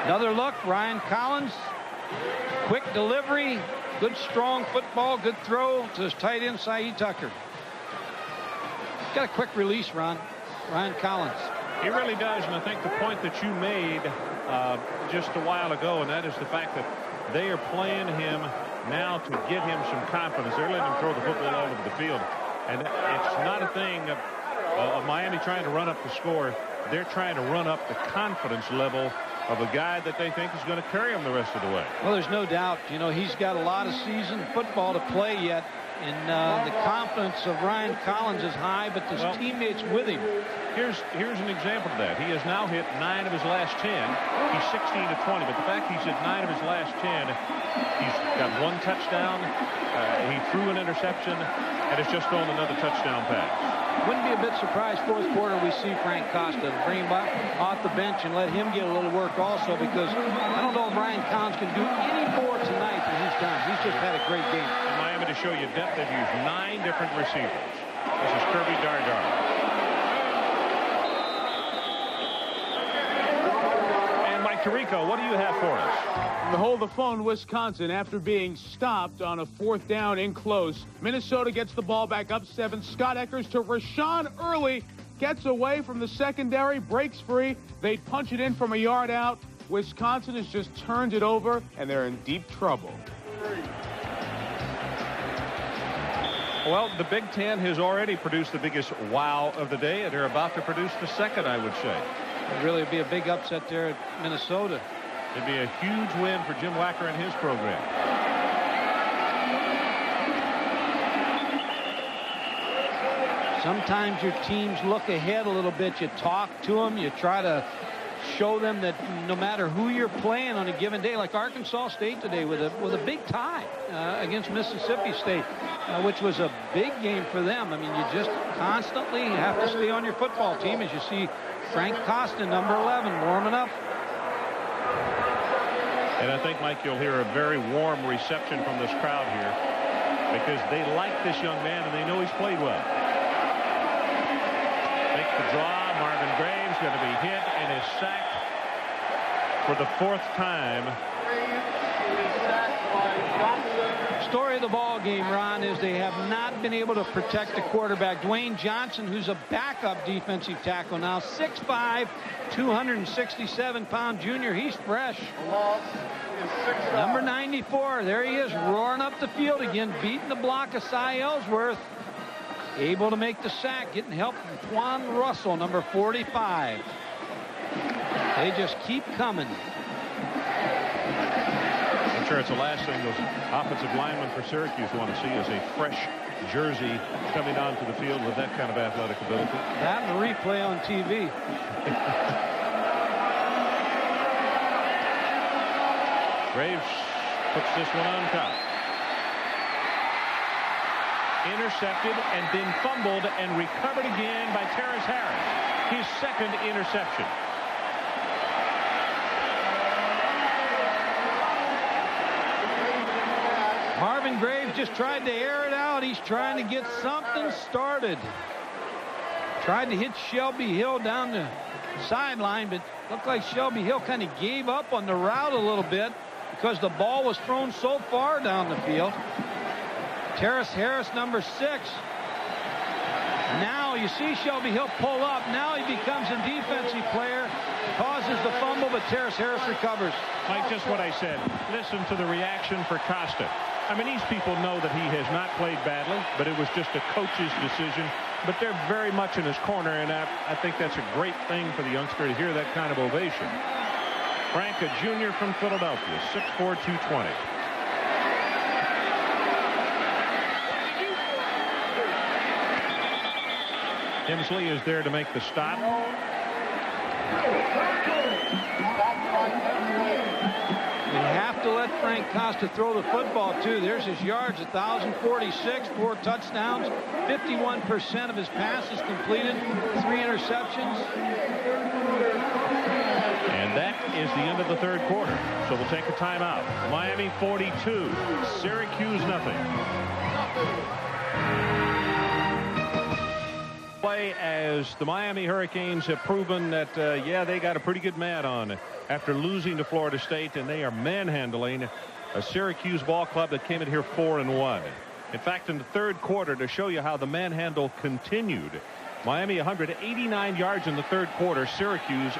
Another look, Ryan Collins. Quick delivery. Good strong football. Good throw to his tight end, Cy Tucker. Got a quick release, Ryan Collins. He really does, and I think the point that you made just a while ago, and that is the fact that they are playing him now to get him some confidence. They're letting him throw the football all over the field, and it's not a thing of Miami trying to run up the score. They're trying to run up the confidence level of a guy that they think is going to carry him the rest of the way. Well, there's no doubt. You know, he's got a lot of seasoned football to play yet. And the confidence of Ryan Collins is high, but his teammates with him. Here's an example of that. He has now hit 9 of his last 10. He's 16 to 20, but the fact he's hit 9 of his last 10, he's got 1 touchdown. He threw an interception, and has just thrown another touchdown pass. Wouldn't be a bit surprised fourth quarter we see Frank Costa bring him back off the bench and let him get a little work also, because I don't know if Ryan Collins can do any more tonight than he's done. He's just had a great game. In Miami, to show you depth, they've used 9 different receivers. This is Kirby Dargar. And Mike Tirico, what do you have for us? The hold the phone, Wisconsin, after being stopped on a 4th down in close. Minnesota gets the ball back up 7. Scott Eckers to Rashawn Early. Gets away from the secondary, breaks free. They punch it in from a yard out. Wisconsin has just turned it over, and they're in deep trouble. Well, the Big Ten has already produced the biggest wow of the day, and they're about to produce the second, I would say. It'd really be a big upset there at Minnesota. It'd be a huge win for Jim Wacker and his program. Sometimes your teams look ahead a little bit. You talk to them. You try to show them that no matter who you're playing on a given day, like Arkansas State today with a big tie against Mississippi State, which was a big game for them. I mean, you just constantly have to stay on your football team, as you see Frank Costa, number 11, warming up. And I think, Mike, you'll hear a very warm reception from this crowd here, because they like this young man and they know he's played well. Take the draw. Marvin Graves going to be hit and is sacked for the 4th time. Story of the ball game, Ron, is they have not been able to protect the quarterback. Dwayne Johnson, who's a backup defensive tackle now, 6'5", 267-pound junior. He's fresh. Number 94, there he is, roaring up the field again, beating the block of Cy Ellsworth. able to make the sack, getting help from Twan Russell, number 45. They just keep coming. I'm sure it's the last thing those offensive linemen for Syracuse want to see is a fresh jersey coming onto the field with that kind of athletic ability. That and the replay on TV. Graves puts this one on top. Intercepted and then fumbled and recovered again by Terrace Harris. His second interception. Marvin Graves just tried to air it out. He's trying to get something started. Tried to hit Shelby Hill down the sideline, but looked like Shelby Hill kind of gave up on the route a little bit because the ball was thrown so far down the field. Terrace Harris, number 6. Now you see Shelby Hill pull up. Now he becomes a defensive player. Causes the fumble, but Terrace Harris recovers. Mike, just what I said. Listen to the reaction for Costa. I mean, these people know that he has not played badly, but it was just a coach's decision. But they're very much in his corner, and I think that's a great thing for the youngster to hear that kind of ovation. Frank, a junior from Philadelphia, 6'4", 220. Hemsley is there to make the stop. You have to let Frank Costa throw the football, too. There's his yards, 1,046, 4 touchdowns, 51% of his passes completed, 3 interceptions. And that is the end of the third quarter. So we'll take a timeout. Miami 42, Syracuse nothing. Play as the Miami Hurricanes have proven that, yeah, they got a pretty good man on after losing to Florida State, and they are manhandling a Syracuse ball club that came in here 4-1. In fact, in the third quarter, to show you how the manhandle continued, Miami 189 yards in the third quarter, Syracuse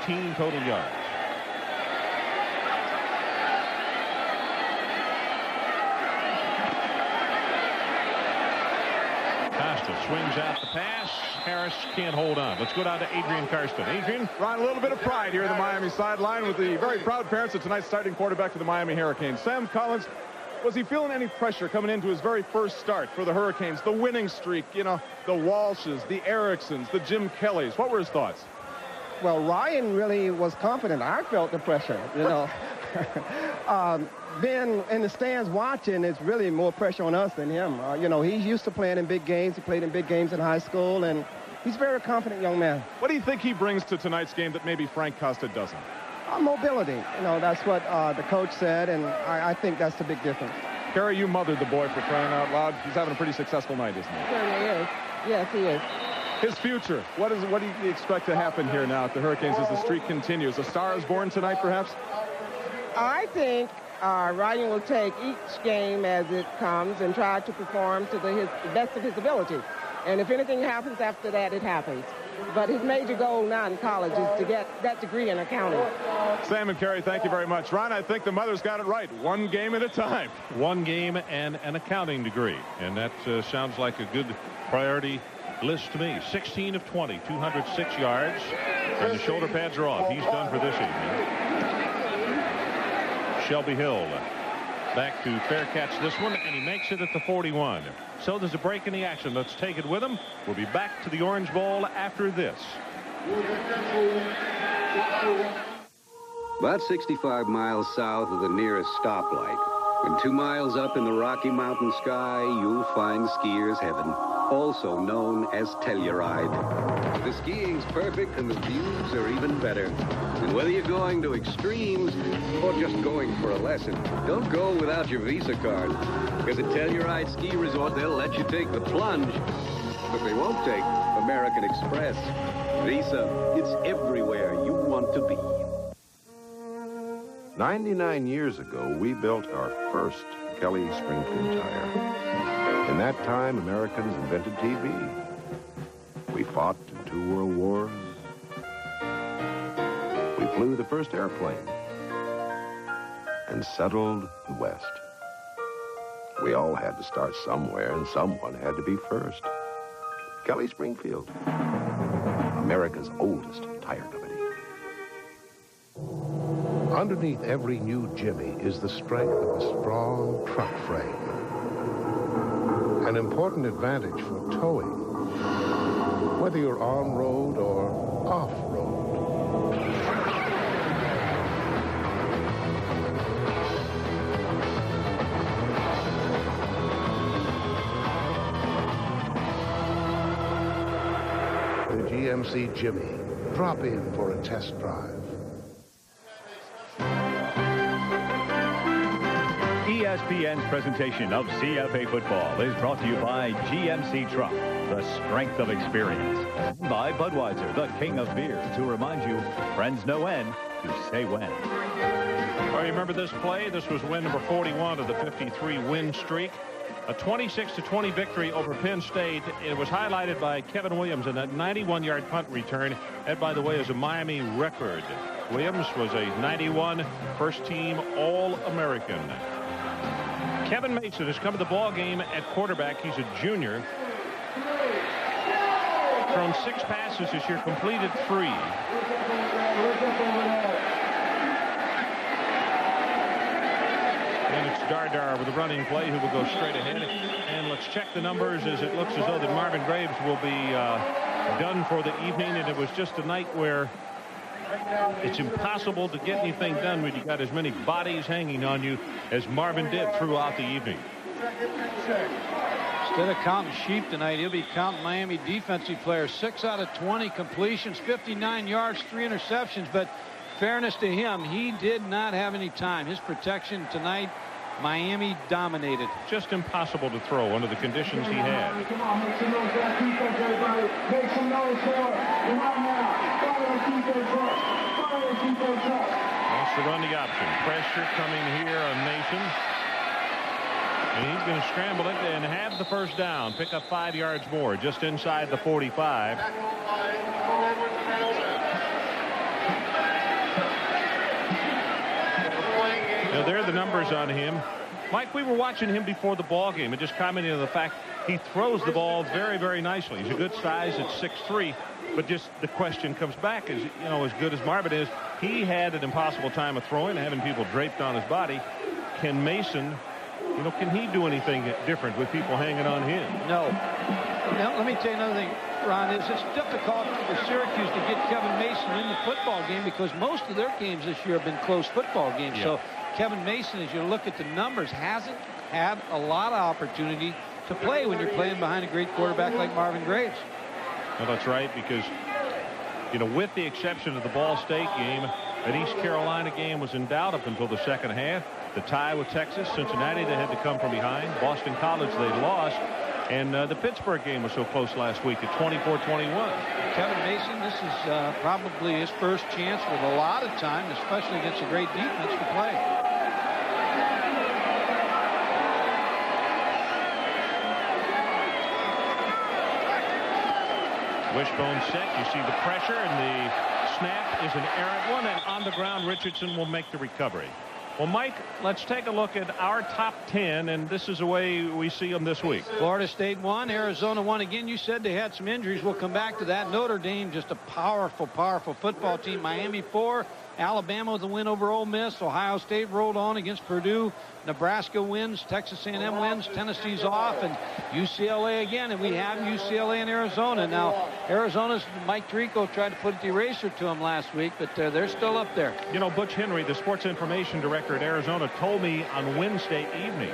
18 total yards. Costa swings out the pass. Harris can't hold on. Let's go down to Adrian Karsten. Adrian? Ron, a little bit of pride here in the Miami sideline with the very proud parents of tonight's starting quarterback for the Miami Hurricanes. Sam Collins, was he feeling any pressure coming into his very first start for the Hurricanes? The winning streak, you know, the Walshes, the Ericksons, the Jim Kellys. What were his thoughts? Well, Ryan really was confident. I felt the pressure, you know. Being in the stands watching, it's really more pressure on us than him. You know, he's used to playing in big games. He played in big games in high school, and he's a very confident young man. What do you think he brings to tonight's game that maybe Frank Costa doesn't? Mobility. You know, that's what the coach said, and I think that's the big difference. Carrie, you mothered the boy, for crying out loud. He's having a pretty successful night, isn't he? Certainly is. Yes, he is. His future. What do you expect to happen here now at the Hurricanes as the streak continues? A star is born tonight, perhaps? I think Ryan will take each game as it comes and try to perform to the best of his ability. And if anything happens after that, it happens. But his major goal now in college is to get that degree in accounting. Sam and Carrie, thank you very much. Ron, I think the mother's got it right. One game at a time. One game and an accounting degree. And that sounds like a good priority list to me. 16 of 20, 206 yards. And the shoulder pads are off. He's done for this evening. Shelby Hill back to fair catch this one, and he makes it at the 41. So there's a break in the action. Let's take it with him. We'll be back to the Orange Bowl after this. About 65 miles south of the nearest stoplight, and 2 miles up in the Rocky Mountain sky, you'll find skiers' heaven, also known as Telluride. The skiing's perfect and the views are even better. And whether you're going to extremes or just going for a lesson, don't go without your Visa card. Because at Telluride Ski Resort, they'll let you take the plunge, but they won't take American Express. Visa, it's everywhere you want to be. 99 years ago, we built our first Kelly Springfield tire. In that time, Americans invented TV. We fought in 2 world wars. We flew the first airplane and settled the West. We all had to start somewhere, and someone had to be first. Kelly Springfield, America's oldest tire company. Underneath every new Jimmy is the strength of a strong truck frame. An important advantage for towing, whether you're on-road or off-road. The GMC Jimmy. Drop in for a test drive. ESPN's presentation of CFA football is brought to you by GMC Truck, the strength of experience. By Budweiser, the king of beers, who reminds you, friends know when to say when. Well, you remember this play? This was win number 41 of the 53-win streak. A 26-20 victory over Penn State. It was highlighted by Kevin Williams in that 91-yard punt return. That, by the way, is a Miami record. Williams was a 91 first-team All-American. Kevin Mason has come to the ball game at quarterback. He's a junior. Thrown 6 passes this year, completed 3. And it's Dardar with a running play who will go straight ahead. And let's check the numbers, as it looks as though that Marvin Graves will be done for the evening. And it was just a night where it's impossible to get anything done when you got as many bodies hanging on you as Marvin did throughout the evening. Instead of counting sheep tonight, he'll be counting Miami defensive players. 6 out of 20 completions, 59 yards, 3 interceptions. But fairness to him, he did not have any time. His protection tonight, Miami dominated. Just impossible to throw under the conditions he had. Come on, make some noise for that defense, everybody. Make some noise for it. Come on now. Fire the defense up. Fire the defense up. Wants to run the option. Pressure coming here on Mason. And he's going to scramble it and have the first down. Pick up 5 yards more, just inside the 45. Now, there are the numbers on him. Mike, we were watching him before the ball game and just commenting on the fact he throws the ball very, very nicely. He's a good size at 6'3", but just the question comes back is, you know, as good as Marvin is, he had an impossible time of throwing, having people draped on his body. Can Mason, you know, can he do anything different with people hanging on him? No. Now, let me tell you another thing, Ron, is it's difficult for Syracuse to get Kevin Mason in the football game because most of their games this year have been close football games. Yeah. So Kevin Mason, as you look at the numbers, hasn't had a lot of opportunity to play when you're playing behind a great quarterback like Marvin Graves. Well, that's right, because, you know, with the exception of the Ball State game, that East Carolina game was in doubt up until the second half. The tie with Texas, Cincinnati, they had to come from behind. Boston College, they lost. And the Pittsburgh game was so close last week at 24-21. Kevin Mason, this is probably his first chance with a lot of time, especially against a great defense, to play. Wishbone set. You see the pressure, and the snap is an errant one. And on the ground, Richardson will make the recovery. Well, Mike, let's take a look at our top 10, and this is the way we see them this week. Florida State won. Arizona won again. You said they had some injuries. We'll come back to that. Notre Dame, just a powerful, powerful football team. Miami 4. Alabama with a win over Ole Miss. Ohio State rolled on against Purdue. Nebraska wins. Texas A&M wins. Tennessee's off. And UCLA again. And we have UCLA and Arizona. Now, Arizona's Mike Tirico tried to put the eraser to them last week, but they're still up there. You know, Butch Henry, the sports information director at Arizona, told me on Wednesday evening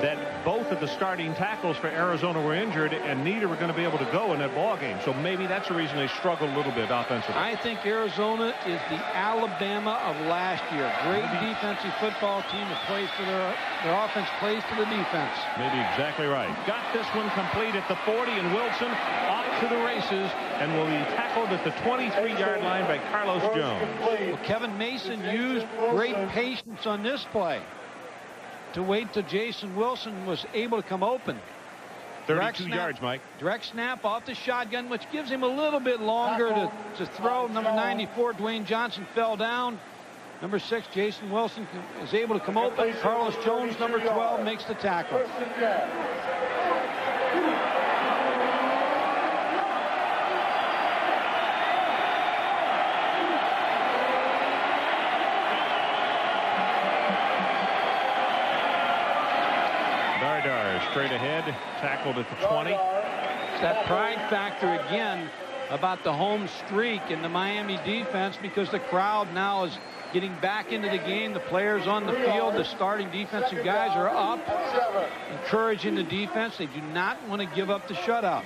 that both of the starting tackles for Arizona were injured, and neither were going to be able to go in that ball game. So maybe that's the reason they struggled a little bit offensively. I think Arizona is the Alabama of last year. Great defensive football team that plays for their offense plays to the defense. Maybe exactly right. Got this one complete at the 40, and Wilson off to the races and will be tackled at the 23-yard line by Carlos Jones. Well, Kevin Mason used great patience on this play to wait till Jason Wilson was able to come open. 32 yards, Mike. Direct snap off the shotgun, which gives him a little bit longer to throw. Number 94, Dwayne Johnson, fell down. Number 6, Jason Wilson is able to come open. Carlos Jones, number 12, makes the tackle. tackled at the 20. It's that pride factor again about the home streak in the Miami defense, because the crowd now is getting back into the game. The players on the field, the starting defensive guys are up, encouraging the defense. They do not want to give up the shutout.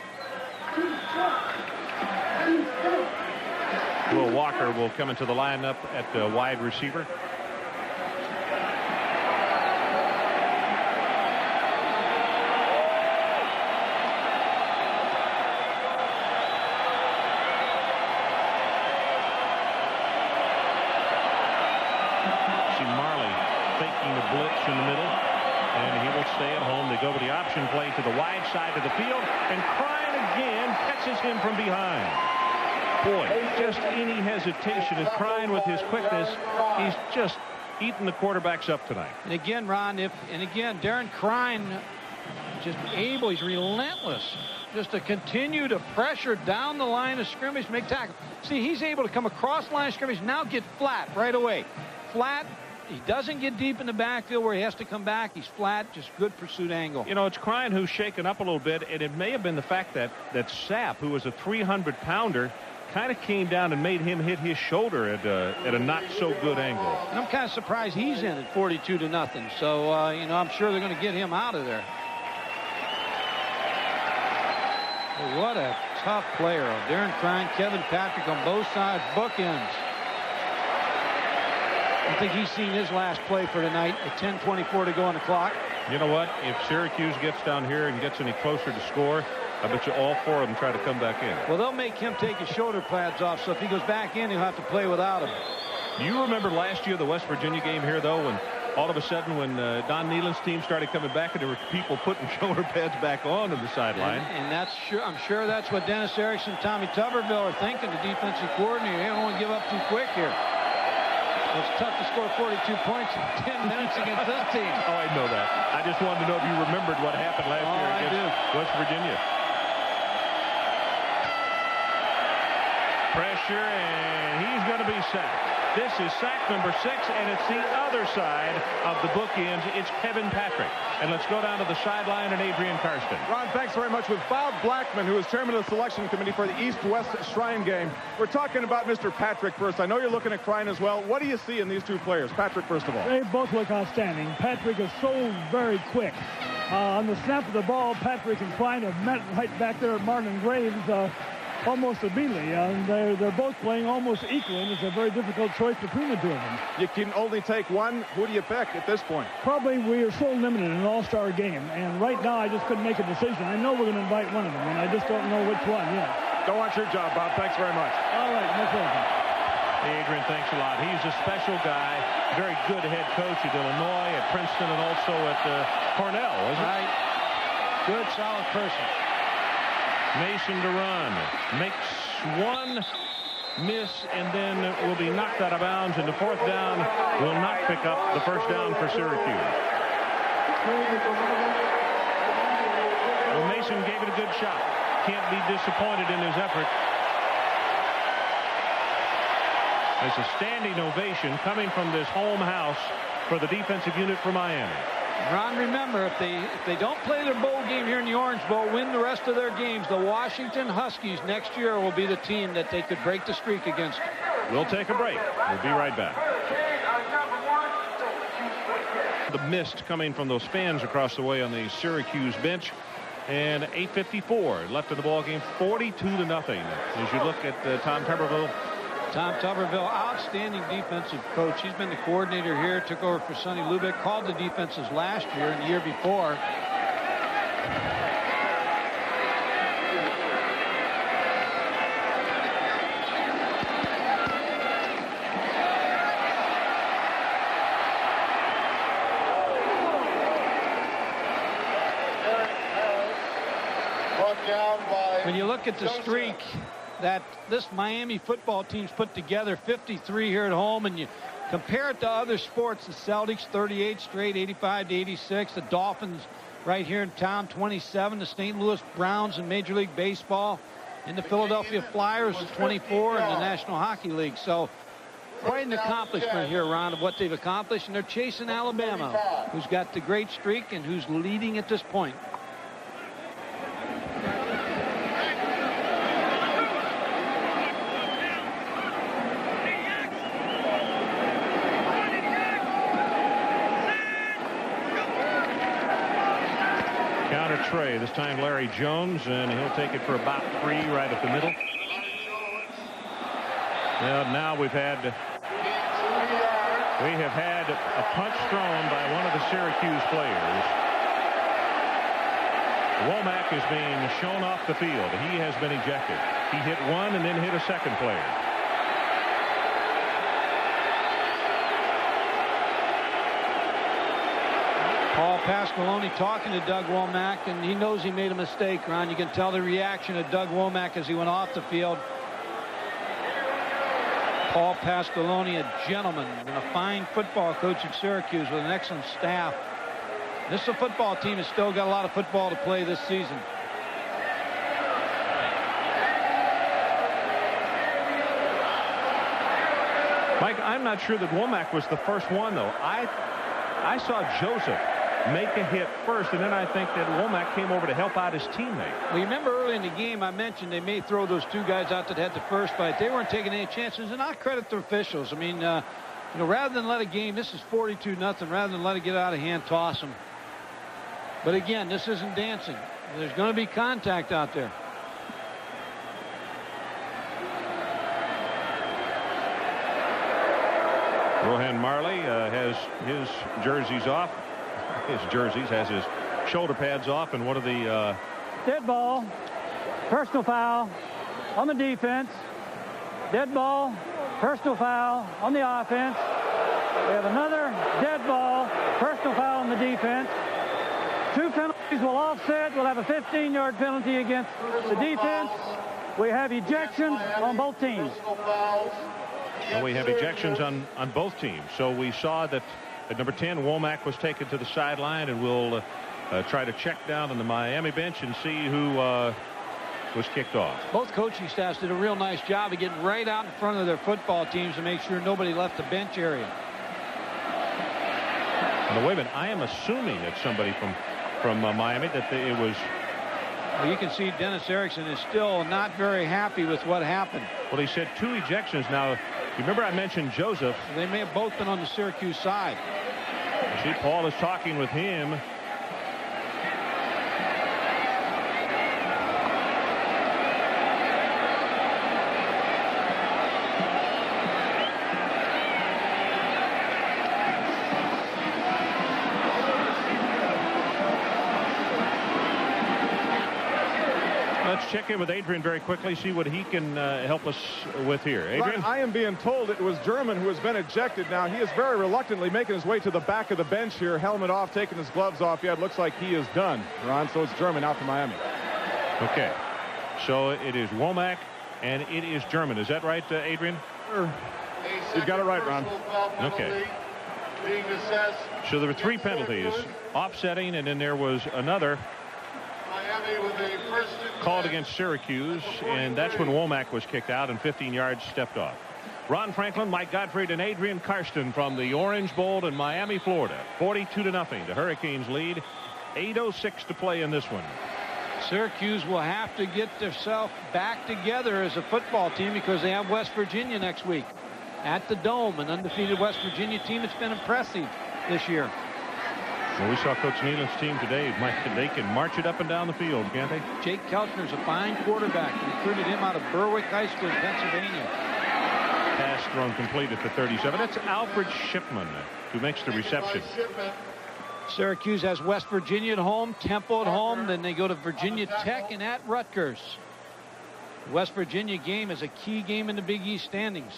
Will Walker will come into the lineup at wide receiver. Blitz in the middle, and he will stay at home. They go with the option play to the wide side of the field, and Crine again catches him from behind. Boy, just any hesitation, and Crine with his quickness, he's just eating the quarterbacks up tonight. And again, Ron, Darren Crine just able, he's relentless, just to continue to pressure down the line of scrimmage, make tackle. See, he's able to come across the line of scrimmage, now get flat right away. Flat. He doesn't get deep in the backfield where he has to come back. He's flat, just good pursuit angle. You know, it's Crine who's shaken up a little bit, and it may have been the fact that Sapp, who was a 300-pounder, kind of came down and made him hit his shoulder at a not-so-good angle. And I'm kind of surprised he's in at 42-0. So, you know, I'm sure they're going to get him out of there. But what a tough player. Darren Crine, Kevin Patrick on both sides, bookends. I think he's seen his last play for tonight at 10:24 to go on the clock. You know what? If Syracuse gets down here and gets any closer to score, I bet you all four of them try to come back in. Well, they'll make him take his shoulder pads off, so if he goes back in, he'll have to play without him. Do you remember last year, the West Virginia game here, though, when all of a sudden when Don Nehlen's team started coming back and there were people putting shoulder pads back on the sideline? And that's I'm sure that's what Dennis Erickson, Tommy Tuberville are thinking, the defensive coordinator. They don't want to give up too quick here. It's tough to score 42 points in 10 minutes against this team. Oh, I know that. I just wanted to know if you remembered what happened last year against West Virginia. Pressure, and he's going to be sacked. This is sack number 6, and it's the other side of the bookends. It's Kevin Patrick. And let's go down to the sideline and Adrian Karsten. Ron, thanks very much. With Bob Blackman, who is chairman of the selection committee for the East-West Shrine game. We're talking about Mr. Patrick first. I know you're looking at Crine as well. What do you see in these two players? Patrick, first of all. They both look outstanding. Patrick is so very quick. On the snap of the ball, Patrick and Crine have met right back there at Martin Graves almost immediately. And they're both playing almost equal, and it's a very difficult choice between the two of them. You can only take one. Who do you pick at this point? Probably we are so limited in an all-star game, and right now I just couldn't make a decision. I know we're going to invite one of them, and I just don't know which one yet. Don't want your job, Bob. Thanks very much. All right, no problem. Adrian, thanks a lot. He's a special guy, very good head coach at Illinois, at Princeton, and also at Cornell, isn't he? Right. Good, solid person. Mason to run. Makes one miss, and then will be knocked out of bounds, and the fourth down will not pick up the first down for Syracuse. Well, Mason gave it a good shot. Can't be disappointed in his effort. There's a standing ovation coming from this home house for the defensive unit for Miami. Ron, remember, if they don't play their bowl game here in the Orange Bowl, win the rest of their games, the Washington Huskies next year will be the team that they could break the streak against. We'll take a break. We'll be right back. The mist coming from those fans across the way on the Syracuse bench. And 8:54 left in the ball game, 42-0. As you look at Tom Tuberville. Tom Tuberville, outstanding defensive coach. He's been the coordinator here, took over for Sonny Lubick, called the defenses last year and the year before. When you look at the streak that this Miami football team's put together, 53 here at home, and you compare it to other sports, the Celtics 38 straight, 85-86, the Dolphins right here in town 27, the St. Louis Browns in Major League Baseball, and the Philadelphia Flyers is 24 in the National Hockey League. So quite an accomplishment here, Ron, of what they've accomplished, and they're chasing Alabama, who's got the great streak and who's leading at this point. tray. This time Larry Jones, and he'll take it for about 3 right up the middle. Well, now we have had a punch thrown by one of the Syracuse players. Womack is being shown off the field. He has been ejected. He hit one and then hit a second player. Paul Pasqualoni talking to Doug Womack, and he knows he made a mistake, Ron. You can tell the reaction of Doug Womack as he went off the field. Paul Pasqualoni, a gentleman and a fine football coach at Syracuse with an excellent staff. This is a football team that's still got a lot of football to play this season. Mike, I'm not sure that Womack was the first one, though. I saw Joseph make a hit first, and then I think that Womack came over to help out his teammate. Well, you remember early in the game I mentioned they may throw those 2 guys out that had the first fight. They weren't taking any chances, and I credit the officials. I mean, you know, rather than let a game, this is 42-0, rather than let it get out of hand, toss them. But again, this isn't dancing. There's going to be contact out there. Rohan Marley has his jerseys off. Has his shoulder pads off, and one of the dead ball, personal foul on the defense. Dead ball, personal foul on the offense. We have another dead ball, personal foul on the defense. 2 penalties will offset. We'll have a 15-yard penalty against the defense. We have ejections on both teams. And we have ejections on both teams. So we saw that at number 10, Womack was taken to the sideline, and we'll try to check down on the Miami bench and see who was kicked off. Both coaching staffs did a real nice job of getting right out in front of their football teams to make sure nobody left the bench area. Now, wait a minute. I am assuming that somebody from Miami, that it was... Well, you can see Dennis Erickson is still not very happy with what happened. Well, he said 2 ejections. Now, you remember I mentioned Joseph. They may have both been on the Syracuse side. See, Paul is talking with him. Let's check in with Adrian very quickly, see what he can help us with here. Adrian? Right, I am being told it was German who has been ejected. Now, he is very reluctantly making his way to the back of the bench here, helmet off, taking his gloves off. Yeah, it looks like he is done, Ron, so it's German out for Miami. Okay, so it is Womack, and it is German. Is that right, Adrian? Sure. You've got it right, Ron. Okay. So there were 3 penalties, offsetting, and then there was another called against Syracuse, and that's when Womack was kicked out and 15 yards stepped off. Ron Franklin, Mike Gottfried, and Adrian Karsten from the Orange Bowl in Miami, Florida. 42-0. The Hurricanes lead. 8:06 to play in this one. Syracuse will have to get themselves back together as a football team because they have West Virginia next week at the Dome, an undefeated West Virginia team that's been impressive this year. Well, we saw Coach Nealon's team today. Mike, they can march it up and down the field, can't they? Jake Kelchner's a fine quarterback. Recruited him out of Berwick High School in Pennsylvania. Pass thrown complete at the 37. That's Alfred Shipman who makes the reception. Syracuse has West Virginia at home, Temple at home, then they go to Virginia Tech and at Rutgers. The West Virginia game is a key game in the Big East standings.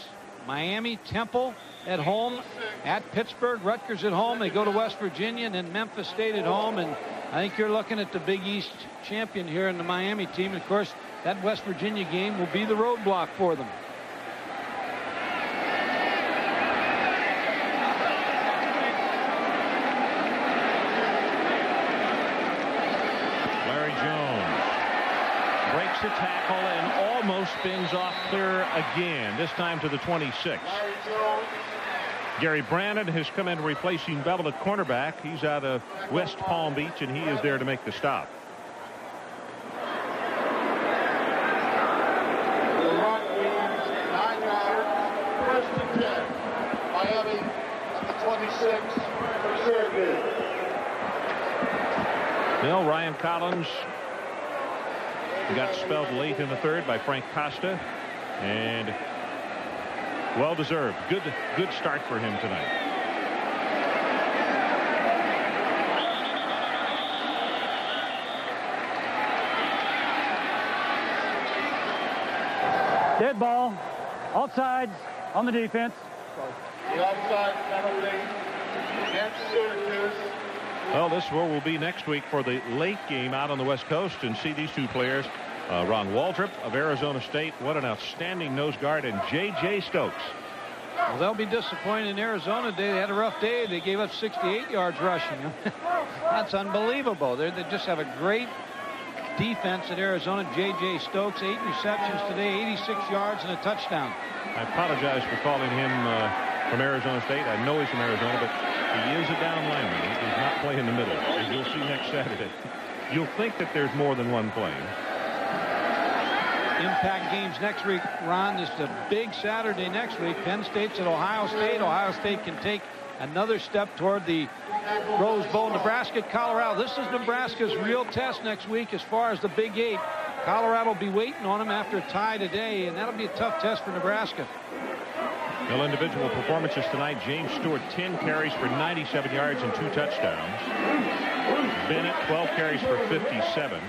Miami, Temple at home, at Pittsburgh, Rutgers at home. They go to West Virginia, and then Memphis State at home. And I think you're looking at the Big East champion here in the Miami team. And of course, that West Virginia game will be the roadblock for them. Larry Jones breaks the tackle and almost spins off clear again, this time to the 26. Gary Brannon has come in replacing Bevel at cornerback. He's out of West Palm Beach, and he is there to make the stop. The run leads 9 yards, first and 10. Miami at the 26 for Syracuse. Well, Ryan Collins got spelled late in the third by Frank Costa, and well-deserved. Good start for him tonight. Dead ball. Offsides on the defense. The offside penalty against Syracuse. Well, this is where we'll be next week for the late game out on the West Coast and see these two players. Ron Waldrop of Arizona State. What an outstanding nose guard. And J.J. Stokes. Well, they'll be disappointed in Arizona today. They had a rough day. They gave up 68 yards rushing. That's unbelievable. They just have a great defense at Arizona. J.J. Stokes, 8 receptions today, 86 yards and a touchdown. I apologize for calling him from Arizona State. I know he's from Arizona, but he is a down lineman. He does not play in the middle, as you'll see next Saturday. You'll think that there's more than one playing. Impact games next week, Ron. This is a big Saturday next week. Penn State's at Ohio State. Ohio State can take another step toward the Rose Bowl. Nebraska at Colorado. This is Nebraska's real test next week as far as the Big 8. Colorado will be waiting on them after a tie today, and that'll be a tough test for Nebraska. Well, individual performances tonight. James Stewart, 10 carries for 97 yards and 2 touchdowns. Bennett, 12 carries for 57.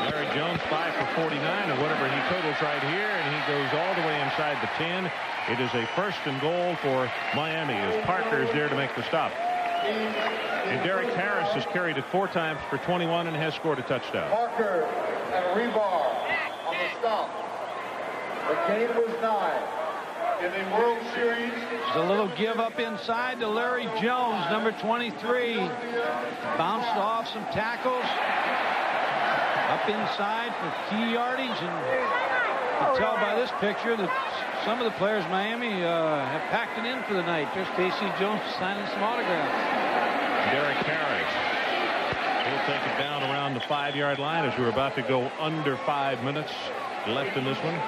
Larry Jones, 5 for 49, or whatever he totals right here, and he goes all the way inside the 10. It is a 1st and goal for Miami as Parker is there to make the stop. And Derek Harris has carried it 4 times for 21 and has scored a touchdown. Parker and Rebar on the stop. The gain was 9. In the World Series. There's a little give up inside to Larry Jones, number 23. Bounced off some tackles. Up inside for key yardage, and you can tell by this picture that some of the players in Miami have packed it in for the night. There's Casey Jones signing some autographs. Derek Harris will take it down around the 5-yard line as we're about to go under 5 minutes left in this one.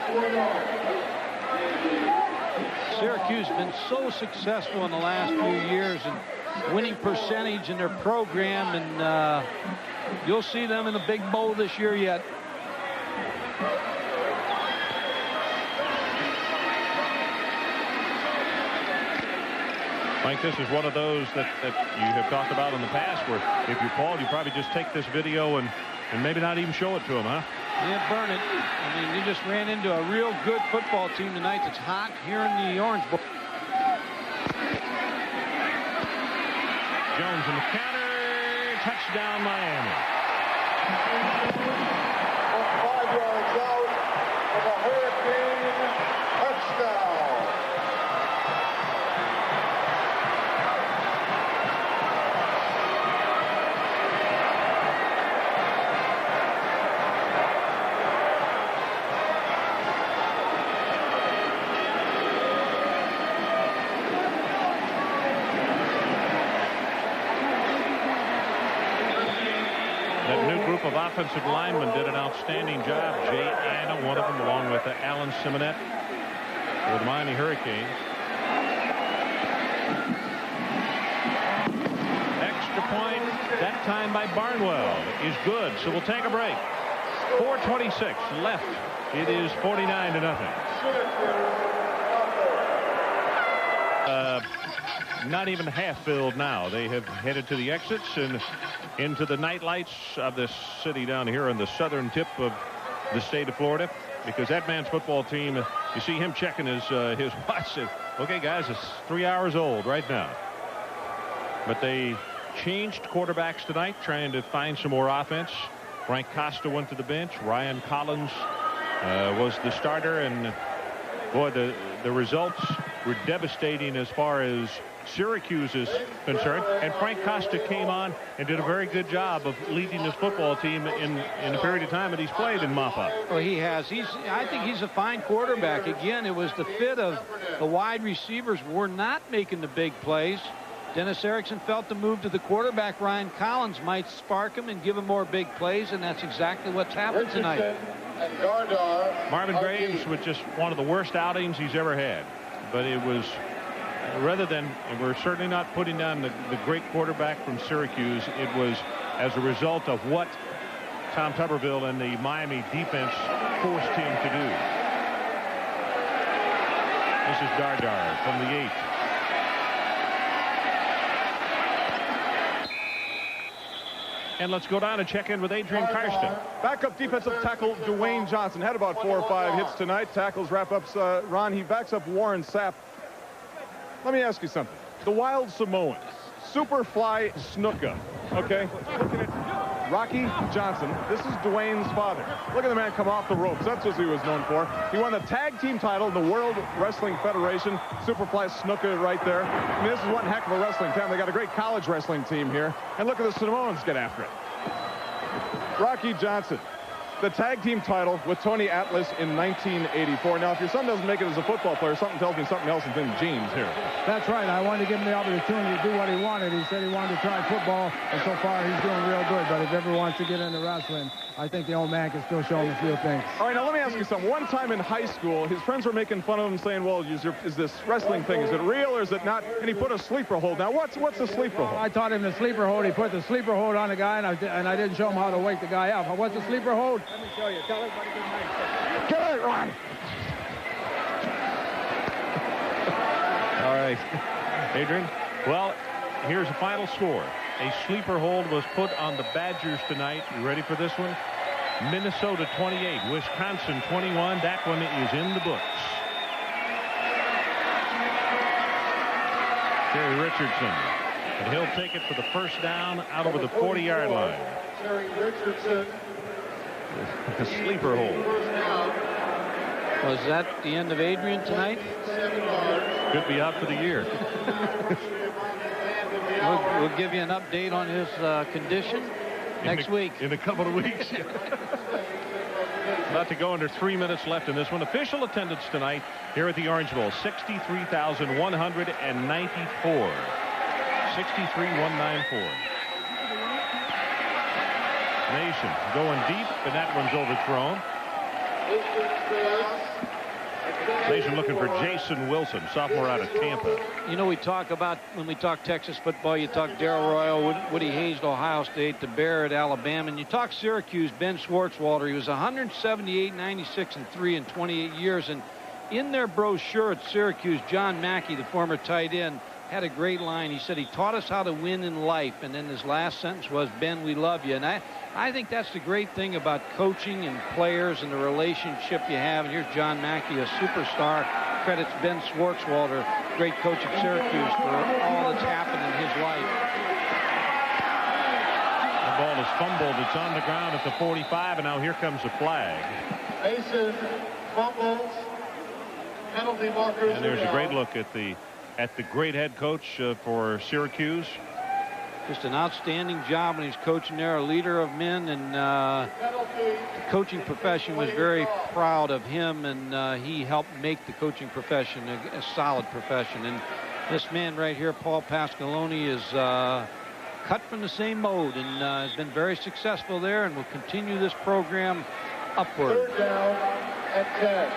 Syracuse has been so successful in the last few years and winning percentage in their program, and you'll see them in the big bowl this year yet. Mike, this is one of those that you have talked about in the past where if you're Paul, you probably just take this video and maybe not even show it to them, huh? Yeah, burn it. I mean, you just ran into a real good football team tonight that's hot here in the Orange Bowl. Jones in the counter. Touchdown, Miami. 5 yards out of a Hurricane touchdown. Of offensive linemen did an outstanding job. Jay Anna, one of them, along with Alan Simonette for the Miami Hurricanes. Extra point, that time by Barnwell, is good. So we'll take a break. 4:26 left. It is 49-0. Not even half filled now. They have headed to the exits and into the night lights of this city down here in the southern tip of the state of Florida, because that man's football team, you see him checking his watch. Okay, guys, it's 3 hours old right now. But they changed quarterbacks tonight, trying to find some more offense. Frank Costa went to the bench. Ryan Collins was the starter, and boy, the results were devastating as far as Syracuse is concerned, and Frank Costa came on and did a very good job of leading this football team in the period of time that he's played in mop-up. Well, he has. I think he's a fine quarterback. Again, it was the fit of the wide receivers were not making the big plays. Dennis Erickson felt the move to the quarterback, Ryan Collins, might spark him and him more big plays, and that's exactly what's happened tonight. And Gardar, Marvin Graves was just one of the worst outings he's ever had, but it was rather than, and we're certainly not putting down the great quarterback from Syracuse, it was as a result of what Tom Tuberville and the Miami defense forced him to do. This is Dardar from the 8. And let's go down and check in with Adrian Karsten. Backup defensive tackle Dwayne Johnson had about 4 or 5 hits tonight. Tackles, wrap-ups. Ron, he backs up Warren Sapp. Let me ask you something. The Wild Samoans, Superfly Snuka, okay? Looking at Rocky Johnson. This is Dwayne's father. Look at the man come off the ropes. That's what he was known for. He won the tag team title in the World Wrestling Federation. Superfly Snuka right there. I mean, this is one heck of a wrestling town. They got a great college wrestling team here. And look at the Samoans get after it. Rocky Johnson, the tag team title with Tony Atlas in 1984. Now, if your son doesn't make it as a football player, something tells me something else is in the genes here. That's right. I wanted to give him the opportunity to do what he wanted. He said he wanted to try football, and so far he's doing real good. But if ever wants to get into wrestling, I think the old man can still show him a few things. All right, now let me ask you something. One time in high school, his friends were making fun of him, saying, well, is this wrestling thing, is it real or is it not? And he put a sleeper hold. Now, what's the sleeper hold? I taught him the sleeper hold. He put the sleeper hold on the guy, and I didn't show him how to wake the guy up. What's the sleeper hold? Let me show you. Tell everybody good night. Get it, Ron. All right, Adrian. Well, here's the final score. A sleeper hold was put on the Badgers tonight. You ready for this one? Minnesota 28, Wisconsin 21. That one is in the books. Terry Richardson, and he'll take it for the first down out over the 40-yard line. Terry Richardson. The sleeper hold. Was that the end of Adrian tonight? Could be out for the year. We'll give you an update on his condition next week. In a couple of weeks. About to go under 3 minutes left in this one. Official attendance tonight here at the Orange Bowl, 63,194. 63,194. Nation going deep, and that one's overthrown. Nation looking for Jason Wilson, sophomore out of Tampa. You know, we talk about, when we talk Texas football, you talk Darrell Royal, Woody Hayes at Ohio State, the Bear at Alabama, and you talk Syracuse, Ben Schwartzwalder. He was 178, 96, and 3 in 28 years. And in their brochure at Syracuse, John Mackey, the former tight end, had a great line. He said he taught us how to win in life, and then his last sentence was, Ben, we love you. And I think that's the great thing about coaching and players and the relationship you have. And here's John Mackey, a superstar, credits Ben Schwartzwalder, great coach at Syracuse, for all that's happened in his life. The ball is fumbled. It's on the ground at the 45, and now here comes a flag. Mason fumbles. Penalty markers. And there's a great look at the great head coach for Syracuse. Just an outstanding job when he's coaching there, a leader of men, and the coaching profession was very proud of him, and he helped make the coaching profession a solid profession. And this man right here, Paul Pasqualoni, is cut from the same mold and has been very successful there and will continue this program upward. Third down at 10.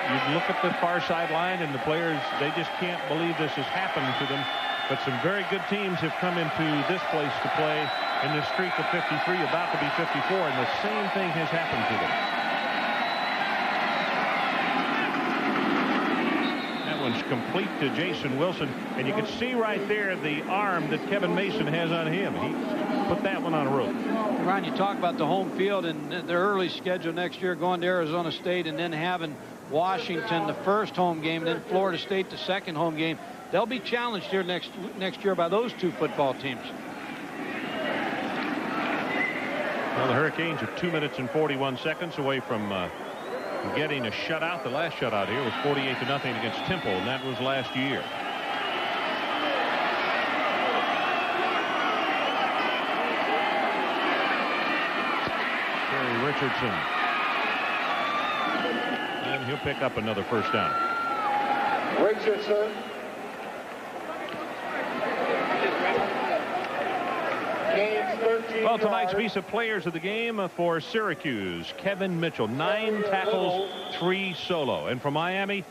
You look at the far sideline, and the players, they just can't believe this has happened to them. But some very good teams have come into this place to play in this streak of 53, about to be 54, and the same thing has happened to them. That one's complete to Jason Wilson, and you can see right there the arm that Kevin Mason has on him. He put that one on a rope. Ron, you talk about the home field and their early schedule next year, going to Arizona State and then having Washington the first home game, then Florida State the second home game. They'll be challenged here next year by those two football teams. Well, the Hurricanes are 2 minutes and 41 seconds away from getting a shutout. The last shutout here was 48-0 against Temple, and that was last year. Terry Richardson. And he'll pick up another first down. Richardson. Well, tonight's Visa Players of the Game for Syracuse, Kevin Mitchell, 9 tackles, 3 solo. And for Miami,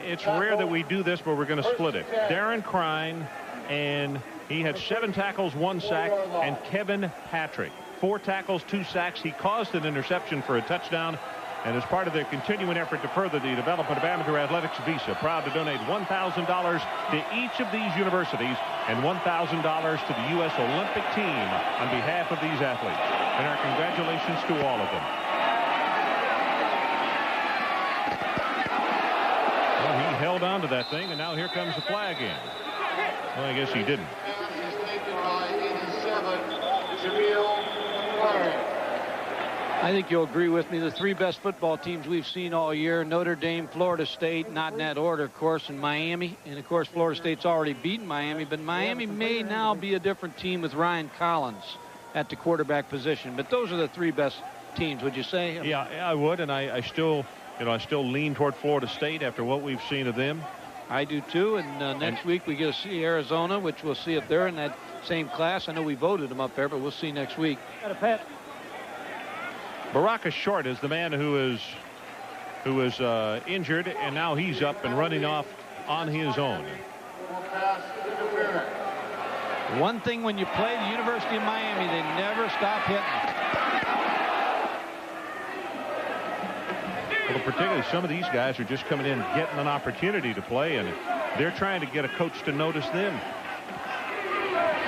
it's rare that we do this, but we're going to split it. Darren Crine, and he had 7 tackles, 1 sack, and Kevin Patrick, 4 tackles, 2 sacks. He caused an interception for a touchdown. And as part of their continuing effort to further the development of amateur athletics, Visa proud to donate $1,000 to each of these universities and $1,000 to the U.S. Olympic team on behalf of these athletes. And our congratulations to all of them. Well, he held on to that thing, and now here comes the flag in. Well, I guess he didn't. I think you'll agree with me. The 3 best football teams we've seen all year: Notre Dame, Florida State, not in that order, of course, and Miami. And, of course, Florida State's already beaten Miami. But Miami may now be a different team with Ryan Collins at the quarterback position. But those are the 3 best teams, would you say? Yeah, I would. And I still lean toward Florida State after what we've seen of them. I do, too. And next week we get to see Arizona, which we'll see if they're in that same class. I know we voted them up there, but we'll see next week. Got a pet. Baraka Short is the man who is injured, and now he's up and running off on his own. One thing when you play the University of Miami, they never stop hitting. Well, particularly some of these guys are just coming in getting an opportunity to play, and they're trying to get a coach to notice them.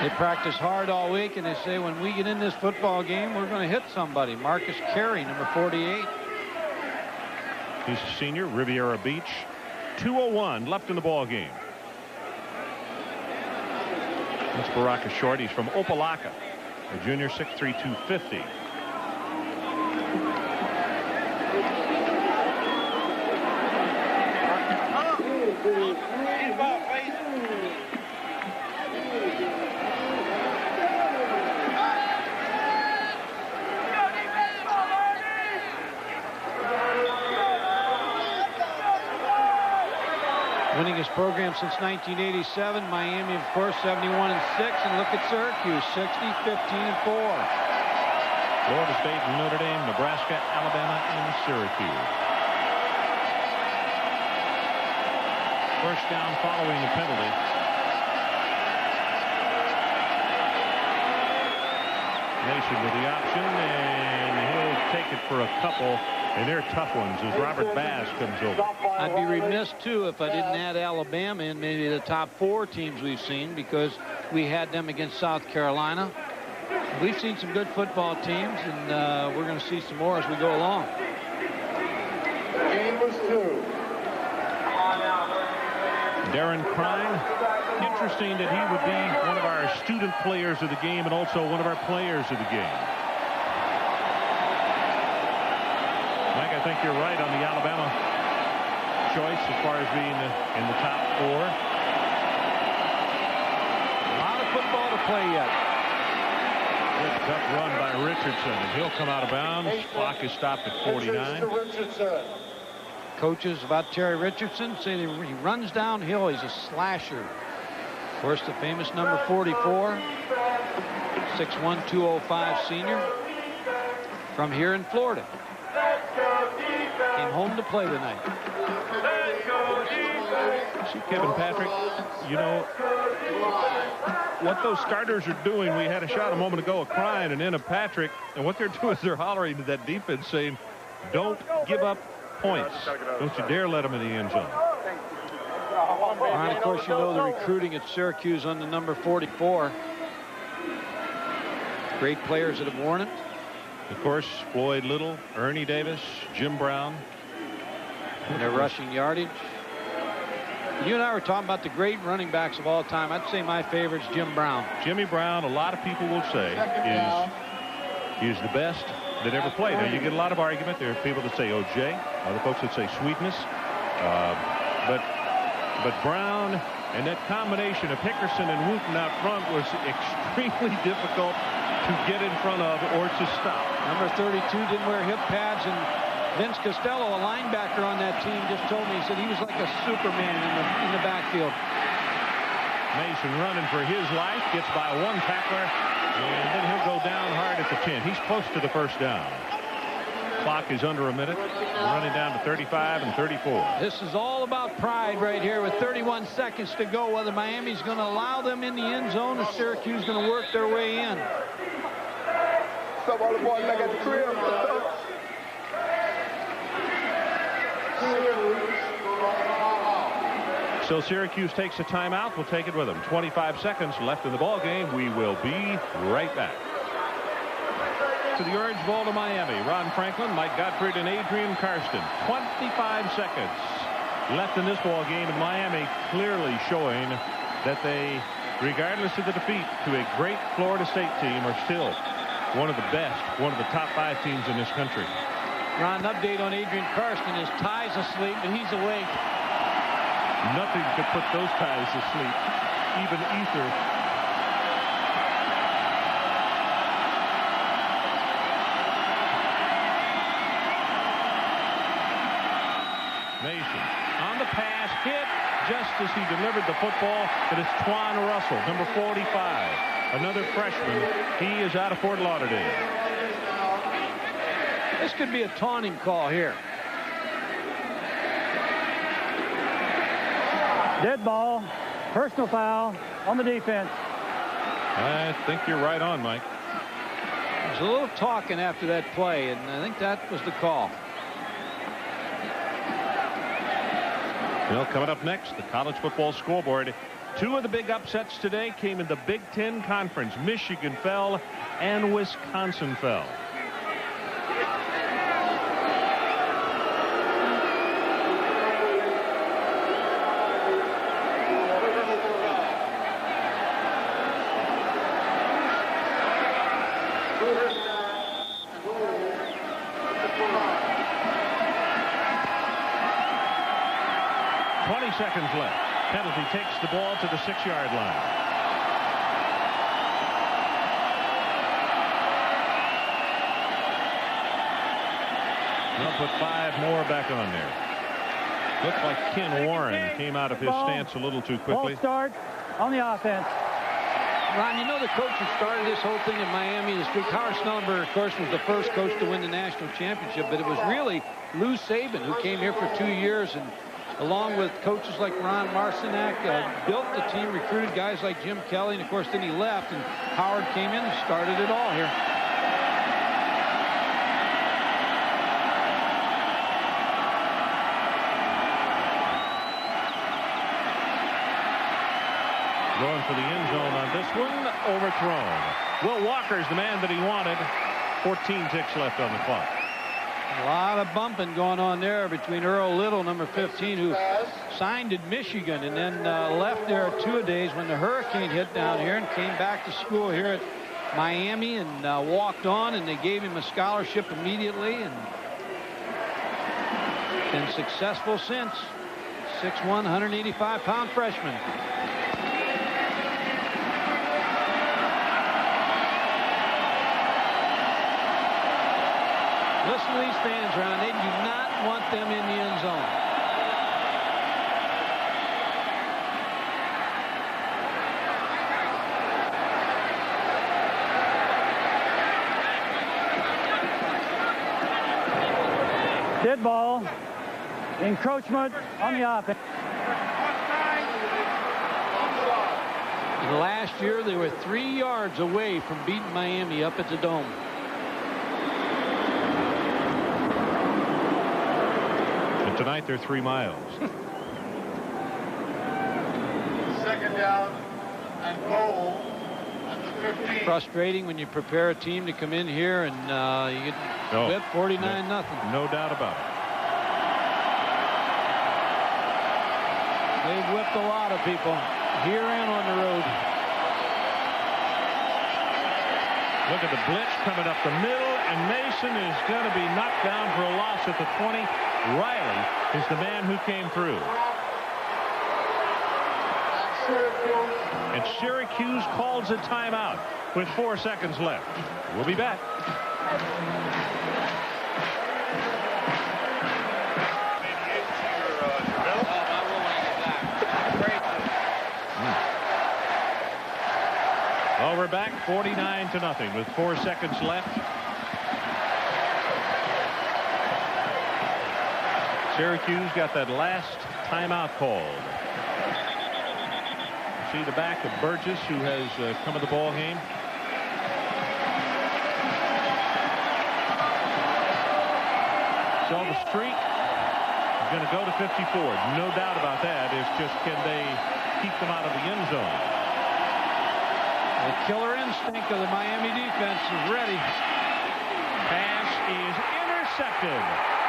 They practice hard all week, and they say, when we get in this football game, we're going to hit somebody. Marcus Carey, number 48. He's a senior, Riviera Beach. 2:01 left in the ball game. That's Baraka Short. He's from Opelika, a junior, 6'3", 250. Winning his program since 1987. Miami, of course, 71-6. And look at Syracuse, 60, 15-4. Florida State, Notre Dame, Nebraska, Alabama, and Syracuse. First down following the penalty. Mason with the option, and he'll take it for a couple. And they're tough ones as Robert Bass comes over. I'd be remiss, too, if I didn't add Alabama in maybe the top 4 teams we've seen, because we had them against South Carolina. We've seen some good football teams, and we're going to see some more as we go along. The game was 2. Darren Crine. Interesting that he would be one of our student players of the game and also one of our players of the game. Mike, I think you're right on the Alabama choice as far as being in the top 4. A lot of football to play yet. Good tough run by Richardson, and he'll come out of bounds. Clock is stopped at 49. Coaches about Terry Richardson say that he runs downhill. He's a slasher. Of course, the famous number 44, 6'1", 205 senior from here in Florida. Came home to play tonight. See, Kevin Patrick, you know, what those starters are doing, we had a shot a moment ago of Crine and then of Patrick, and what they're doing is they're hollering to that defense saying, don't give up points. Don't you dare let them in the end zone. And of course, you know the recruiting at Syracuse on the number 44. Great players that have worn it. Of course, Floyd Little, Ernie Davis, Jim Brown. And their rushing yardage. You and I were talking about the great running backs of all time. I'd say my favorite's Jim Brown. Jimmy Brown, a lot of people will say, is the best that ever played. Now, you get a lot of argument. There are people that say O.J., other folks that say Sweetness. But Brown and that combination of Hickerson and Wooten out front was extremely difficult to get in front of or to stop. Number 32 didn't wear hip pads, and Vince Costello, a linebacker on that team, just told me, he said he was like a Superman in the backfield. Mason running for his life, gets by one tackler, and then he'll go down hard at the 10. He's close to the first down. Clock is under a minute. Running down to 35 and 34. This is all about pride right here with 31 seconds to go. Whether Miami's going to allow them in the end zone or Syracuse going to work their way in. So Syracuse takes a timeout. We'll take it with them. 25 seconds left in the ball game. We will be right back. To the Orange Bowl to Miami. Ron Franklin, Mike Gottfried, and Adrian Karsten. 25 seconds left in this ball game, and Miami clearly showing that they, regardless of the defeat to a great Florida State team, are still one of the best, one of the top 5 teams in this country. Ron, an update on Adrian Karsten. His tie's asleep, but he's awake. Nothing could put those ties to sleep, even ether. Mason on the pass, hit just as he delivered the football. It is Twan Russell, number 45, another freshman. He is out of Fort Lauderdale. This could be a taunting call here. Dead ball, personal foul on the defense. I think you're right on, Mike. There's a little talking after that play, and I think that was the call. Well, coming up next, the college football scoreboard. 2 of the big upsets today came in the Big Ten Conference. Michigan fell and Wisconsin fell. Seconds left. Penalty takes the ball to the 6-yard line. They'll put 5 more back on there. Looks like Ken Warren came out of his stance a little too quickly. Ball start on the offense. Ron, you know the coach who started this whole thing in Miami this week. Howard Snellenberger, of course, was the first coach to win the national championship, but it was really Lou Saban who came here for 2 years and along with coaches like Ron Marcinak, built the team, recruited guys like Jim Kelly, and of course then he left, and Howard came in and started it all here. Going for the end zone on this one, overthrown. Will Walker's the man that he wanted. 14 ticks left on the clock. A lot of bumping going on there between Earl Little, number 15, who signed at Michigan and then left there 2 days when the hurricane hit down here and came back to school here at Miami and walked on, and they gave him a scholarship immediately and been successful since. 6'1", 185-pound freshman. Listen to these fans, Ron. They do not want them in the end zone. Dead ball. Encroachment on the offense. Last year, they were 3 yards away from beating Miami up at the Dome. Tonight they're 3 miles. Second down and goal at the 15. Frustrating when you prepare a team to come in here and you get whipped 49-0. No doubt about it. They've whipped a lot of people here and on the road. Look at the blitz coming up the middle, and Mason is going to be knocked down for a loss at the 20. Riley is the man who came through. And Syracuse calls a timeout with 4 seconds left. We'll be back. Well, we're back 49-0 with 4 seconds left. Syracuse got that last timeout called. See the back of Burgess, who has come in the ball game. So the streak is going to go to 54. No doubt about that. It's just, can they keep them out of the end zone? The killer instinct of the Miami defense is ready. Pass is intercepted.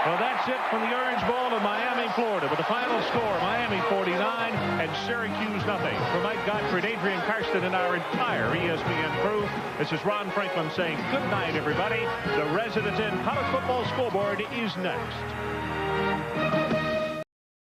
Well, that's it from the Orange Bowl in Miami, Florida. With the final score, Miami 49 and Syracuse nothing. For Mike Gottfried, Adrian Karsten, and our entire ESPN crew, this is Ron Franklin saying good night, everybody. The Residence Inn College Football Scoreboard is next.